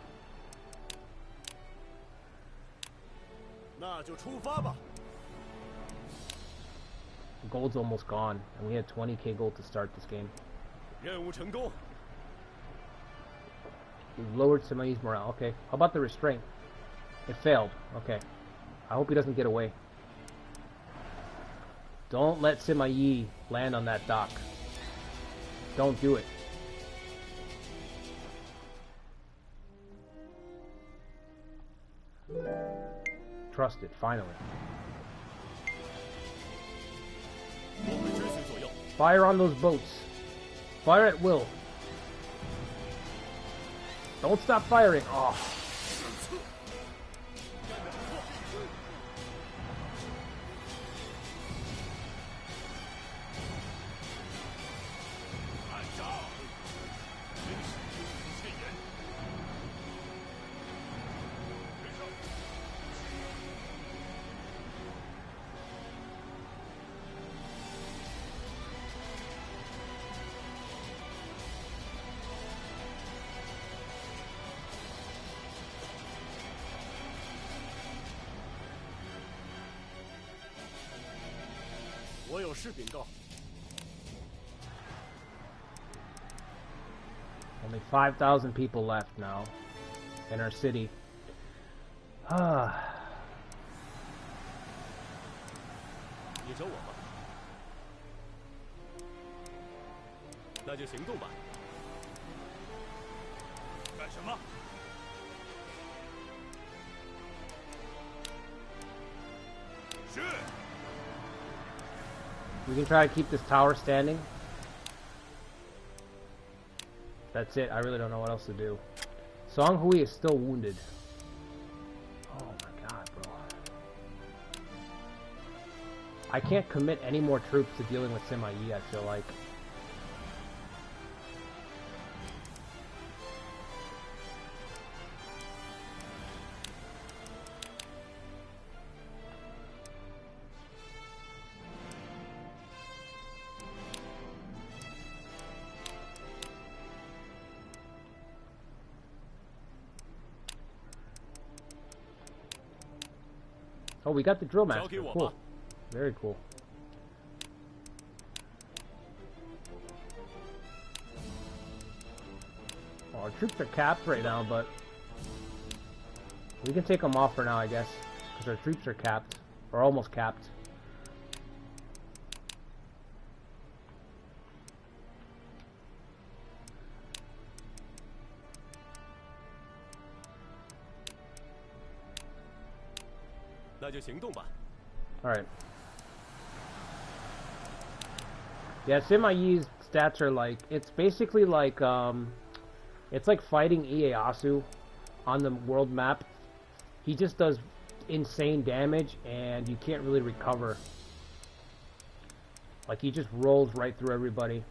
S1: gold's almost gone, and we had 20k gold to start this game.
S3: 任务成功。
S1: We've lowered Simai's morale. Okay. How about the restraint? It failed. Okay. I hope he doesn't get away. Don't let Simai land on that dock. Don't do it. Trust it, finally.
S3: 我会追随左右。
S1: Fire on those boats. Fire at will. Don't stop firing. Oh.
S3: 干得不错。按照，真是有苦欠言。跟上。 我有事禀告。
S1: Only 5,000 people left now in our city. Ah.
S3: 你找我吗？那就行动吧。干什么？是。
S1: We can try to keep this tower standing. That's it. I really don't know what else to do. Song Hui is still wounded. Oh my god, bro. I can't commit any more troops to dealing with Sima Yi, I feel like. Oh, we got the drill master. Cool. Very cool. Well, our troops are capped right now, but we can take them off for now, I guess, because our troops are capped, or almost capped. Alright. Yeah, Sima Yi's stats are like, it's basically like, it's like fighting Ieyasu on the world map. He just does insane damage, and you can't really recover. Like, he just rolls right through everybody.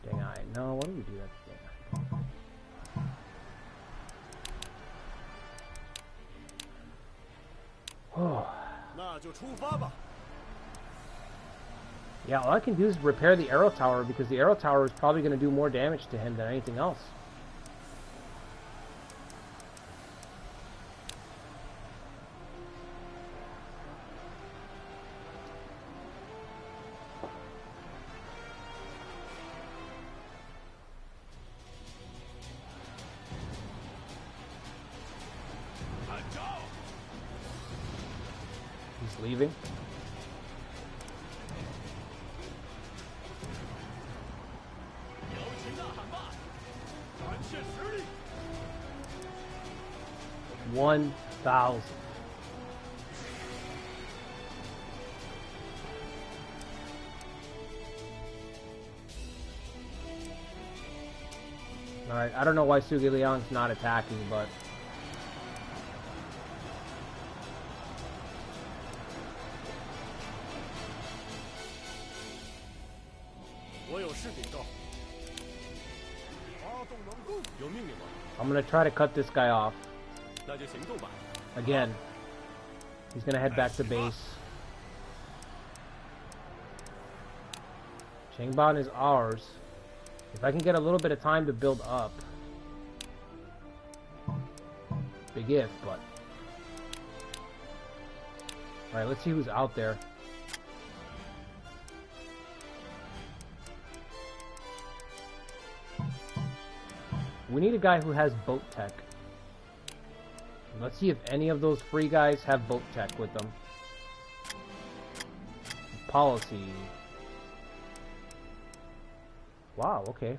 S1: Dang, I know. Why do we do that thing? Oh. Yeah, all I can do is repair the arrow tower, because the arrow tower is probably going to do more damage to him than anything else. He's leaving. $1,000. Alright, I don't know why Sugi Liang's not attacking, but... I'm gonna try to cut this guy off. Again. He's gonna head back to base. Changban is ours. If I can get a little bit of time to build up. Big if, but... Alright, let's see who's out there. We need a guy who has boat tech. Let's see if any of those free guys have boat tech with them. Policy. Wow, okay.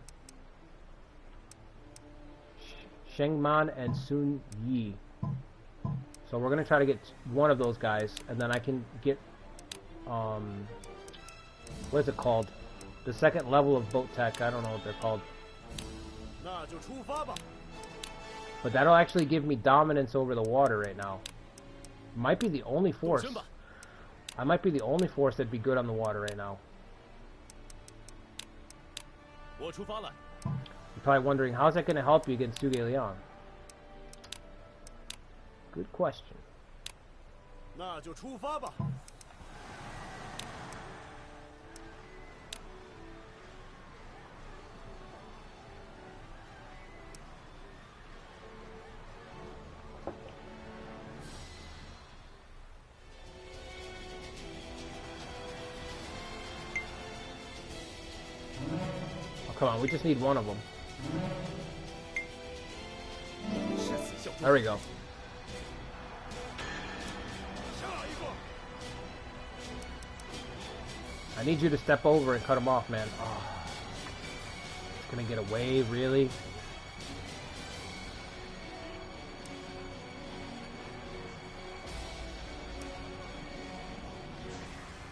S1: Shengman and Sun Yi. So we're gonna try to get one of those guys, and then I can get, what is it called? The second level of boat tech. I don't know what they're called. But that'll actually give me dominance over the water right now. Might be the only force. I might be the only force that'd be good on the water right now. You're probably wondering, how's that going to help you against Zhuge Liang? Good question. Come on, we just need one of them. There we go. I need you to step over and cut him off, man. Oh. It's gonna get away, really?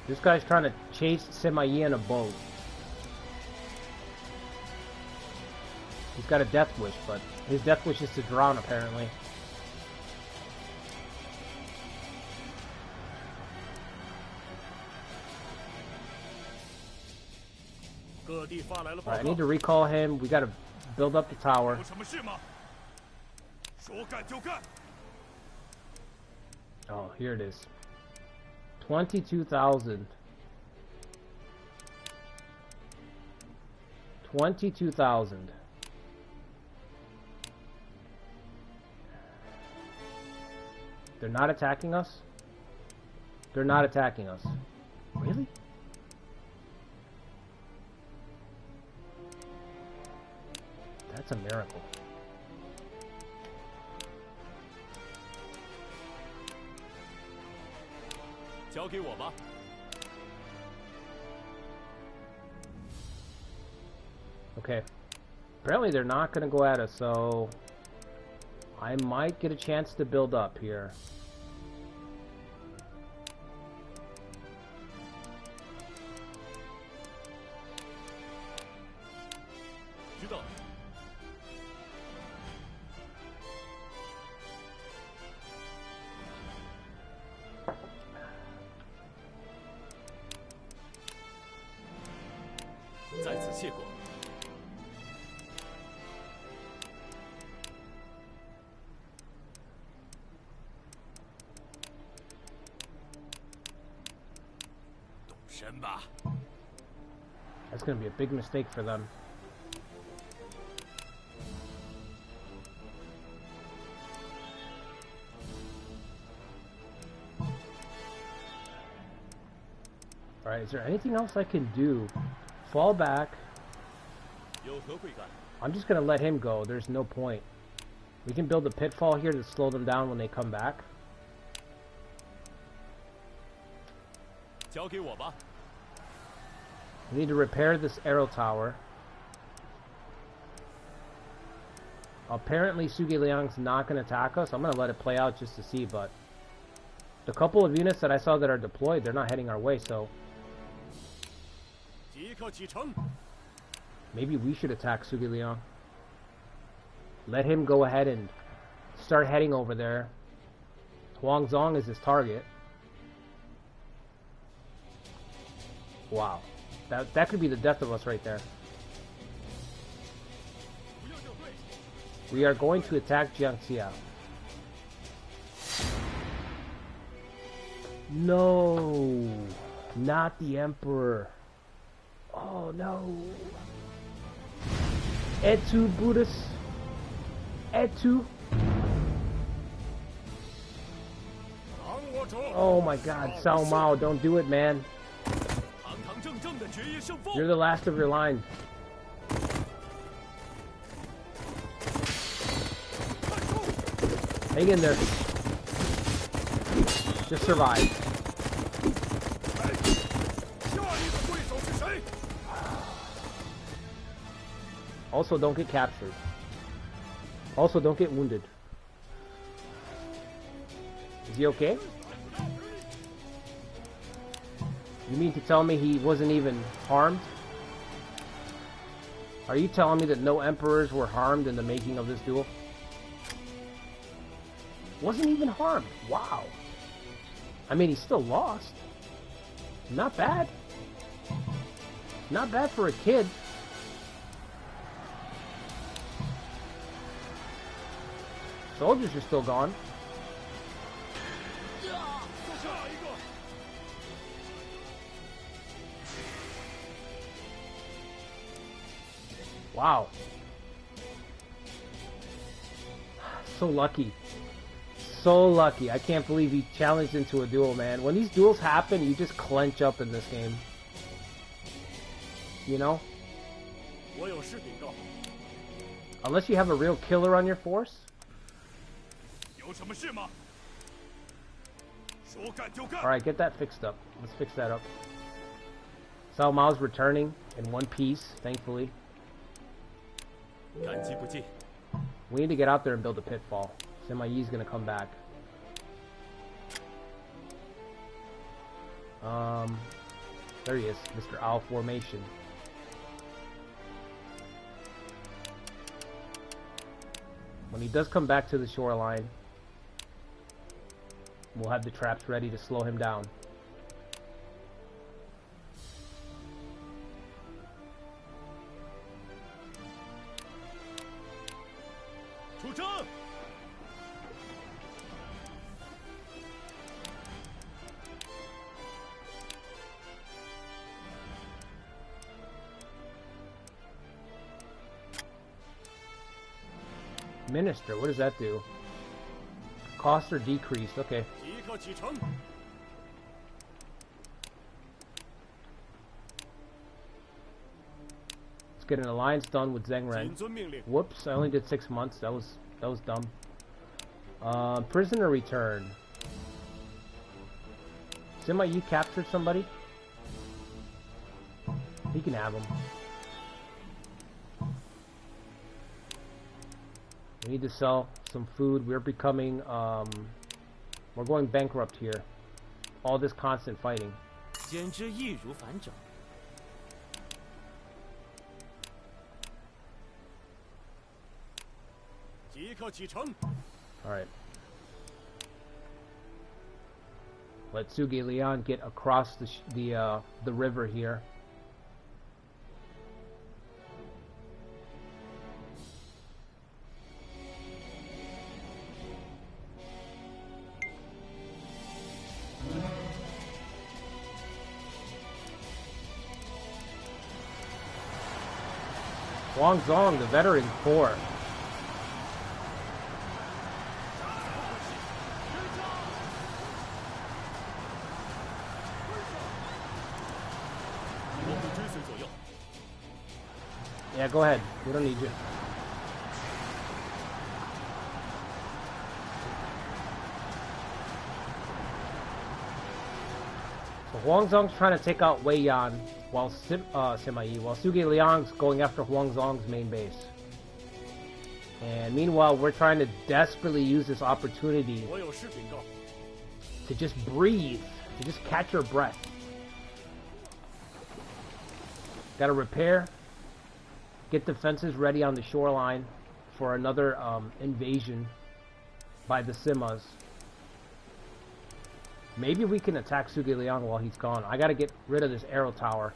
S1: This guy's trying to chase Sima Yi in a boat. He's got a death wish, but his death wish is to drown, apparently. Alright, I need to recall him. We gotta build up the tower. Oh, here it is. 22,000. 22,000. They're not attacking us? They're not attacking us. Really? That's a miracle. Okay. Apparently they're not going to go at us, so I might get a chance to build up here. That's going to be a big mistake for them. Alright, is there anything else I can do? Fall back. I'm just going to let him go. There's no point. We can build a pitfall here to slow them down when they come back. We need to repair this arrow tower. Apparently Zhuge Liang's not going to attack us. I'm going to let it play out just to see, but the couple of units that I saw that are deployed, they're not heading our way, so maybe we should attack Zhuge Liang. Let him go ahead and start heading over there. Huang Zhong is his target. Wow. That could be the death of us right there. We are going to attack Jiangxia. No, not the Emperor. Oh no. Etu Buddhist. Etu. Oh my God, Cao Mao, don't do it, man. You're the last of your line. Hang in there. Just survive.
S3: 下一个对手是谁？
S1: Also, don't get captured. Also, don't get wounded. Is he okay? You mean to tell me he wasn't even harmed? Are you telling me that no emperors were harmed in the making of this duel? Wasn't even harmed. Wow. I mean, he still lost. Not bad. Not bad for a kid. Soldiers are still gone.
S3: 下一个。
S1: Wow. So lucky. So lucky. I can't believe he challenged into a duel, man. When these duels happen, you just clench up in this game. You know?
S3: 我有事禀告。
S1: Unless you have a real killer on your force.
S3: 有什么事吗？说干就干。
S1: Alright, get that fixed up. Let's fix that up. Cao Mao's returning in one piece, thankfully.
S3: 感激不尽。
S1: We need to get out there and build a pitfall. Sima Yi's gonna come back. There he is, Mr. Owl Formation. When he does come back to the shoreline, we'll have the traps ready to slow him down. Minister, what does that do? Costs are decreased, okay.
S3: 即刻启程。
S1: Let's get an alliance done with Zheng Ren.
S3: 谨遵命令。
S1: Whoops, I only did 6 months. That was dumb. Prisoner return. Sima, you captured somebody? He can have him. We need to sell some food. We're becoming, we're going bankrupt here. All this constant fighting.
S5: 简直易如反掌。
S3: 即刻启程。
S1: Alright. Let Suge Liang get across the river here. Wang Zhong, the veteran core. Yeah, go ahead. We don't need you. So Huang Zhong's trying to take out Wei Yan while Sima Yi, while Suge Liang's going after Huang Zhong's main base. And meanwhile, we're trying to desperately use this opportunity
S3: 我有事禀告。
S1: to just breathe, to just catch our breath. Gotta repair, get defenses ready on the shoreline for another invasion by the Simas. Maybe we can attack Suge Liang while he's gone. I gotta get rid of this arrow tower.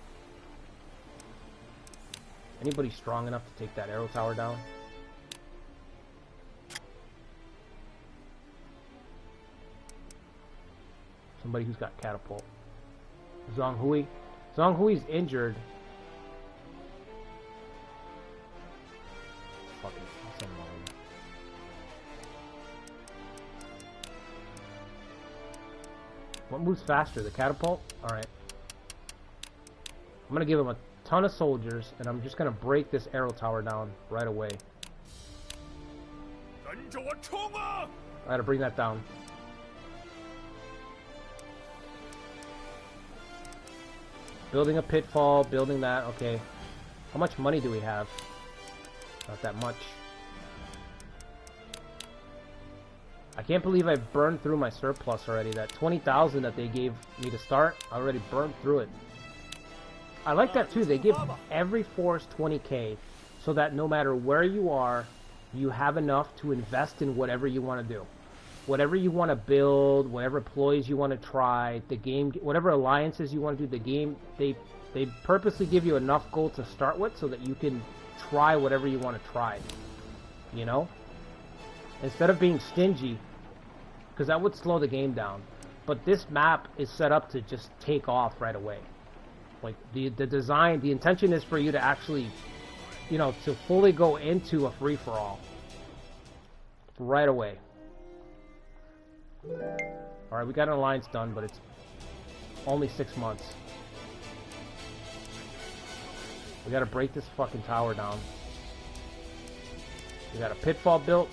S1: Anybody strong enough to take that arrow tower down? Somebody who's got catapult. Zhong Hui. Zhong Hui's injured. Fuck it. I'll send him over. What moves faster, the catapult? Alright. I'm gonna give him a ton of soldiers, and I'm just gonna break this arrow tower down right away.
S3: 跟着我冲啊！
S1: I gotta bring that down. Building a pitfall, building that, okay. How much money do we have? Not that much. I can't believe I've burned through my surplus already. That 20,000 that they gave me to start, I already burned through it. I like that too. They give every force 20k so that no matter where you are, you have enough to invest in whatever you want to do. Whatever you want to build, whatever employees you want to try, the game, whatever alliances you want to do, the game, they purposely give you enough gold to start with so that you can try whatever you want to try. You know? Instead of being stingy, because that would slow the game down. But this map is set up to just take off right away. Like, the design, the intention is for you to actually, you know, to fully go into a free-for-all. Right away. Alright, we got an alliance done, but it's only 6 months. We gotta break this fucking tower down. We got a pitfall built.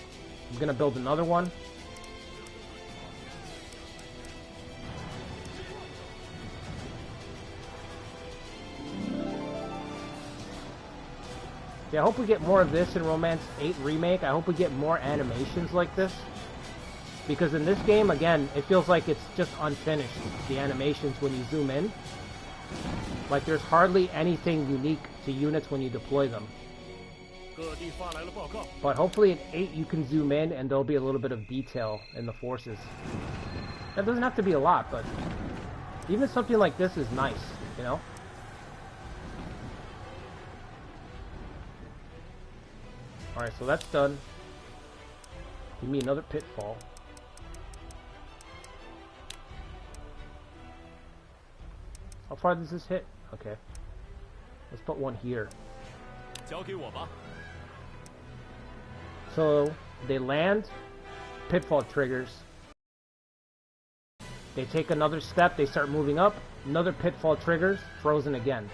S1: I'm gonna build another one. Yeah, I hope we get more of this in Romance 8 Remake. I hope we get more animations like this. Because in this game, again, it feels like it's just unfinished, the animations when you zoom in. Like, there's hardly anything unique to units when you deploy them. But hopefully in 8 you can zoom in and there'll be a little bit of detail in the forces. That doesn't have to be a lot, but even something like this is nice, you know? Alright, so that's done. Give me another pitfall. How far does this hit? Okay. Let's put one here. So, they land, pitfall triggers. They take another step, they start moving up, another pitfall triggers, frozen again.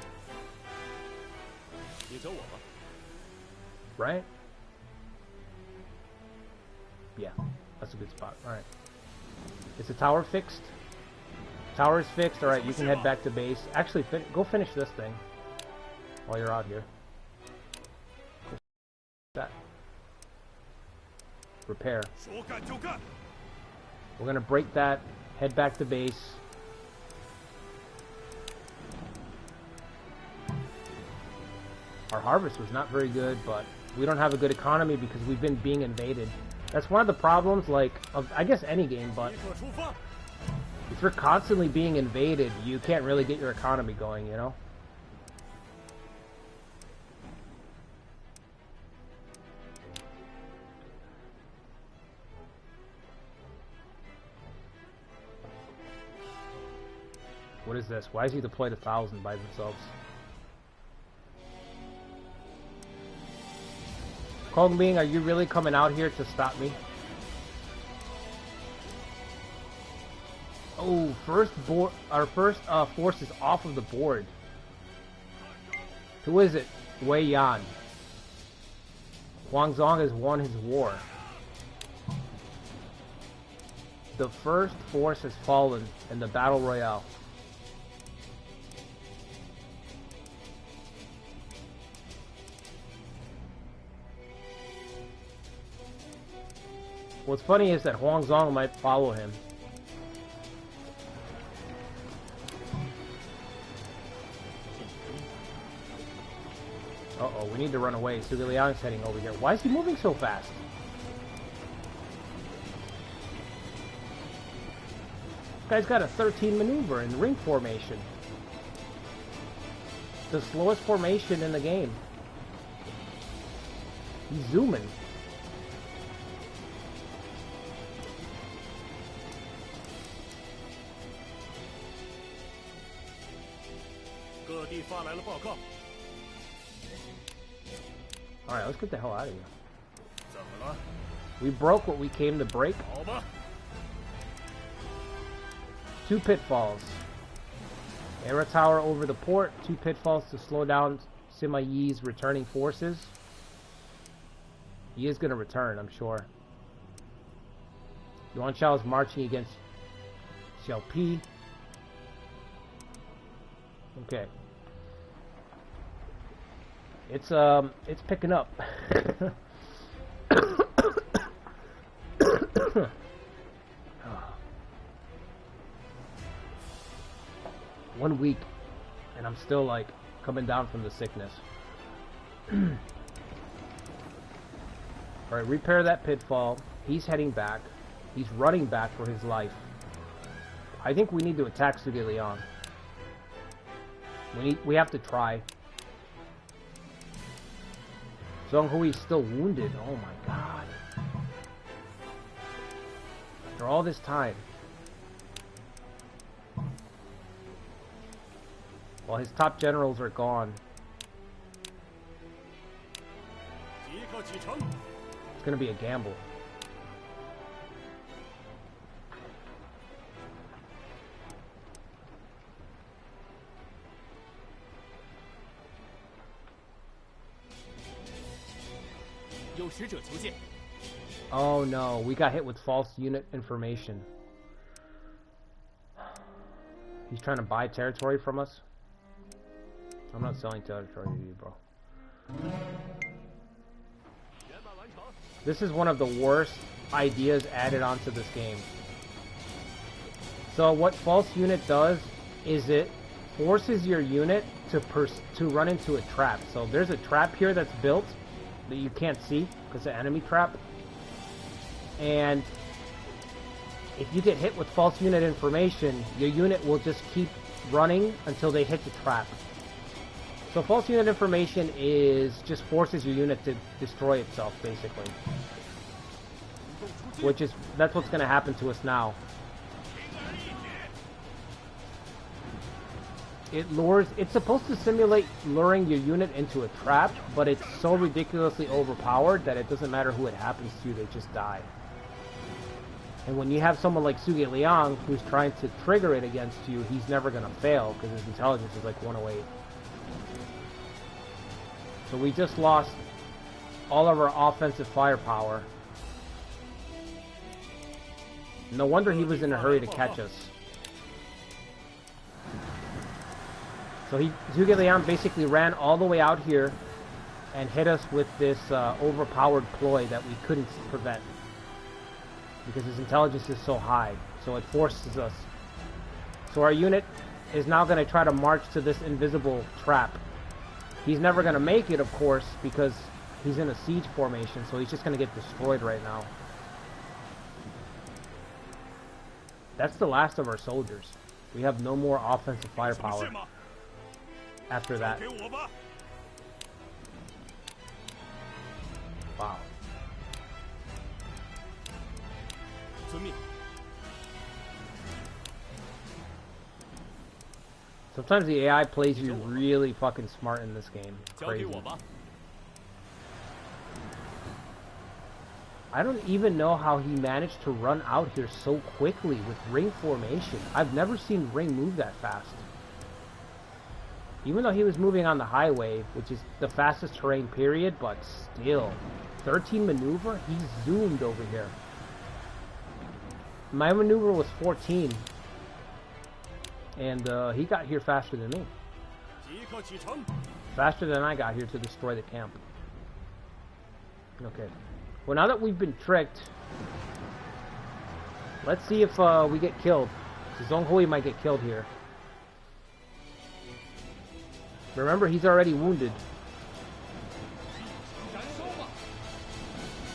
S1: Right? Yeah, that's a good spot. Alright. Is the tower fixed? Tower is fixed. Alright, you can head back to base. Actually, go finish this thing while you're out here. That. Repair. We're gonna break that, head back to base. Our harvest was not very good, but we don't have a good economy because we've been being invaded. That's one of the problems, like, of, I guess, any game, but if you're constantly being invaded, you can't really get your economy going, you know? What is this? Why is he deployed 1,000 by themselves? Kongbing, are you really coming out here to stop me? Oh, our first force is off of the board. Who is it? Wei Yan. Huang Zhong has won his war. The first force has fallen in the Battle Royale. What's funny is that Huang Zhong might follow him. Uh-oh, we need to run away. Zhuge Liang's heading over here. Why is he moving so fast? This guy's got a 13 maneuver in ring formation. The slowest formation in the game. He's zooming. Alright, let's get the hell out of here. We broke what we came to break. 2 pitfalls. Era tower over the port. 2 pitfalls to slow down Sima Yi's returning forces. He is going to return, I'm sure. Yuan Shao is marching against Xiao Pi. Okay. It's picking up. 1 week, and I'm still like coming down from the sickness. Alright, repair that pitfall. He's heading back. He's running back for his life. I think we need to attack Suge Liang. We have to try. Zhong Hui's still wounded. Oh my god. After all this time. While his top generals are gone. It's gonna be a gamble. Oh no, we got hit with false unit information. He's trying to buy territory from us. I'm not selling territory to you, bro. This is one of the worst ideas added onto this game. So what false unit does is it forces your unit to run into a trap. So there's a trap here that's built that you can't see because it's an enemy trap. And if you get hit with false unit information, your unit will just keep running until they hit the trap. So false unit information just forces your unit to destroy itself, basically. That's what's going to happen to us now. It's supposed to simulate luring your unit into a trap, but it's so ridiculously overpowered that it doesn't matter who it happens to, they just die. And when you have someone like Suge Liang who's trying to trigger it against you, he's never going to fail because his intelligence is like 108. So we just lost all of our offensive firepower. No wonder he was in a hurry to catch us. So Zhuge Liang basically ran all the way out here and hit us with this overpowered ploy that we couldn't prevent. Because his intelligence is so high. So it forces us. So our unit is now going to try to march to this invisible trap. He's never going to make it, of course, because he's in a siege formation. So he's just going to get destroyed right now. That's the last of our soldiers. We have no more offensive firepower after that. Wow. Sometimes the AI plays you really fucking smart in this game. It's crazy. I don't even know how he managed to run out here so quickly with ring formation. I've never seen ring move that fast. Even though he was moving on the highway, which is the fastest terrain period, but still. 13 maneuver? He zoomed over here. My maneuver was 14. And he got here faster than me. Faster than I got here to destroy the camp. Okay. Well, now that we've been tricked, let's see if we get killed. Zhong Hui might get killed here. Remember, he's already wounded.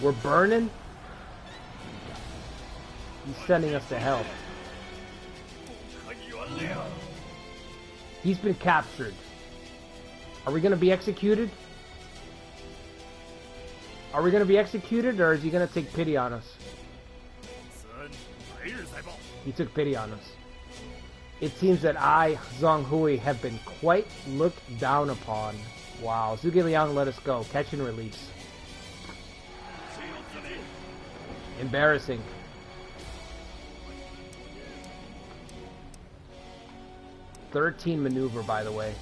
S1: We're burning. He's sending us to hell. He's been captured. Are we going to be executed? Are we going to be executed, or is he going to take pity on us? He took pity on us. It seems that I, Zhong Hui, have been quite looked down upon. Wow, Zhuge Liang let us go. Catch and release. Embarrassing. "13 maneuver, by the way.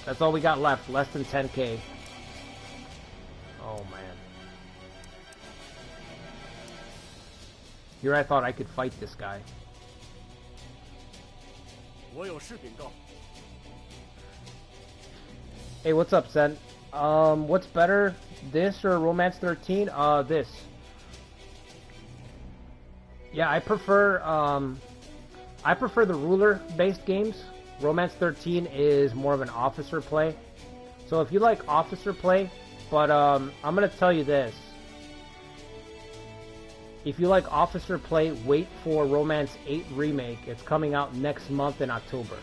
S1: That's all we got left, less than 10k. Oh man. Here I thought I could fight this guy.
S3: 我有事禀告。
S1: Hey, what's up, Sen? What's better, this or Romance 13? This. Yeah, I prefer the ruler-based games. Romance 13 is more of an officer play. So if you like officer play, but I'm gonna tell you this. If you like officer play, wait for Romance 8 Remake. It's coming out next month in October.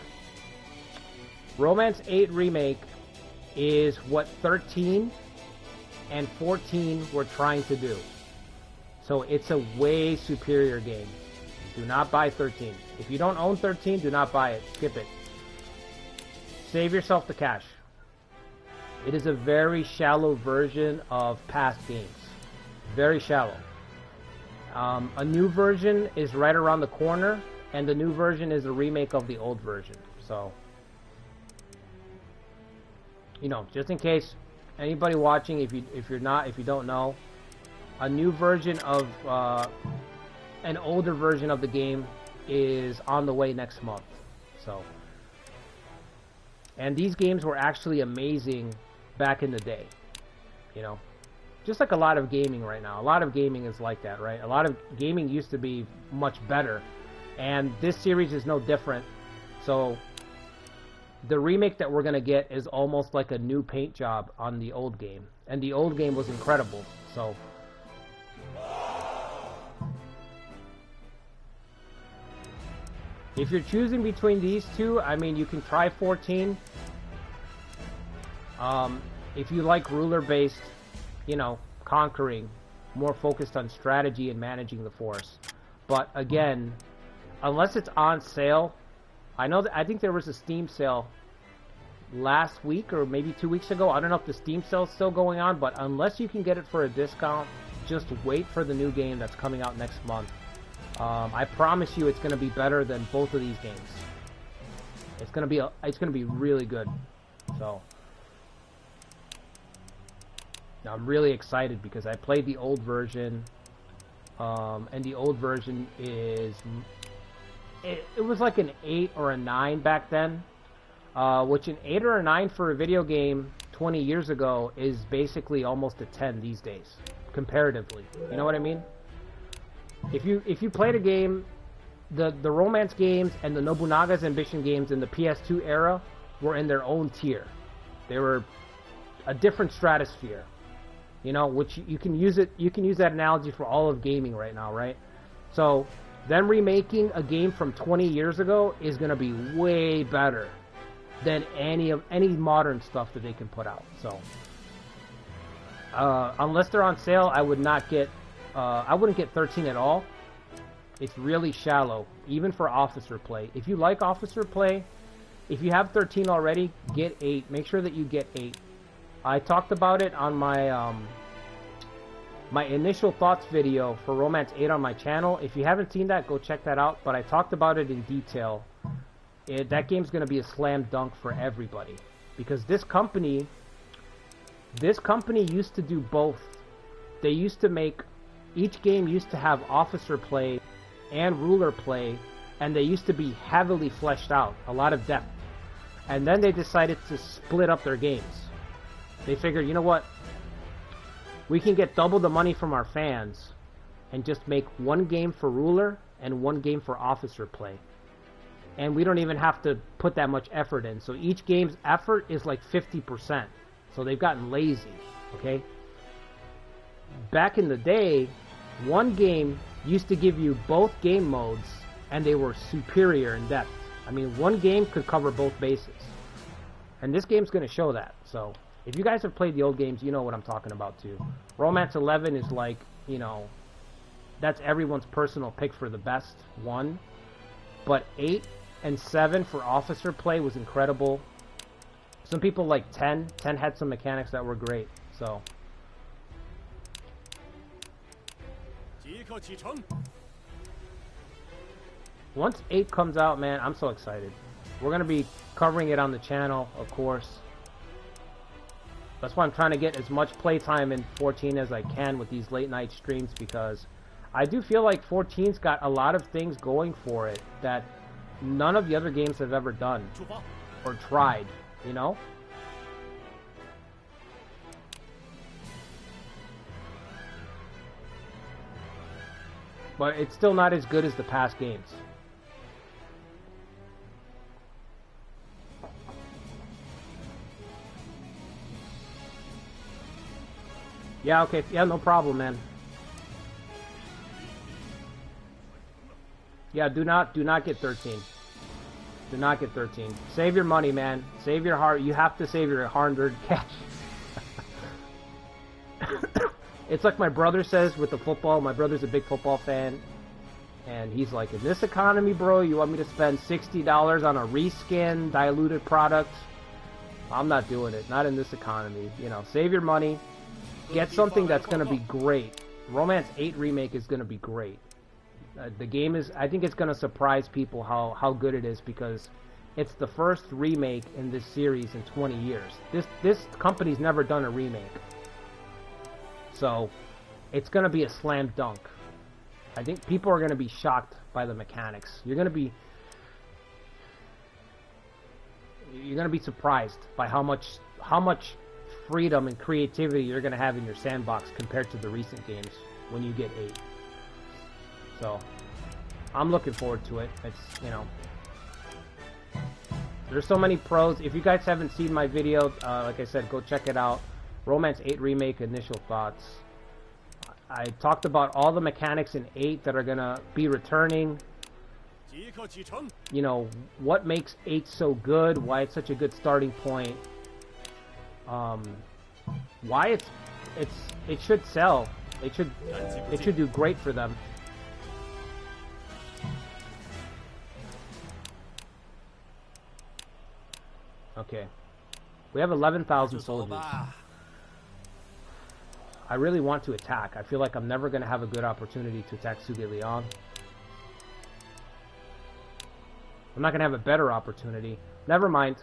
S1: Romance 8 Remake is what 13 and 14 were trying to do. So it's a way superior game. Do not buy 13. If you don't own 13, do not buy it. Skip it. Save yourself the cash. It is a very shallow version of past games. Very shallow. A new version is right around the corner, and the new version is a remake of the old version. So, you know, just in case anybody watching, if you don't know, a new version of an older version of the game is on the way next month. So, and these games were actually amazing back in the day, you know, just like a lot of gaming right now. A lot of gaming is like that, right? A lot of gaming used to be much better, and this series is no different. So the remake that we're gonna get is almost like a new paint job on the old game, and the old game was incredible. So if you're choosing between these two, I mean, you can try 14. If you like ruler-based, you know, conquering, more focused on strategy and managing the force. But again, unless it's on sale, I think there was a Steam sale last week or maybe 2 weeks ago. I don't know if the Steam sale is still going on, but unless you can get it for a discount, just wait for the new game that's coming out next month. I promise you, it's going to be better than both of these games. It's going to be really good. So I'm really excited because I played the old version, and the old version is it was like an 8 or a 9 back then, which an 8 or a 9 for a video game 20 years ago is basically almost a 10 these days, comparatively. You know what I mean? If you played a game, the romance games and the Nobunaga's Ambition games in the PS2 era were in their own tier. They were a different stratosphere. You know, which you can use that analogy for all of gaming right now, right? So them remaking a game from 20 years ago is going to be way better than any modern stuff that they can put out. So unless they're on sale, I wouldn't get 13 at all. It's really shallow, even for officer play. If you like officer play, if you have 13 already, get 8. Make sure that you get 8. I talked about it on my my initial thoughts video for Romance 8 on my channel. If you haven't seen that, go check that out. But I talked about it in detail. That game's going to be a slam dunk for everybody, because this company used to do both. They used to make, each game used to have officer play and ruler play, and they used to be heavily fleshed out, a lot of depth. And then they decided to split up their games. They figured, you know what, we can get double the money from our fans and just make one game for ruler and one game for officer play. And we don't even have to put that much effort in. So each game's effort is like 50%. So they've gotten lazy, okay? Back in the day, one game used to give you both game modes, and they were superior in depth. I mean, one game could cover both bases. And this game's going to show that. So if you guys have played the old games, you know what I'm talking about too. Romance 11 is like, you know, that's everyone's personal pick for the best one. But 8 and 7 for officer play was incredible. Some people like 10. 10 had some mechanics that were great. So once 8 comes out, man, I'm so excited. We're going to be covering it on the channel, of course. That's why I'm trying to get as much playtime in 14 as I can with these late night streams, because I do feel like 14's got a lot of things going for it that none of the other games have ever done or tried, you know? But it's still not as good as the past games. Yeah, okay. Yeah, no problem, man. Yeah, do not get 13. Do not get 13. Save your money, man. Save your heart. You have to save your hard-earned cash. It's like my brother says with the football. My brother's a big football fan. And he's like, in this economy, bro, you want me to spend $60 on a reskin diluted product? I'm not doing it. Not in this economy. You know, save your money. Get something that's going to be great. Romance 8 Remake is going to be great. The game is, I think it's going to surprise people how good it is, because it's the first remake in this series in 20 years. This company's never done a remake. So, it's going to be a slam dunk. I think people are going to be shocked by the mechanics. You're going to be surprised by how much freedom and creativity you're going to have in your sandbox compared to the recent games when you get 8. So, I'm looking forward to it. It's, you know, there's so many pros. If you guys haven't seen my video, like I said, go check it out. Romance 8 Remake Initial Thoughts. I talked about all the mechanics in 8 that are going to be returning. You know, what makes 8 so good, why it's such a good starting point. Why it should sell. It should do great for them. Okay. We have 11,000 soldiers. I really want to attack. I feel like I'm never going to have a good opportunity to attack Suge Liang. I'm not going to have a better opportunity. Never mind.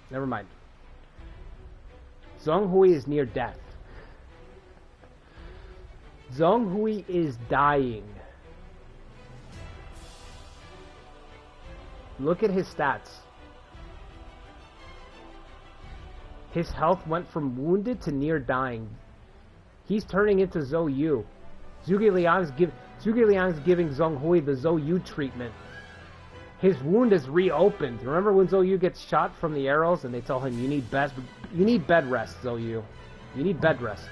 S1: Never mind. Zhong Hui is near death. Zhong Hui is dying. Look at his stats. His health went from wounded to near dying. He's turning into Zhou Yu. Zhuge Liang's giving Zhong Hui the Zhou Yu treatment. His wound is reopened. Remember when Zhou Yu gets shot from the arrows and they tell him, you need bed rest, Zhou Yu. You need bed rest.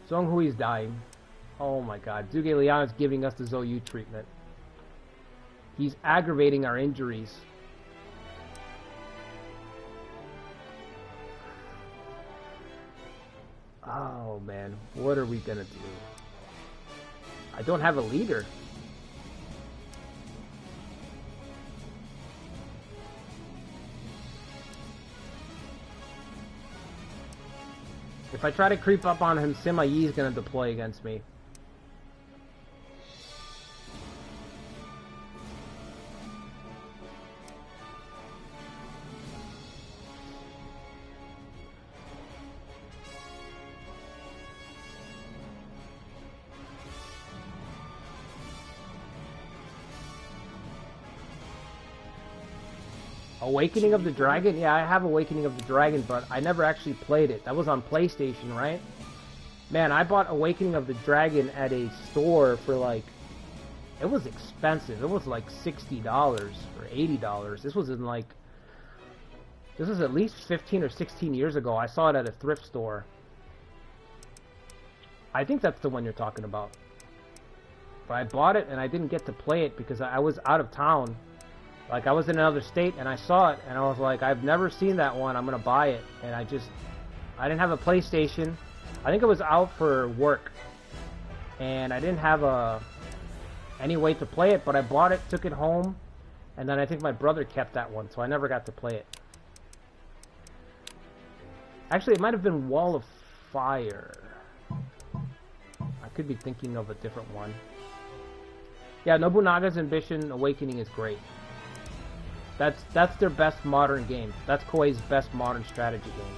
S1: Zhong Hui's dying. Oh my god. Zhuge Liang is giving us the Zhou Yu treatment. He's aggravating our injuries. Oh man, what are we gonna do? I don't have a leader. If I try to creep up on him, Sima Yi is gonna deploy against me. Awakening of the Dragon? Yeah, I have Awakening of the Dragon, but I never actually played it. That was on PlayStation, right? Man, I bought Awakening of the Dragon at a store for like... It was expensive. It was like $60 or $80. This was in like... This was at least 15 or 16 years ago. I saw it at a thrift store. I think that's the one you're talking about. But I bought it and I didn't get to play it because I was out of town. Like, I was in another state, and I saw it, and I was like, I've never seen that one, I'm gonna buy it. And I didn't have a PlayStation. I think it was out for work. And I didn't have any way to play it, but I bought it, took it home, and then I think my brother kept that one, so I never got to play it. Actually, it might have been Wall of Fire. I could be thinking of a different one. Yeah, Nobunaga's Ambition Awakening is great. That's their best modern game. That's Koei's best modern strategy game.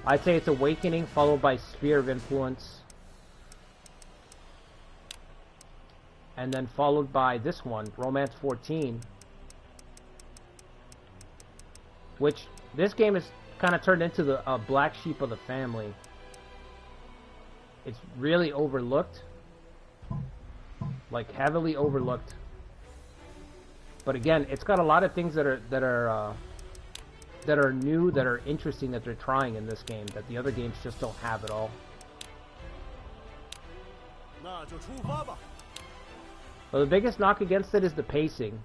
S1: I'd say it's Awakening, followed by Sphere of Influence, and then followed by this one, Romance 14, which this game is kind of turned into the black sheep of the family. It's really overlooked, like heavily overlooked. But again, it's got a lot of things that are new, that are interesting, that they're trying in this game that the other games just don't have at all. But the biggest knock against it is the pacing.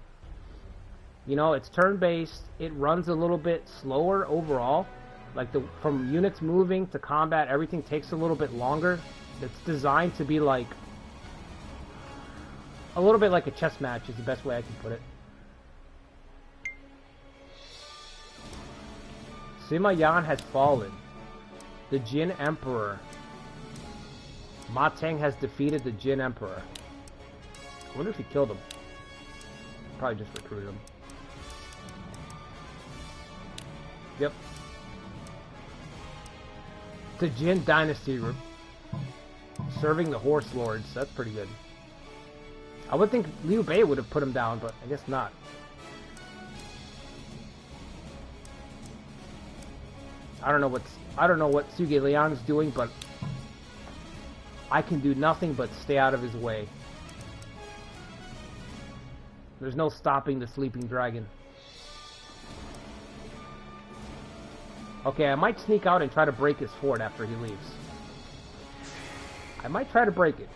S1: You know, it's turn-based. It runs a little bit slower overall. Like from units moving to combat, everything takes a little bit longer. It's designed to be like a little bit like a chess match is the best way I can put it. Sima Yan has fallen. The Jin Emperor. Ma Teng has defeated the Jin Emperor. I wonder if he killed him. Probably just recruited him. Yep. The Jin Dynasty serving the Horse Lords. That's pretty good. I would think Liu Bei would have put him down, but I guess not. I don't know what Suge Liang's doing, but I can do nothing but stay out of his way. There's no stopping the sleeping dragon. Okay, I might sneak out and try to break his fort after he leaves. I might try to break it.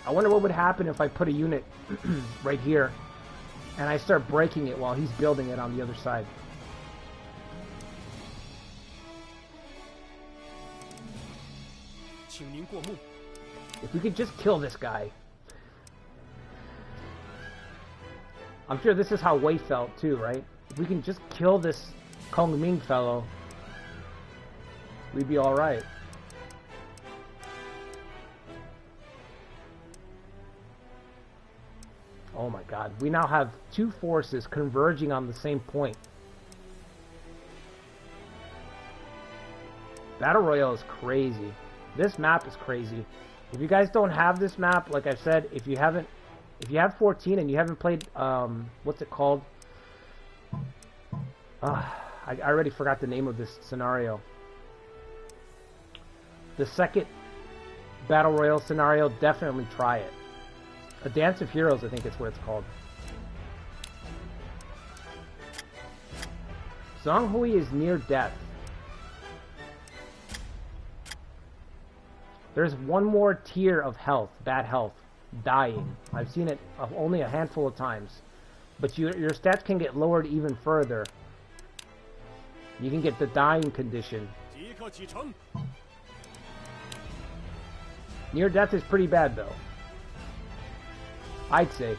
S1: I wonder what would happen if I put a unit right here and I start breaking it while he's building it on the other side. If we could just kill this guy. I'm sure this is how Wei felt too, right? If we can just kill this Kong Ming fellow, we'd be alright. Oh my god, we now have two forces converging on the same point. Battle Royale is crazy. This map is crazy. If you guys don't have this map, like I said, if you have 14 and you haven't played, what's it called? I already forgot the name of this scenario. The second Battle Royale scenario, definitely try it. A Dance of Heroes, I think is what it's called. Zhong Hui is near death. There's one more tier of health, bad health, dying. I've seen it only a handful of times. But your stats can get lowered even further. You can get the dying condition. Near death is pretty bad though. I'd say.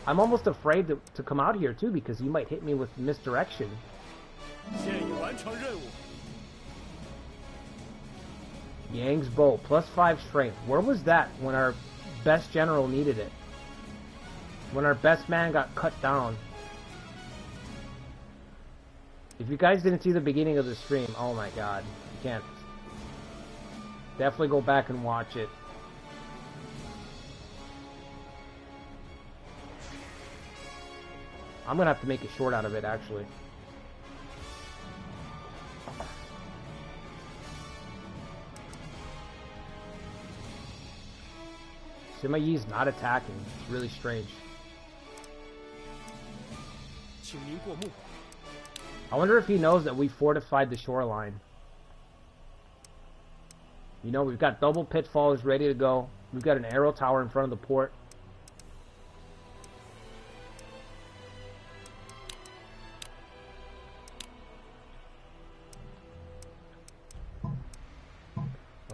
S1: I'm almost afraid to come out here too because he might hit me with misdirection. Yang's bow, +5 strength. Where was that when our best general needed it? When our best man got cut down? If you guys didn't see the beginning of the stream, oh my god, you can't. Definitely go back and watch it. I'm gonna have to make a short out of it, actually. Sima Yi's not attacking. It's really strange. I wonder if he knows that we fortified the shoreline. You know, we've got double pitfalls ready to go. We've got an arrow tower in front of the port.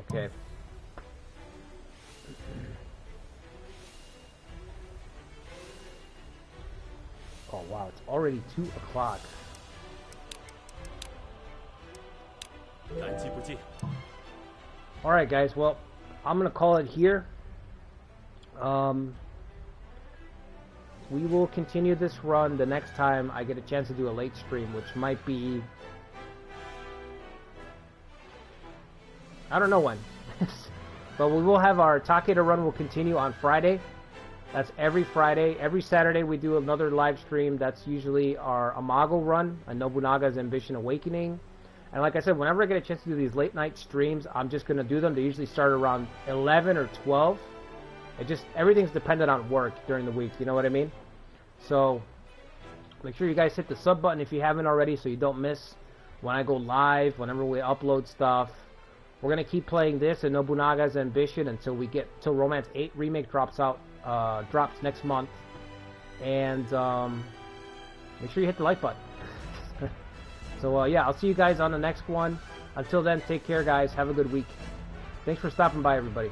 S1: Okay. Oh wow, it's already 2 o'clock. Alright guys, well, I'm gonna call it here. we will continue this run the next time I get a chance to do a late stream, which might be... I don't know when. But we will have our Takeda run will continue on Friday. That's every Friday. Every Saturday we do another live stream. That's usually our Amago run, a Nobunaga's Ambition Awakening. And like I said, whenever I get a chance to do these late night streams, I'm just going to do them. They usually start around 11 or 12. Everything's dependent on work during the week, you know what I mean? So, make sure you guys hit the sub button if you haven't already so you don't miss when I go live, whenever we upload stuff. We're going to keep playing this and Nobunaga's Ambition until Romance 8 Remake drops next month. And, make sure you hit the like button. So, yeah, I'll see you guys on the next one. Until then, take care, guys. Have a good week. Thanks for stopping by, everybody.